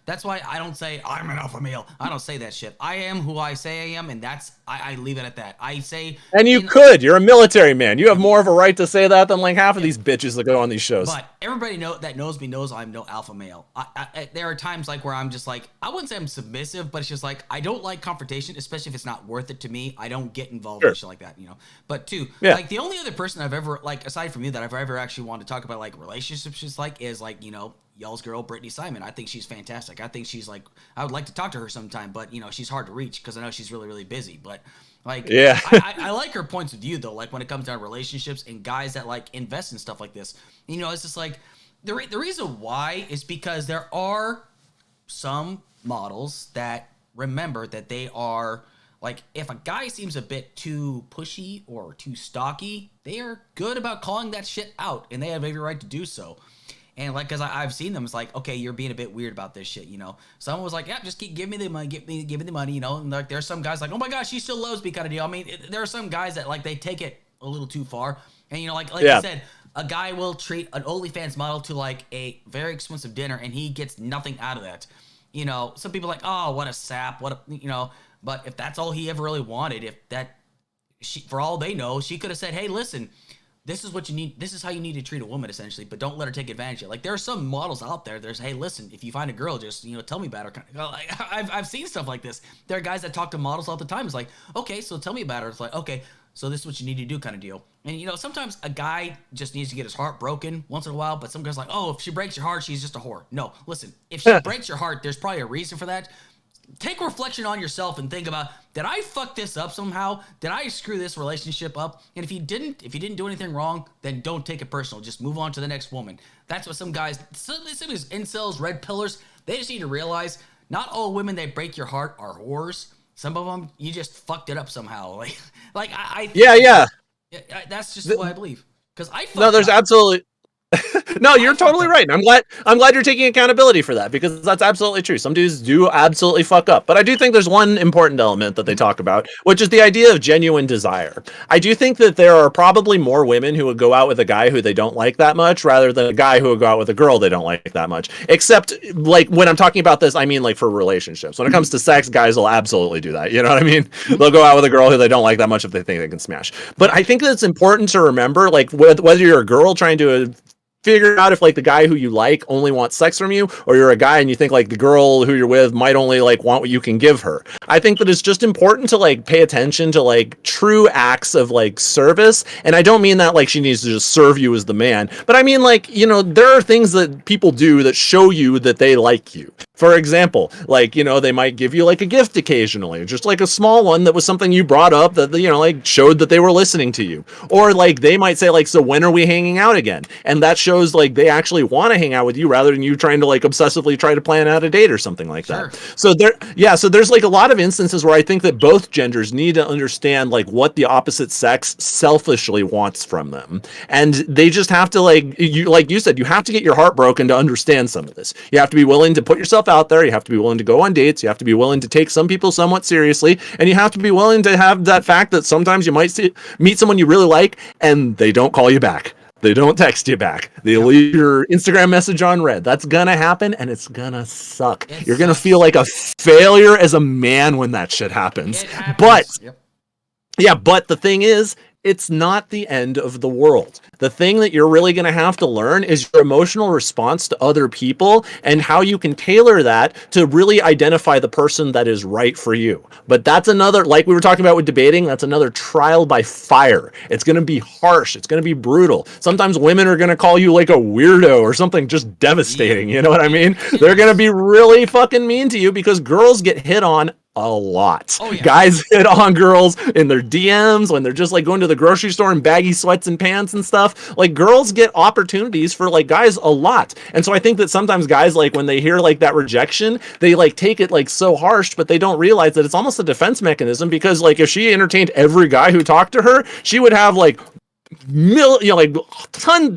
That's why I don't say I'm an alpha male. I don't say that shit. I am who I say I am, and I leave it at that. I say, and you're a military man. You have more of a right to say that than like half of these bitches that go on these shows. But everybody that knows me knows I'm no alpha male. There are times like where I'm just like, I wouldn't say I'm submissive, but it's just like I don't like confrontation, especially if it's not worth it to me. I don't get involved in shit like that, But two, like the only other person I've ever like aside from you that I've ever actually wanted to talk about like relationships just like is like y'all's girl Brittany Simon. I think she's fantastic. I think she's like, I would like to talk to her sometime, but she's hard to reach because I know she's really, really busy. But like, yeah, I like her points of view though. Like when it comes down to relationships and guys that like invest in stuff like this, it's just like the reason why is because there are some models that remember that they are like, if a guy seems a bit too pushy or too stocky, they are good about calling that shit out, and they have every right to do so. And like, cause I've seen them, it's like, okay, you're being a bit weird about this shit, Someone was like, yeah, just give me the money, give me the money, And like, there's some guys like, oh my gosh, she still loves me kind of deal. I mean, there are some guys that like they take it a little too far, and like you said, a guy will treat an OnlyFans model to like a very expensive dinner, and he gets nothing out of that. Some people are like, oh, what a sap, But if that's all he ever really wanted, for all they know, she could have said, hey, listen. This is what you need. This is how you need to treat a woman, essentially. But don't let her take advantage of it. Like, there are some models out there. There's, hey, listen, if you find a girl, just tell me about her. Like, I've seen stuff like this. There are guys that talk to models all the time. It's like, okay, so tell me about her. It's like, okay, so this is what you need to do, kind of deal. And sometimes a guy just needs to get his heart broken once in a while. But some guys are like, oh, if she breaks your heart, she's just a whore. No, listen, if she breaks your heart, there's probably a reason for that. Take reflection on yourself and think about, did I fuck this up somehow? Did I screw this relationship up? And if you didn't do anything wrong, then don't take it personal. Just move on to the next woman. That's what some guys, some of these incels, red pillars, they just need to realize not all women that break your heart are whores. Some of them, you just fucked it up somehow. Yeah. That's just what I believe. Because I fucked there's up. absolutely. No, you're totally right. And I'm glad you're taking accountability for that, because that's absolutely true. Some dudes do absolutely fuck up. But I do think there's one important element that they talk about, which is the idea of genuine desire. I do think that there are probably more women who would go out with a guy who they don't like that much rather than a guy who would go out with a girl they don't like that much. Except, like, when I'm talking about this, I mean, like, for relationships. When it comes to sex, guys will absolutely do that. You know what I mean? They'll go out with a girl who they don't like that much if they think they can smash. But I think that it's important to remember, like, whether you're a girl trying to figure out if, like, the guy who you like only wants sex from you, or you're a guy and you think, like, the girl who you're with might only, like, want what you can give her. I think that it's just important to, like, pay attention to, like, true acts of, like, service. And I don't mean that, like, she needs to just serve you as the man, but I mean, like, you know, there are things that people do that show you that they like you. For example, like, you know, they might give you, like, a gift occasionally, just like a small one that was something you brought up that, you know, like, showed that they were listening to you. Or, like, they might say, like, so when are we hanging out again? And that shows, like, they actually want to hang out with you rather than you trying to, like, obsessively try to plan out a date or something like that. So so there's, like, a lot of instances where I think that both genders need to understand, like, what the opposite sex selfishly wants from them. And they just have to, like you said, you have to get your heart broken to understand some of this. You have to be willing to put yourself out there. You have to be willing to go on dates. You have to be willing to take some people somewhat seriously. And you have to be willing to have that fact that sometimes you might meet someone you really like and they don't call you back. They don't text you back. They leave your Instagram message on read. That's gonna happen, and it's gonna suck. You're gonna feel like a failure as a man when that shit happens. But but the thing is, it's not the end of the world. The thing that you're really going to have to learn is your emotional response to other people and how you can tailor that to really identify the person that is right for you. But that's another, like we were talking about with debating, that's another trial by fire. It's going to be harsh. It's going to be brutal. Sometimes women are going to call you like a weirdo or something just devastating. You know what I mean? They're going to be really fucking mean to you because girls get hit on a lot. Guys hit on girls in their DMs when they're just, like, going to the grocery store in baggy sweats and pants and stuff. Like, girls get opportunities for, like, guys a lot. And so I think that sometimes guys, like, when they hear, like, that rejection, they, like, take it, like, so harsh, but they don't realize that it's almost a defense mechanism because, like, if she entertained every guy who talked to her, she would have, like,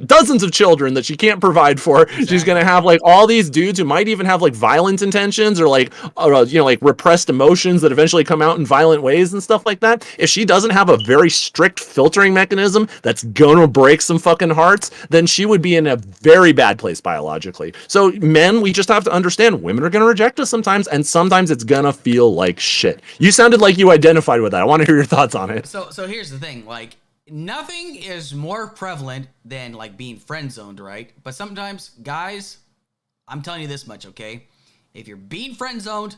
dozens of children that she can't provide for. Exactly. She's gonna have, like, all these dudes who might even have, like, violent intentions or, like, like, repressed emotions that eventually come out in violent ways and stuff like that. If she doesn't have a very strict filtering mechanism that's gonna break some fucking hearts, then she would be in a very bad place biologically. So men, we just have to understand women are gonna reject us sometimes, and sometimes it's gonna feel like shit. You sounded like you identified with that. I want to hear your thoughts on it. So here's the thing, like, nothing is more prevalent than, like, being friend zoned, right? But sometimes, guys, I'm telling you this much, okay? If you're being friend zoned,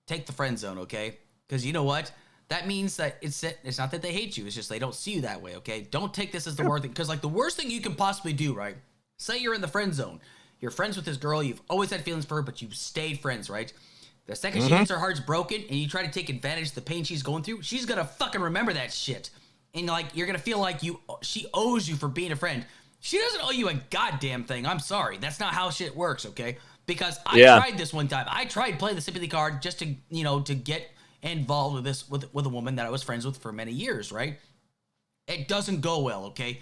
take the friend zone, okay? Because you know what? That means that it's not that they hate you. It's just they don't see you that way, okay? Don't take this as the worst thing. Because, like, the worst thing you can possibly do, right? Say you're in the friend zone. You're friends with this girl. You've always had feelings for her, but you've stayed friends, right? The second she gets her heart's broken and you try to take advantage of the pain she's going through, she's going to fucking remember that shit. And, like, you're going to feel like she owes you for being a friend. She doesn't owe you a goddamn thing. I'm sorry. That's not how shit works, okay? Because I tried this one time. I tried playing the sympathy card just to, you know, to get involved with this, with a woman that I was friends with for many years, right? It doesn't go well, okay?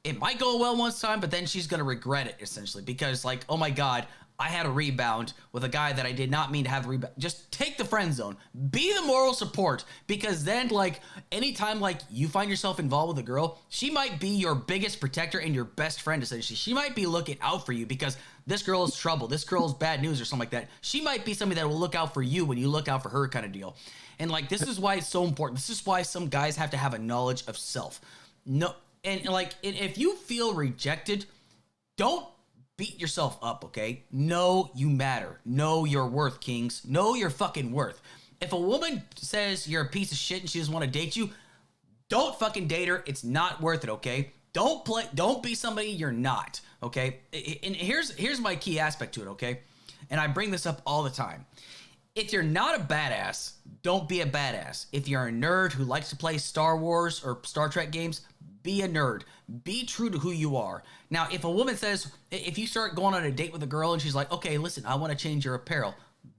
It might go well one time, but then she's going to regret it, essentially. Because, like, oh my God, I had a rebound with a guy that I did not mean to have a rebound. Just take the friend zone. Be the moral support. Because then, like, anytime, like, you find yourself involved with a girl, she might be your biggest protector and your best friend, essentially. She might be looking out for you because this girl is trouble. This girl is bad news or something like that. She might be somebody that will look out for you when you look out for her, kind of deal. And, like, this is why it's so important. This is why some guys have to have a knowledge of self. No, and like, if you feel rejected, don't beat yourself up, okay? Know you matter. Know your worth, kings. Know your fucking worth. If a woman says you're a piece of shit and she doesn't want to date you, don't fucking date her. It's not worth it, okay? Don't be somebody you're not, okay? And here's my key aspect to it, okay? And I bring this up all the time. If you're not a badass, don't be a badass. If you're a nerd who likes to play Star Wars or Star Trek games, be a nerd. Be true to who you are. Now, if a woman says, if you start going on a date with a girl and she's like, okay, listen, I want to change your apparel,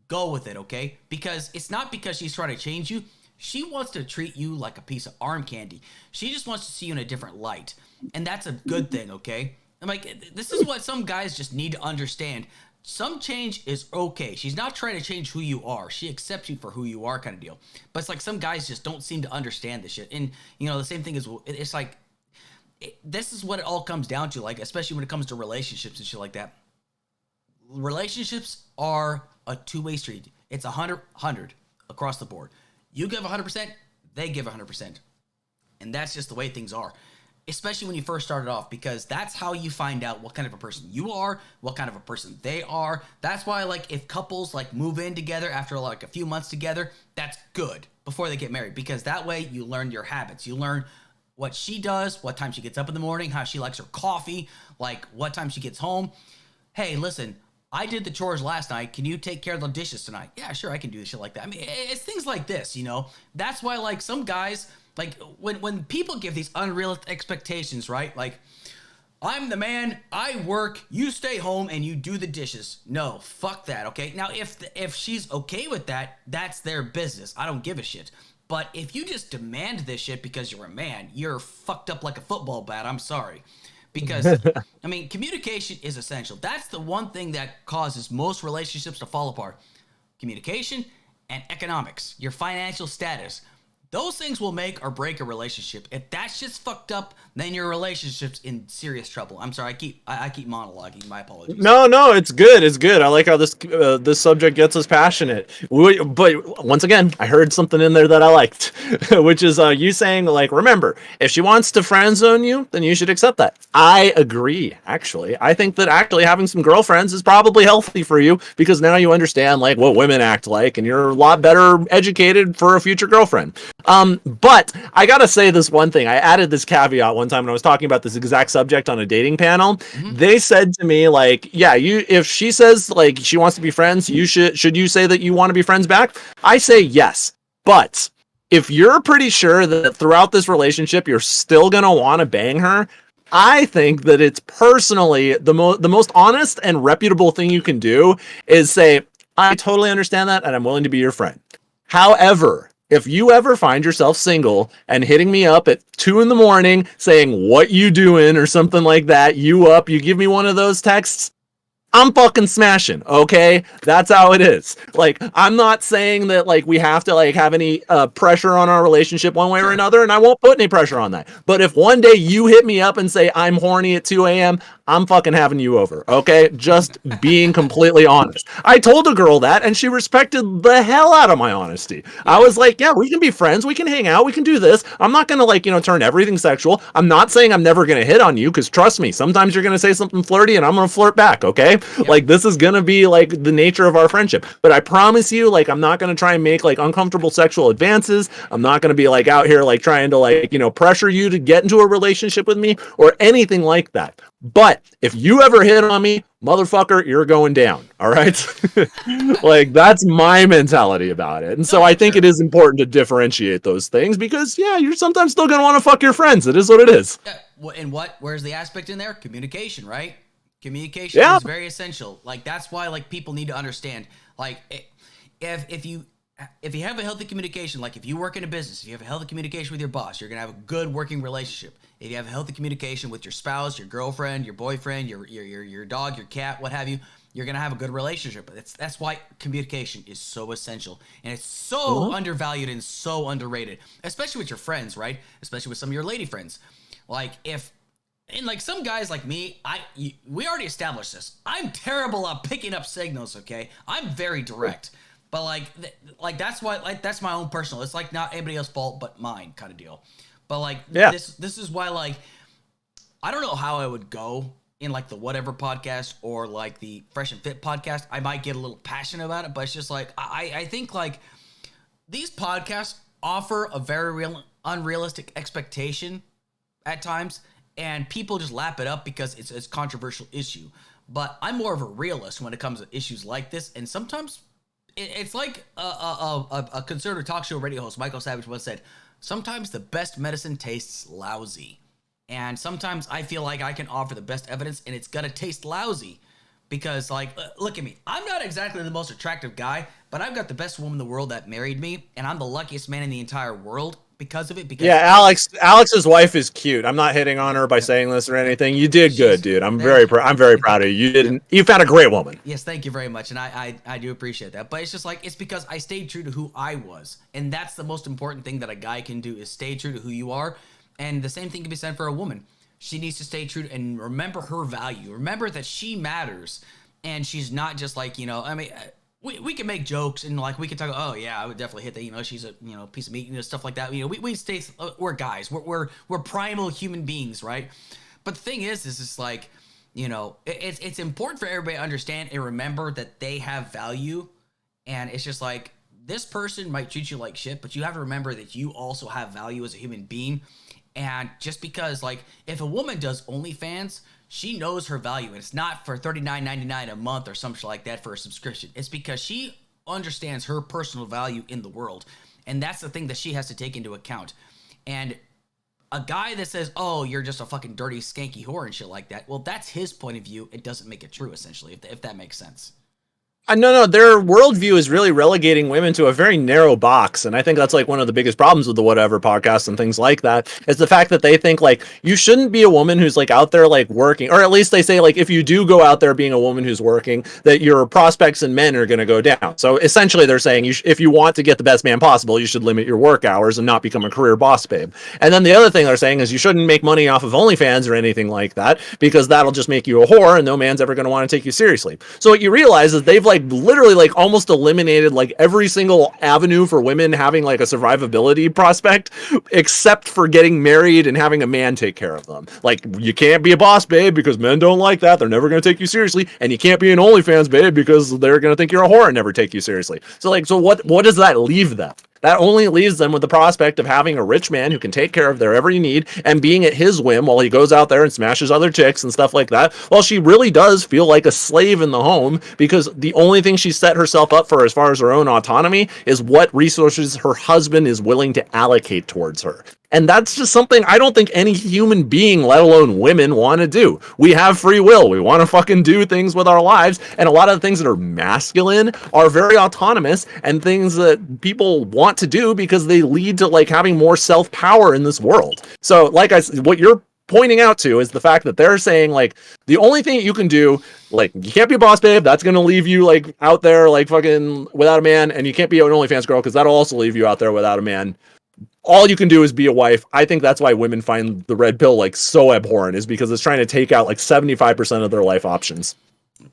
go with it, okay? Because it's not because she's trying to change you. She wants to treat you like a piece of arm candy. She just wants to see you in a different light. And that's a good thing, okay? I'm like, this is what some guys just need to understand. Some change is okay. She's not trying to change who you are. She accepts you for who you are, kind of deal. But it's like some guys just don't seem to understand this shit. And, you know, the same thing is, it's like, this is what it all comes down to, like, especially when it comes to relationships and shit like that. Relationships are a two-way street. It's 100 across the board. You give 100%, they give 100%. And that's just the way things are. Especially when you first started off, because that's how you find out what kind of a person you are, what kind of a person they are. That's why, like, if couples, like, move in together after, like, a few months together, that's good before they get married, because that way you learn your habits. You learn what she does, what time she gets up in the morning, how she likes her coffee, like, what time she gets home. Hey, listen, I did the chores last night. Can you take care of the dishes tonight? Yeah, sure, I can do shit like that. I mean, it's things like this, you know? That's why, like, some guys... Like, when people give these unrealistic expectations, right? Like, I'm the man, I work, you stay home, and you do the dishes. No, fuck that, okay? Now, if she's okay with that, that's their business. I don't give a shit. But if you just demand this shit because you're a man, you're fucked up like a football bat. I'm sorry. Because, I mean, communication is essential. That's the one thing that causes most relationships to fall apart. Communication and economics, your financial status. Those things will make or break a relationship. If that shit's fucked up, then your relationship's in serious trouble. I'm sorry, I keep monologuing. My apologies. No, it's good. It's good. I like how this subject gets us passionate. But once again, I heard something in there that I liked, which is you saying, like, remember, if she wants to friend zone you, then you should accept that. I agree. Actually, I think that actually having some girlfriends is probably healthy for you, because now you understand, like, what women act like, and you're a lot better educated for a future girlfriend. But I gotta say this one thing. I added this caveat one time when I was talking about this exact subject on a dating panel. Mm-hmm. They said to me, like, yeah, if she says, like, she wants to be friends, you should you say that you want to be friends back? I say yes. But if you're pretty sure that throughout this relationship you're still gonna want to bang her, I think that it's personally the most honest and reputable thing you can do is say, I totally understand that and I'm willing to be your friend. However, if you ever find yourself single and hitting me up at 2 a.m. saying, what you doing, or something like that, you give me one of those texts, I'm fucking smashing, okay? That's how it is. Like, I'm not saying that, like, we have to, like, have any pressure on our relationship one way or another, and I won't put any pressure on that. But if one day you hit me up and say, I'm horny at 2 a.m., I'm fucking having you over, okay? Just being completely honest. I told a girl that, and she respected the hell out of my honesty. I was like, yeah, we can be friends, we can hang out, we can do this. I'm not gonna, like, turn everything sexual. I'm not saying I'm never gonna hit on you, because trust me, sometimes you're gonna say something flirty, and I'm gonna flirt back, okay? Yep. Like, this is gonna be, like, the nature of our friendship. But I promise you, like, I'm not gonna try and make, like, uncomfortable sexual advances. I'm not gonna be, like, out here, like, trying to, like, pressure you to get into a relationship with me, or anything like that. But if you ever hit on me, motherfucker, you're going down. All right. Like, that's my mentality about it. And so I think it is important to differentiate those things, because, yeah, you're sometimes still going to want to fuck your friends. It is what it is. And where's the aspect in there? Communication, right? Communication is very essential. Like, that's why, like, people need to understand, like, if you have a healthy communication, like if you work in a business, if you have a healthy communication with your boss, you're going to have a good working relationship. If you have a healthy communication with your spouse, your girlfriend, your boyfriend, your dog, your cat, what have you, you're going to have a good relationship. That's why communication is so essential. And it's so undervalued and so underrated, especially with your friends, right? Especially with some of your lady friends. Like, and like some guys like me, we already established this. I'm terrible at picking up signals, okay? I'm very direct. But like that's why, like, that's my own personal. It's like not anybody else's fault but mine kind of deal. But like, this is why, like, I don't know how I would go in, like, the whatever podcast or like the Fresh and Fit podcast. I might get a little passionate about it, but it's just like I think, like, these podcasts offer a very unrealistic expectation at times, and people just lap it up because it's a controversial issue. But I'm more of a realist when it comes to issues like this, and sometimes it's like a conservative talk show radio host, Michael Savage, once said, sometimes the best medicine tastes lousy. And sometimes I feel like I can offer the best evidence and it's going to taste lousy. Because, like, look at me. I'm not exactly the most attractive guy, but I've got the best woman in the world that married me, and I'm the luckiest man in the entire world. because of it. Because Yeah, Alex's wife is cute. I'm not hitting on her by saying this or anything. You did good, dude. I'm very proud of you. You found a great woman. Yes, thank you very much, and I do appreciate that. But it's just like, it's because I stayed true to who I was, and that's the most important thing that a guy can do, is stay true to who you are. And the same thing can be said for a woman. She needs to stay true and remember her value. Remember that she matters, and she's not just like, I mean, we can make jokes and like we can talk. Oh yeah, I would definitely hit that. She's a piece of meat, stuff like that. We stay. We're guys. We're primal human beings, right? But the thing is it's like, it's important for everybody to understand and remember that they have value, and it's just like, this person might treat you like shit, but you have to remember that you also have value as a human being. And just because, like, if a woman does OnlyFans, she knows her value, and it's not for $39.99 a month or something like that for a subscription. It's because she understands her personal value in the world, and that's the thing that she has to take into account. And a guy that says, oh, you're just a fucking dirty, skanky whore and shit like that, well, that's his point of view. It doesn't make it true, essentially, if that makes sense. No, their worldview is really relegating women to a very narrow box. And I think that's like one of the biggest problems with the Whatever podcast and things like that, is the fact that they think like you shouldn't be a woman who's like out there like working, or at least they say like if you do go out there being a woman who's working, that your prospects in men are going to go down. So essentially they're saying if you want to get the best man possible, you should limit your work hours and not become a career boss babe. And then the other thing they're saying is you shouldn't make money off of OnlyFans or anything like that, because that'll just make you a whore and no man's ever going to want to take you seriously. So what you realize is they've like literally like almost eliminated like every single avenue for women having like a survivability prospect, except for getting married and having a man take care of them. Like, you can't be a boss babe because men don't like that. They're never going to take you seriously. And you can't be an OnlyFans babe because they're going to think you're a whore and never take you seriously. So like, so what does that leave them? That only leaves them with the prospect of having a rich man who can take care of their every need and being at his whim while he goes out there and smashes other chicks and stuff like that. Well, she really does feel like a slave in the home, because the only thing she set herself up for as far as her own autonomy is what resources her husband is willing to allocate towards her. And that's just something I don't think any human being, let alone women, want to do. We have free will. We want to fucking do things with our lives. And a lot of the things that are masculine are very autonomous and things that people want to do because they lead to like having more self-power in this world. So like I said, what you're pointing out to is the fact that they're saying like the only thing you can do, like, you can't be a boss babe, that's going to leave you like out there like fucking without a man, and you can't be an OnlyFans girl because that'll also leave you out there without a man. All you can do is be a wife. I think that's why women find the red pill like so abhorrent, is because it's trying to take out like 75% of their life options.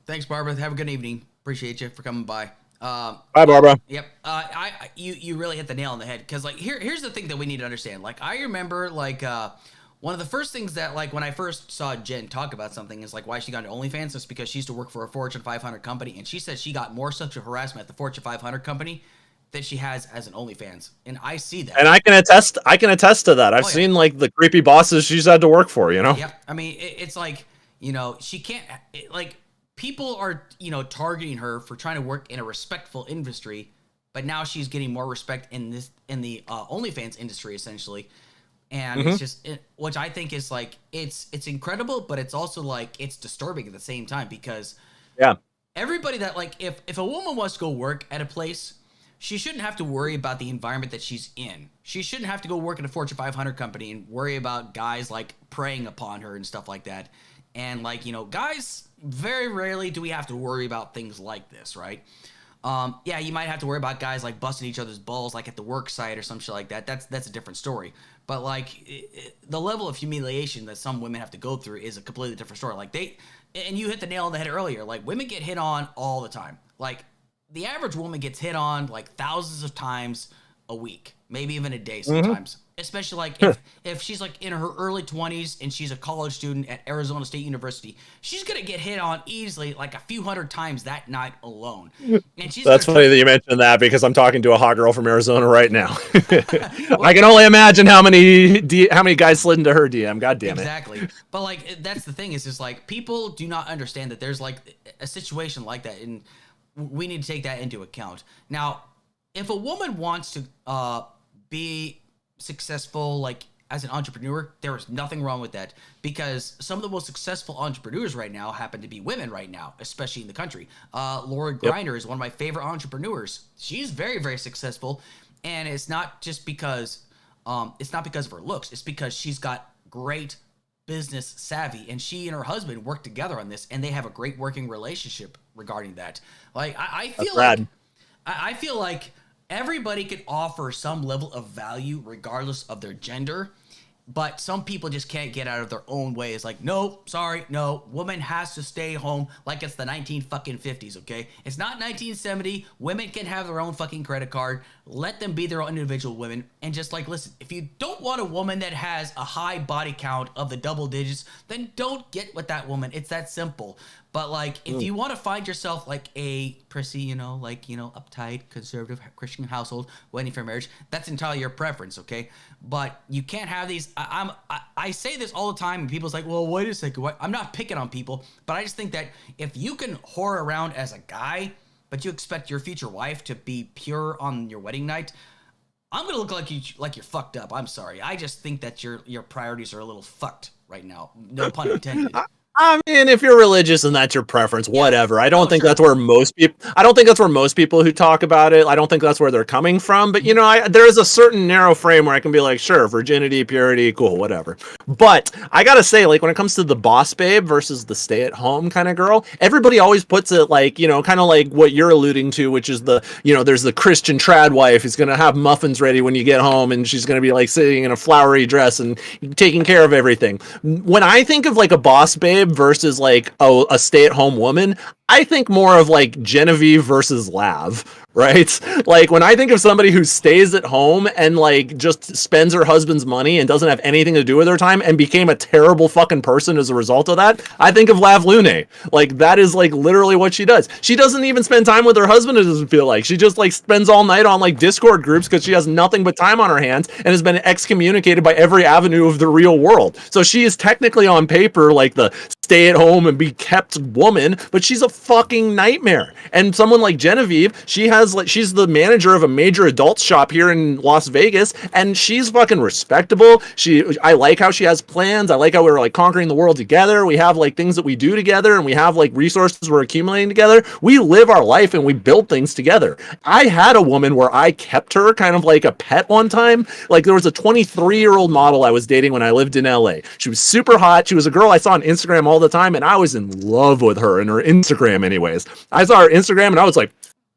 Thanks, Barbara. Have a good evening. Appreciate you for coming by. Bye, Barbara. Yep. You really hit the nail on the head, because like here's the thing that we need to understand. Like, I remember like one of the first things that, like, when I first saw Jen talk about something is like why she got into OnlyFans is because she used to work for a Fortune 500 company, and she said she got more sexual harassment at the Fortune 500 company that she has as an OnlyFans. And I see that. And I can attest to that. I've seen like the creepy bosses she's had to work for, Yeah. I mean, it's like, she can't, like, people are, targeting her for trying to work in a respectful industry, but now she's getting more respect in the OnlyFans industry, essentially. And it's just, which I think is like, it's incredible, but it's also like, it's disturbing at the same time, because everybody that, like, if a woman wants to go work at a place, she shouldn't have to worry about the environment that she's in. She shouldn't have to go work in a Fortune 500 company and worry about guys like preying upon her and stuff like that. And like, guys, very rarely do we have to worry about things like this, right? Yeah, you might have to worry about guys like busting each other's balls like at the work site or some shit like that. That's a different story. But like the level of humiliation that some women have to go through is a completely different story. Like and you hit the nail on the head earlier. Like, women get hit on all the time. Like, the average woman gets hit on like thousands of times a week, maybe even a day sometimes. Especially like if she's like in her early 20s and she's a college student at Arizona State University, she's going to get hit on easily like a few hundred times that night alone. And That's funny that you mentioned that, because I'm talking to a hot girl from Arizona right now. Well, I can only imagine how many guys slid into her DM. God damn it. Exactly. But like, that's the thing, is just like, people do not understand that there's like a situation like that, and we need to take that into account. Now, if a woman wants to be successful, like as an entrepreneur, there is nothing wrong with that, because some of the most successful entrepreneurs right now happen to be women right now, especially in the country. Laura Griner is one of my favorite entrepreneurs. She's very, very successful, and it's not just because it's not because of her looks. It's because she's got great business savvy, and she and her husband work together on this, and they have a great working relationship regarding that. Like I feel like I feel like everybody can offer some level of value regardless of their gender. But some people just can't get out of their own way. It's like, no, sorry, no, woman has to stay home like it's the 1950s, okay? It's not 1970. Women can have their own fucking credit card. Let them be their own individual women. And just like, listen, if you don't want a woman that has a high body count of the double digits, then don't get with that woman. It's that simple. But like, if you want to find yourself like a prissy, uptight, conservative Christian household waiting for marriage, that's entirely your preference, okay? But you can't have these. I say this all the time, and people's like, well, wait a second. What? I'm not picking on people, but I just think that if you can whore around as a guy, but you expect your future wife to be pure on your wedding night, I'm gonna look like you're fucked up. I'm sorry. I just think that your priorities are a little fucked right now. No pun intended. I mean, if you're religious and that's your preference, whatever. I don't think that's where most people. I don't think that's where most people who talk about it. I don't think that's where they're coming from. But there is a certain narrow frame where I can be like, sure, virginity, purity, cool, whatever. But I gotta say, like, when it comes to the boss babe versus the stay-at-home kind of girl, everybody always puts it like, kind of like what you're alluding to, which is there's the Christian trad wife who's gonna have muffins ready when you get home, and she's gonna be like sitting in a flowery dress and taking care of everything. When I think of like a boss babe versus like a stay-at-home woman, I think more of like Genevieve versus Lav, right? Like when I think of somebody who stays at home and like just spends her husband's money and doesn't have anything to do with her time and became a terrible fucking person as a result of that, I think of Lav Lune. Like that is like literally what she does. She doesn't even spend time with her husband, it doesn't feel like. She just like spends all night on like Discord groups because she has nothing but time on her hands and has been excommunicated by every avenue of the real world. So she is technically on paper like the stay at home and be kept woman, but she's a fucking nightmare. And someone like Genevieve, she's the manager of a major adult shop here in Las Vegas, and she's fucking respectable. I like how she has plans. I like how we're like conquering the world together. We have like things that we do together, and we have like resources we're accumulating together. We live our life and we build things together. I had a woman where I kept her kind of like a pet one time. Like there was a 23-year-old model I was dating when I lived in LA. She was super hot. She was a girl I saw on Instagram all the time, and I was in love with her and her Instagram anyways. I saw her Instagram and I was like,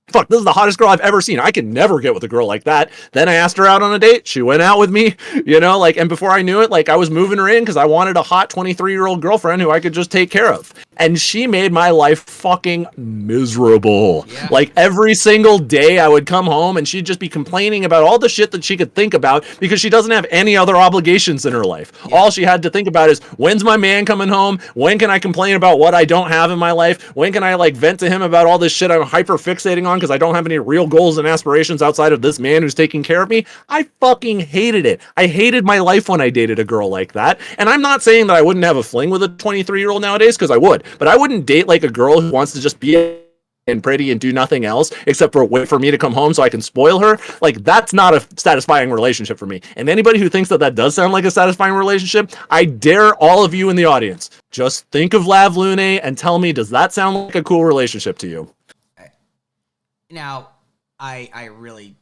fuck, this is the hottest girl I've ever seen. I can never get with a girl like that. Then I asked her out on a date. She went out with me, and before I knew it, like I was moving her in because I wanted a hot 23-year-old girlfriend who I could just take care of. And she made my life fucking miserable. Yeah. Like every single day I would come home and she'd just be complaining about all the shit that she could think about because she doesn't have any other obligations in her life. Yeah. All she had to think about is, when's my man coming home? When can I complain about what I don't have in my life? When can I like vent to him about all this shit I'm hyper fixating on because I don't have any real goals and aspirations outside of this man who's taking care of me? I fucking hated it. I hated my life when I dated a girl like that. And I'm not saying that I wouldn't have a fling with a 23-year-old nowadays, because I would. But I wouldn't date like a girl who wants to just be and pretty and do nothing else except for wait for me to come home so I can spoil her. Like that's not a satisfying relationship for me. And anybody who thinks that does sound like a satisfying relationship, I dare all of you in the audience, just think of Lav Lune and tell me, does that sound like a cool relationship to you? Now, I really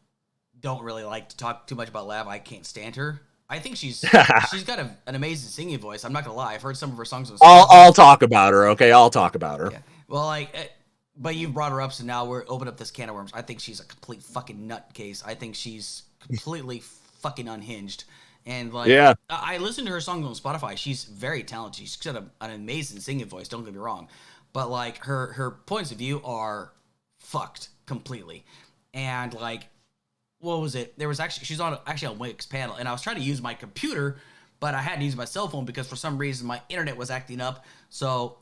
don't really like to talk too much about Lav. I can't stand her. I think she's got an amazing singing voice. I'm not gonna lie. I've heard some of her songs. I'll talk about her. Okay, I'll talk about her. Yeah. Well, but you brought her up, so now we're opening up this can of worms. I think she's a complete fucking nutcase. I think she's completely fucking unhinged. And yeah, I listened to her songs on Spotify. She's very talented. She's got an amazing singing voice. Don't get me wrong, but like her points of view are fucked completely. And like, what was it? There was she's on Wix panel, and I was trying to use my computer, but I had to use my cell phone because for some reason my internet was acting up. So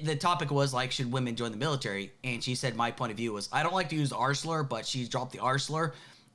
the topic was like, should women join the military? And she said my point of view was, I don't like to use the R slur, but she dropped the R slur.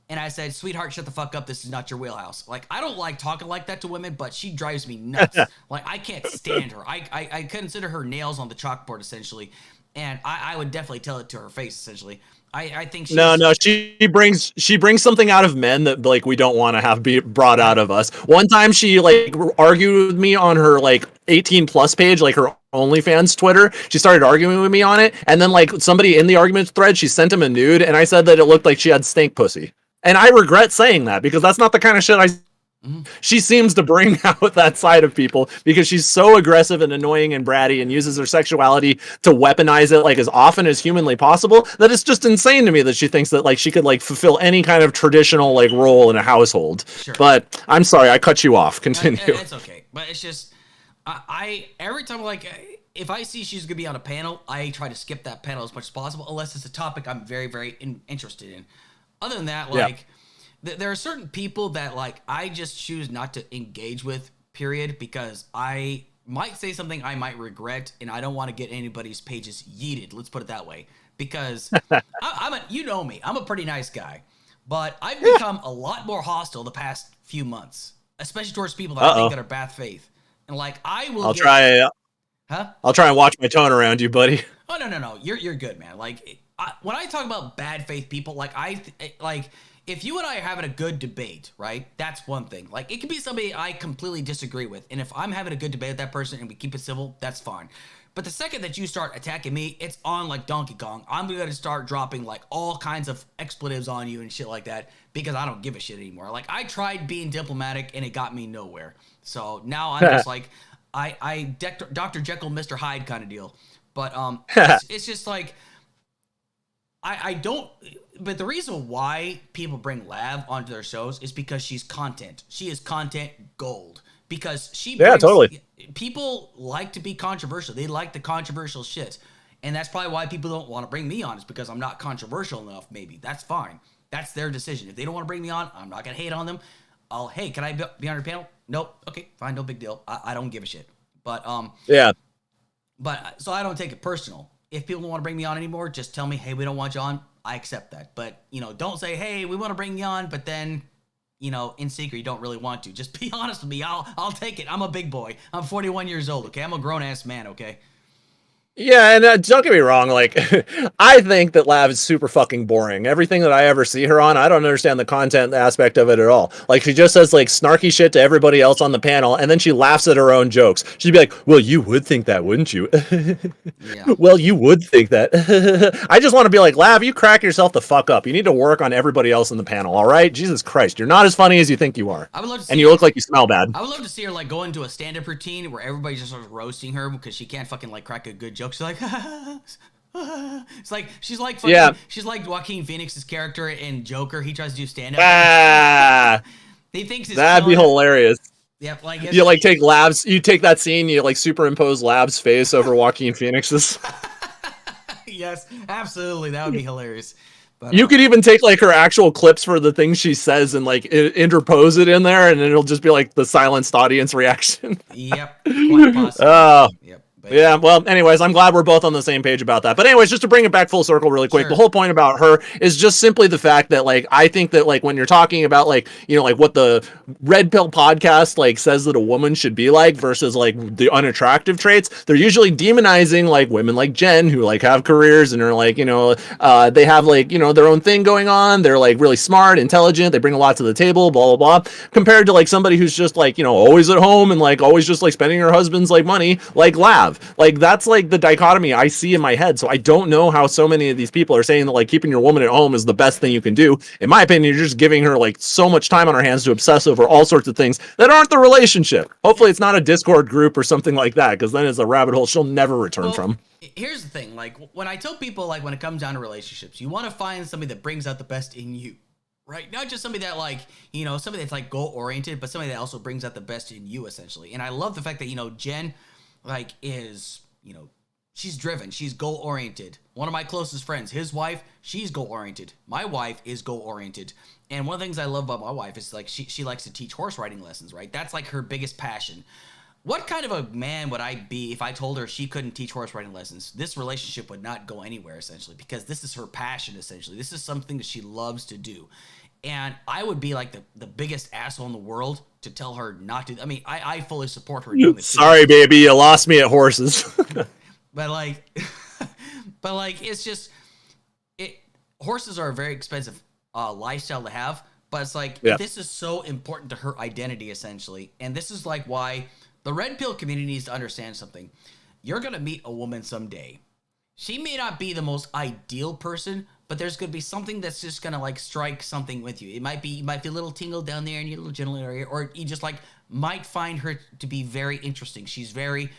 And I said, sweetheart, shut the fuck up. This is not your wheelhouse. Like, I don't like talking like that to women, but she drives me nuts. Like, I can't stand her. I consider her nails on the chalkboard, essentially. And I would definitely tell it to her face, essentially. I think she brings something out of men that like we don't want to have be brought out of us. One time she like argued with me on her like 18 plus page, like her OnlyFans Twitter. She started arguing with me on it, and then like somebody in the argument thread, she sent him a nude, and I said that it looked like she had stank pussy. And I regret saying that because that's not the kind of shit I She seems to bring out that side of people because she's so aggressive and annoying and bratty and uses her sexuality to weaponize it like as often as humanly possible, that it's just insane to me that she thinks that like she could like fulfill any kind of traditional like role in a household. Sure. But I'm sorry, I cut you off. Continue. It's okay. But it's just, I every time, like, if I see she's going to be on a panel, I try to skip that panel as much as possible, unless it's a topic I'm very, very interested in. Other than that, like, there are certain people that, like, I just choose not to engage with, period, because I might say something I might regret, and I don't want to get anybody's pages yeeted. Let's put it that way. Because you know me, I'm a pretty nice guy, but I've become a lot more hostile the past few months, especially towards people that I think that are bad faith. And like, I will. I'll try and watch my tone around you, buddy. Oh no, you're good, man. Like, when I talk about bad faith people, like if you and I are having a good debate, right? That's one thing. Like, it could be somebody I completely disagree with, and if I'm having a good debate with that person and we keep it civil, that's fine. But the second that you start attacking me, it's on like Donkey Kong. I'm going to start dropping like all kinds of expletives on you and shit like that because I don't give a shit anymore. Like, I tried being diplomatic and it got me nowhere. So now I'm just like, Dr. Jekyll, Mr. Hyde kind of deal. But it's just like, I don't, but the reason why people bring Lav onto their shows is because she's content. She is content gold. Because she brings, totally. People like to be controversial. They like the controversial shit. And that's probably why people don't want to bring me on, is because I'm not controversial enough, maybe. That's fine. That's their decision. If they don't want to bring me on, I'm not going to hate on them. Hey, can I be on your panel? Nope. Okay, fine, no big deal. I don't give a shit. But, But, so I don't take it personal. If people don't want to bring me on anymore, just tell me, hey, we don't want you on. I accept that. But, don't say, hey, we want to bring you on, but then, in secret, you don't really want to. Just be honest with me. I'll take it. I'm a big boy. I'm 41 years old, okay? I'm a grown-ass man, okay? Yeah, and don't get me wrong, like, I think that Lav is super fucking boring. Everything that I ever see her on, I don't understand the content aspect of it at all. Like, she just says, like, snarky shit to everybody else on the panel, and then she laughs at her own jokes. She'd be like, well, you would think that, wouldn't you? Yeah. Well, you would think that. I just want to be like, Lav, you crack yourself the fuck up. You need to work on everybody else in the panel, all right? Jesus Christ, you're not as funny as you think you are. I would love to see and you look like you smell bad. I would love to see her, like, go into a stand-up routine where everybody just starts roasting her because she can't fucking, like, crack a good joke. She's like, it's like she's like fucking, she's like Joaquin Phoenix's character in Joker. He tries to do stand up. He thinks that'd be hilarious. Yeah, like you like take Labs. You take that scene. You like superimpose Labs' face over Joaquin Phoenix's. Yes, absolutely. That would be hilarious. But, you could even take like her actual clips for the things she says and like interpose it in there, and it'll just be like the silenced audience reaction. Yep. Quite possible. Yep. Yeah, well, anyways, I'm glad we're both on the same page about that. But anyways, just to bring it back full circle really quick, the whole point about her is just simply the fact that, like, I think that, like, when you're talking about, like, like what the Red Pill podcast, like, says that a woman should be like versus, like, the unattractive traits, they're usually demonizing, like, women like Jen who, like, have careers and are, like, they have, like, their own thing going on. They're, like, really smart, intelligent. They bring a lot to the table, blah, blah, blah, compared to, like, somebody who's just, like, always at home and, like, always just, like, spending her husband's, like, money, like Lav. Like, that's like the dichotomy I see in my head. So I don't know how so many of these people are saying that, like, keeping your woman at home is the best thing you can do. In my opinion, you're just giving her, like, so much time on her hands to obsess over all sorts of things that aren't the relationship. Hopefully it's not a Discord group or something like that, because then it's a rabbit hole she'll never return from. Here's the thing. Like, when I tell people, like, when it comes down to relationships, you want to find somebody that brings out the best in you. Right? Not just somebody that, like, somebody that's, like, goal-oriented, but somebody that also brings out the best in you, essentially. And I love the fact that, Jen, like, is... she's driven. She's goal-oriented. One of my closest friends, his wife, she's goal-oriented. My wife is goal-oriented. And one of the things I love about my wife is, like, she likes to teach horse riding lessons, right? That's, like, her biggest passion. What kind of a man would I be if I told her she couldn't teach horse riding lessons? This relationship would not go anywhere, essentially, because this is her passion, essentially. This is something that she loves to do. And I would be, like, the biggest asshole in the world to tell her not to. I mean, I fully support her doing this. Sorry, baby, you lost me at horses. But, like, it's just, horses are a very expensive lifestyle to have. But it's like, this is so important to her identity, essentially. And this is, like, why the Red Pill community needs to understand something. You're going to meet a woman someday. She may not be the most ideal person, but there's gonna be something that's just gonna like strike something with you. It might be a little tingle down there in your little genital area, or you just like might find her to be very interesting. She's very,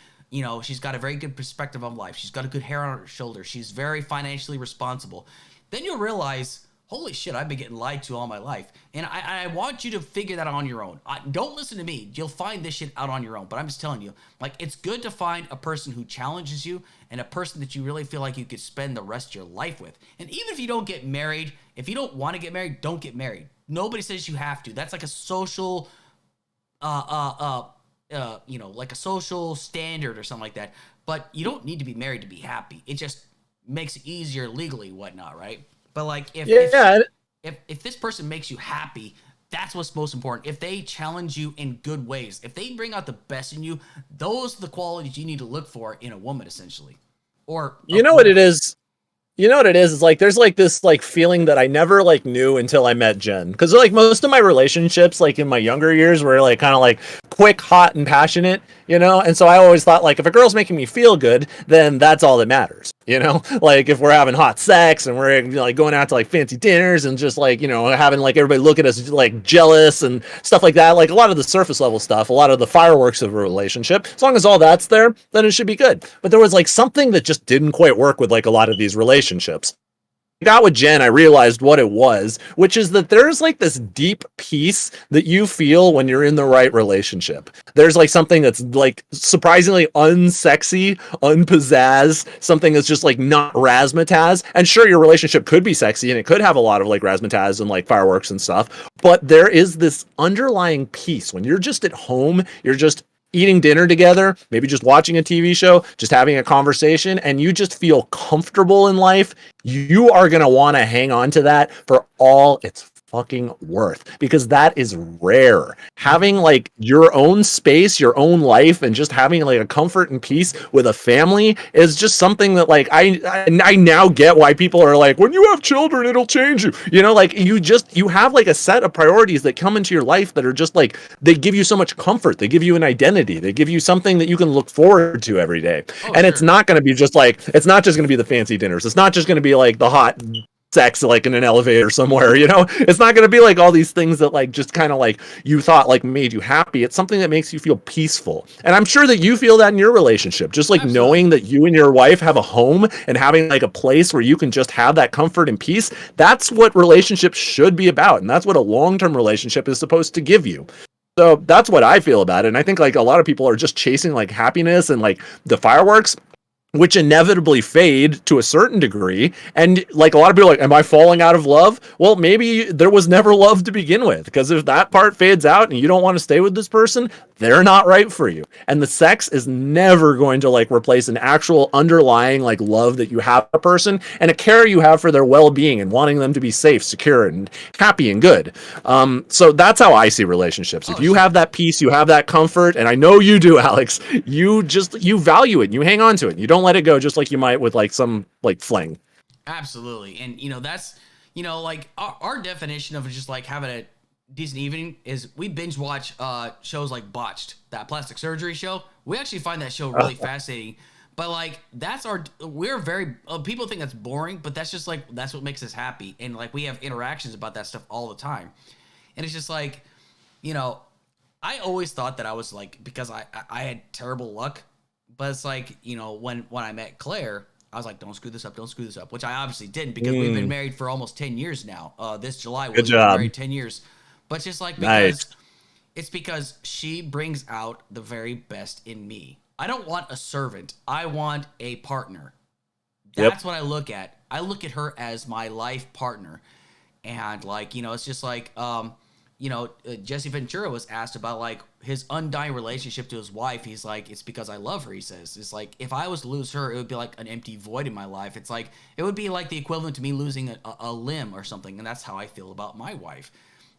she's got a very good perspective on life. She's got a good hair on her shoulders. She's very financially responsible. Then you'll realize, holy shit, I've been getting lied to all my life. And I want you to figure that out on your own. Don't listen to me. You'll find this shit out on your own. But I'm just telling you, like, it's good to find a person who challenges you and a person that you really feel like you could spend the rest of your life with. And even if you don't get married, if you don't want to get married, don't get married. Nobody says you have to. That's like a social, like a social standard or something like that. But you don't need to be married to be happy. It just makes it easier legally, whatnot, right? But like if this person makes you happy, that's what's most important. If they challenge you in good ways, if they bring out the best in you, those are the qualities you need to look for in a woman, essentially. Or what it is. You know what it is? It's like there's like this like feeling that I never like knew until I met Jen. Because like most of my relationships, like in my younger years, were like kind of like quick, hot, and passionate, And so I always thought like if a girl's making me feel good, then that's all that matters, Like if we're having hot sex and we're like going out to like fancy dinners and just like having like everybody look at us like jealous and stuff like that. Like a lot of the surface level stuff, a lot of the fireworks of a relationship. As long as all that's there, then it should be good. But there was like something that just didn't quite work with like a lot of these relationships. I got with Jen, I realized what it was, which is that there's like this deep peace that you feel when you're in the right relationship. There's like something that's like surprisingly unsexy, unpizzazz, something that's just like not razzmatazz. And sure, your relationship could be sexy and it could have a lot of like razzmatazz and like fireworks and stuff, but there is this underlying peace when you're just at home, you're just eating dinner together, maybe just watching a TV show, just having a conversation, and you just feel comfortable in life, you are going to want to hang on to that for all it's fucking worth, because that is rare. Having like your own space, your own life, and just having like a comfort and peace with a family is just something that like I now get why people are like, when you have children, it'll change you. Like you have like a set of priorities that come into your life that are just like, they give you so much comfort. They give you an identity. They give you something that you can look forward to every day. And sure. It's not going to be just like, it's not just going to be the fancy dinners. It's not just going to be like the hot sex like in an elevator somewhere, it's not going to be like all these things that like just kind of like you thought like made you happy. It's something that makes you feel peaceful, and I'm sure that you feel that in your relationship, just like Absolutely. Knowing that you and your wife have a home and having like a place where you can just have that comfort and peace. That's what relationships should be about, and that's what a long-term relationship is supposed to give you. So that's what I feel about it, and I think like a lot of people are just chasing like happiness and like the fireworks, which inevitably fade to a certain degree. And like a lot of people are like, am I falling out of love? Well, maybe there was never love to begin with, because if that part fades out and you don't want to stay with this person, they're not right for you. And the sex is never going to like replace an actual underlying like love that you have for a person and a care you have for their well-being and wanting them to be safe, secure, and happy and good. So that's how I see relationships. If you have that peace, you have that comfort, and I know you do, Alex, you value it and you hang on to it. You don't let it go, just like you might with like some like fling. Absolutely. And that's like our definition of just like having a decent evening is we binge watch shows like Botched, that plastic surgery show. We actually find that show really fascinating. But like we're very people think that's boring, but that's just like that's what makes us happy. And like we have interactions about that stuff all the time. And it's just like, I always thought that I was like, because I had terrible luck. But it's like, when I met Claire, I was like, don't screw this up, which I obviously didn't, because we've been married for almost 10 years now. This July we've been married 10 years. But just like it's because she brings out the very best in me. I don't want a servant. I want a partner. That's what I look at. I look at her as my life partner. And like, it's just like Jesse Ventura was asked about like his undying relationship to his wife. He's like, it's because I love her, he says. It's like, if I was to lose her, it would be like an empty void in my life. It's like, it would be like the equivalent to me losing a limb or something. And that's how I feel about my wife.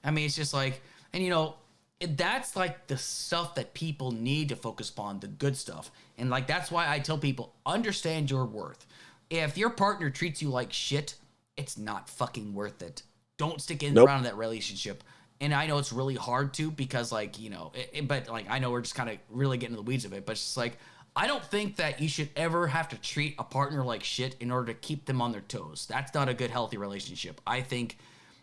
I mean, it's just like, and that's like the stuff that people need to focus upon, the good stuff. And like, that's why I tell people, understand your worth. If your partner treats you like shit, it's not fucking worth it. Don't stick around in that relationship. And I know it's really hard to, because like, but like, I know we're just kind of really getting into the weeds of it, but it's just like, I don't think that you should ever have to treat a partner like shit in order to keep them on their toes. That's not a good, healthy relationship. I think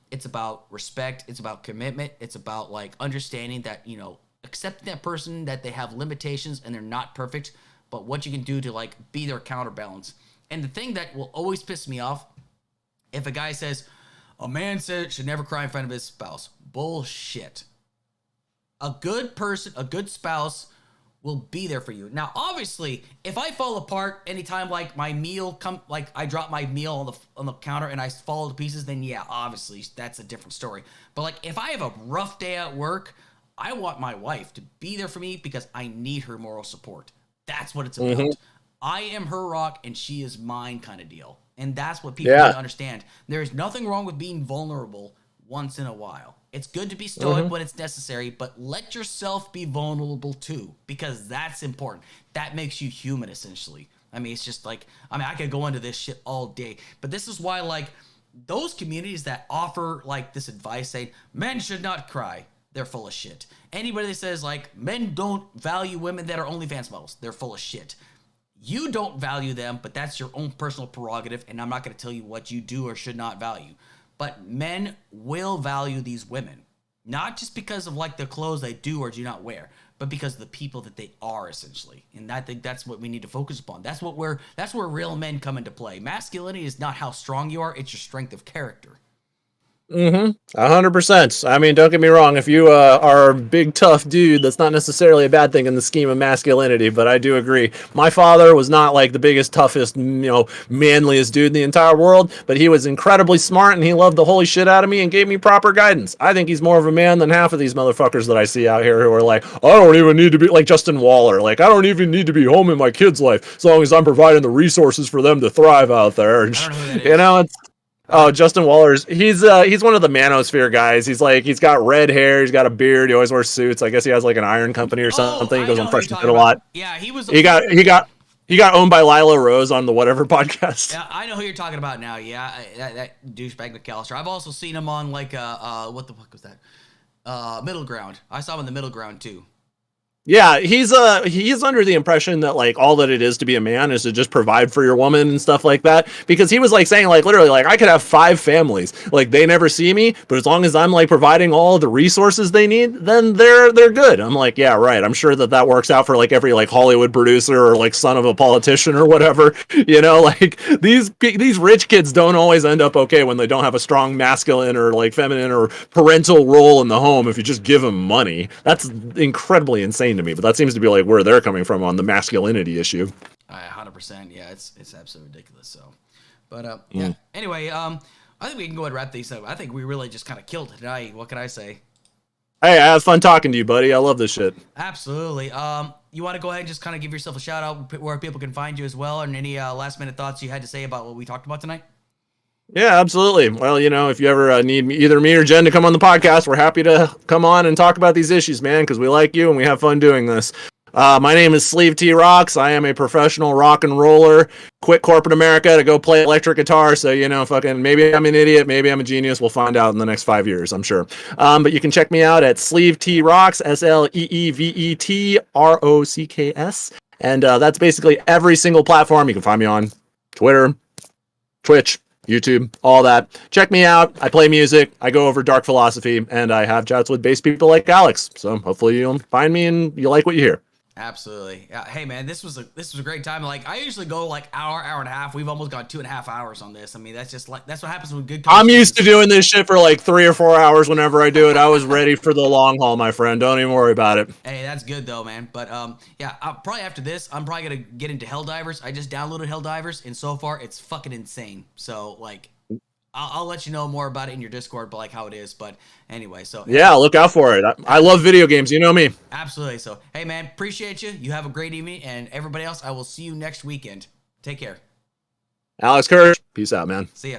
it's about respect. It's about commitment. It's about like understanding that, you know, accepting that person, that they have limitations and they're not perfect, but what you can do to like be their counterbalance. And the thing that will always piss me off, if a guy says, a man should never cry in front of his spouse. Bullshit. A good person, a good spouse will be there for you. Now, obviously, if I fall apart anytime like my meal like I drop my meal on the counter and I fall to pieces, then yeah, obviously that's a different story. But like if I have a rough day at work, I want my wife to be there for me because I need her moral support. That's what it's about. Mm-hmm. I am her rock and she is mine kind of deal. And that's what people need to understand. There's nothing wrong with being vulnerable once in a while. It's good to be stoic when it's necessary, but let yourself be vulnerable too, because that's important. That makes you human, essentially. I mean, it's just like, I could go into this shit all day, but this is why, like, those communities that offer, like, this advice saying, men should not cry, they're full of shit. Anybody that says, like, men don't value women that are OnlyFans models, they're full of shit. You don't value them, but that's your own personal prerogative, and I'm not going to tell you what you do or should not value. But men will value these women, not just because of like the clothes they do or do not wear, but because of the people that they are, essentially. And I think that's what we need to focus upon. That's where real men come into play. Masculinity is not how strong you are; it's your strength of character. 100%. I mean, don't get me wrong. If you are a big, tough dude, that's not necessarily a bad thing in the scheme of masculinity, but I do agree. My father was not like the biggest, toughest, manliest dude in the entire world, but he was incredibly smart and he loved the holy shit out of me and gave me proper guidance. I think he's more of a man than half of these motherfuckers that I see out here who are like, I don't even need to be like Justin Waller. Like, I don't even need to be home in my kid's life as long as I'm providing the resources for them to thrive out there. And, I don't know who that is. it's Oh, Justin Waller's he's one of the manosphere guys. He's got red hair, he's got a beard, he always wears suits. I guess he has like an iron company or something. He goes on Fresh Fit a lot. Yeah, he got owned by Lila Rose on the whatever podcast. Yeah, I know who you're talking about now. Yeah, that douchebag McAllister. I've also seen him on like what the fuck was that? Middle Ground. I saw him in the Middle Ground too. Yeah, he's under the impression that like all that it is to be a man is to just provide for your woman and stuff like that, because he was like saying like literally like I could have 5 families, like they never see me, but as long as I'm like providing all the resources they need, then they're good. I'm like, yeah, right. I'm sure that works out for like every like Hollywood producer or like son of a politician or whatever. Like these rich kids don't always end up okay when they don't have a strong masculine or like feminine or parental role in the home. If you just give them money, that's incredibly insane to me, but that seems to be like where they're coming from on the masculinity issue. 100%. Yeah, it's absolutely ridiculous. So, but yeah. Anyway, I think we can go ahead and wrap these up. I think we really just kind of killed it tonight. What can I say? Hey, I had fun talking to you, buddy. I love this shit. Absolutely. You want to go ahead and just kind of give yourself a shout out where people can find you as well, and any last minute thoughts you had to say about what we talked about tonight? Yeah, absolutely. Well, if you ever need either me or Jen to come on the podcast, we're happy to come on and talk about these issues, man, because we like you and we have fun doing this. My name is SleeveTRocks. I am a professional rock and roller. Quit corporate America to go play electric guitar. So, fucking maybe I'm an idiot, maybe I'm a genius. We'll find out in the next 5 years, I'm sure. But you can check me out at SleeveTRocks, SleeveTRocks. And that's basically every single platform. You can find me on Twitter, Twitch, YouTube, all that. Check me out. I play music. I go over dark philosophy, and I have chats with bass people like Alex. So hopefully you'll find me and you like what you hear. Absolutely. Hey man, this was a great time. Like I usually go like hour and a half. We've almost got 2.5 hours on this. I mean, that's what happens with good. I'm used to doing this shit for like 3 or 4 hours whenever I do it. I was ready for the long haul, my friend. Don't even worry about it. Hey, that's good though, man. But yeah, probably after this, I'm probably gonna get into Helldivers. I just downloaded Helldivers, and so far it's fucking insane. So like, I'll let you know more about it in your Discord, but like how it is. But anyway, so yeah, look out for it. I love video games. You know me. Absolutely. So hey, man, appreciate you. You have a great evening, and everybody else, I will see you next weekend. Take care. Alex Kirsch. Peace out, man. See ya.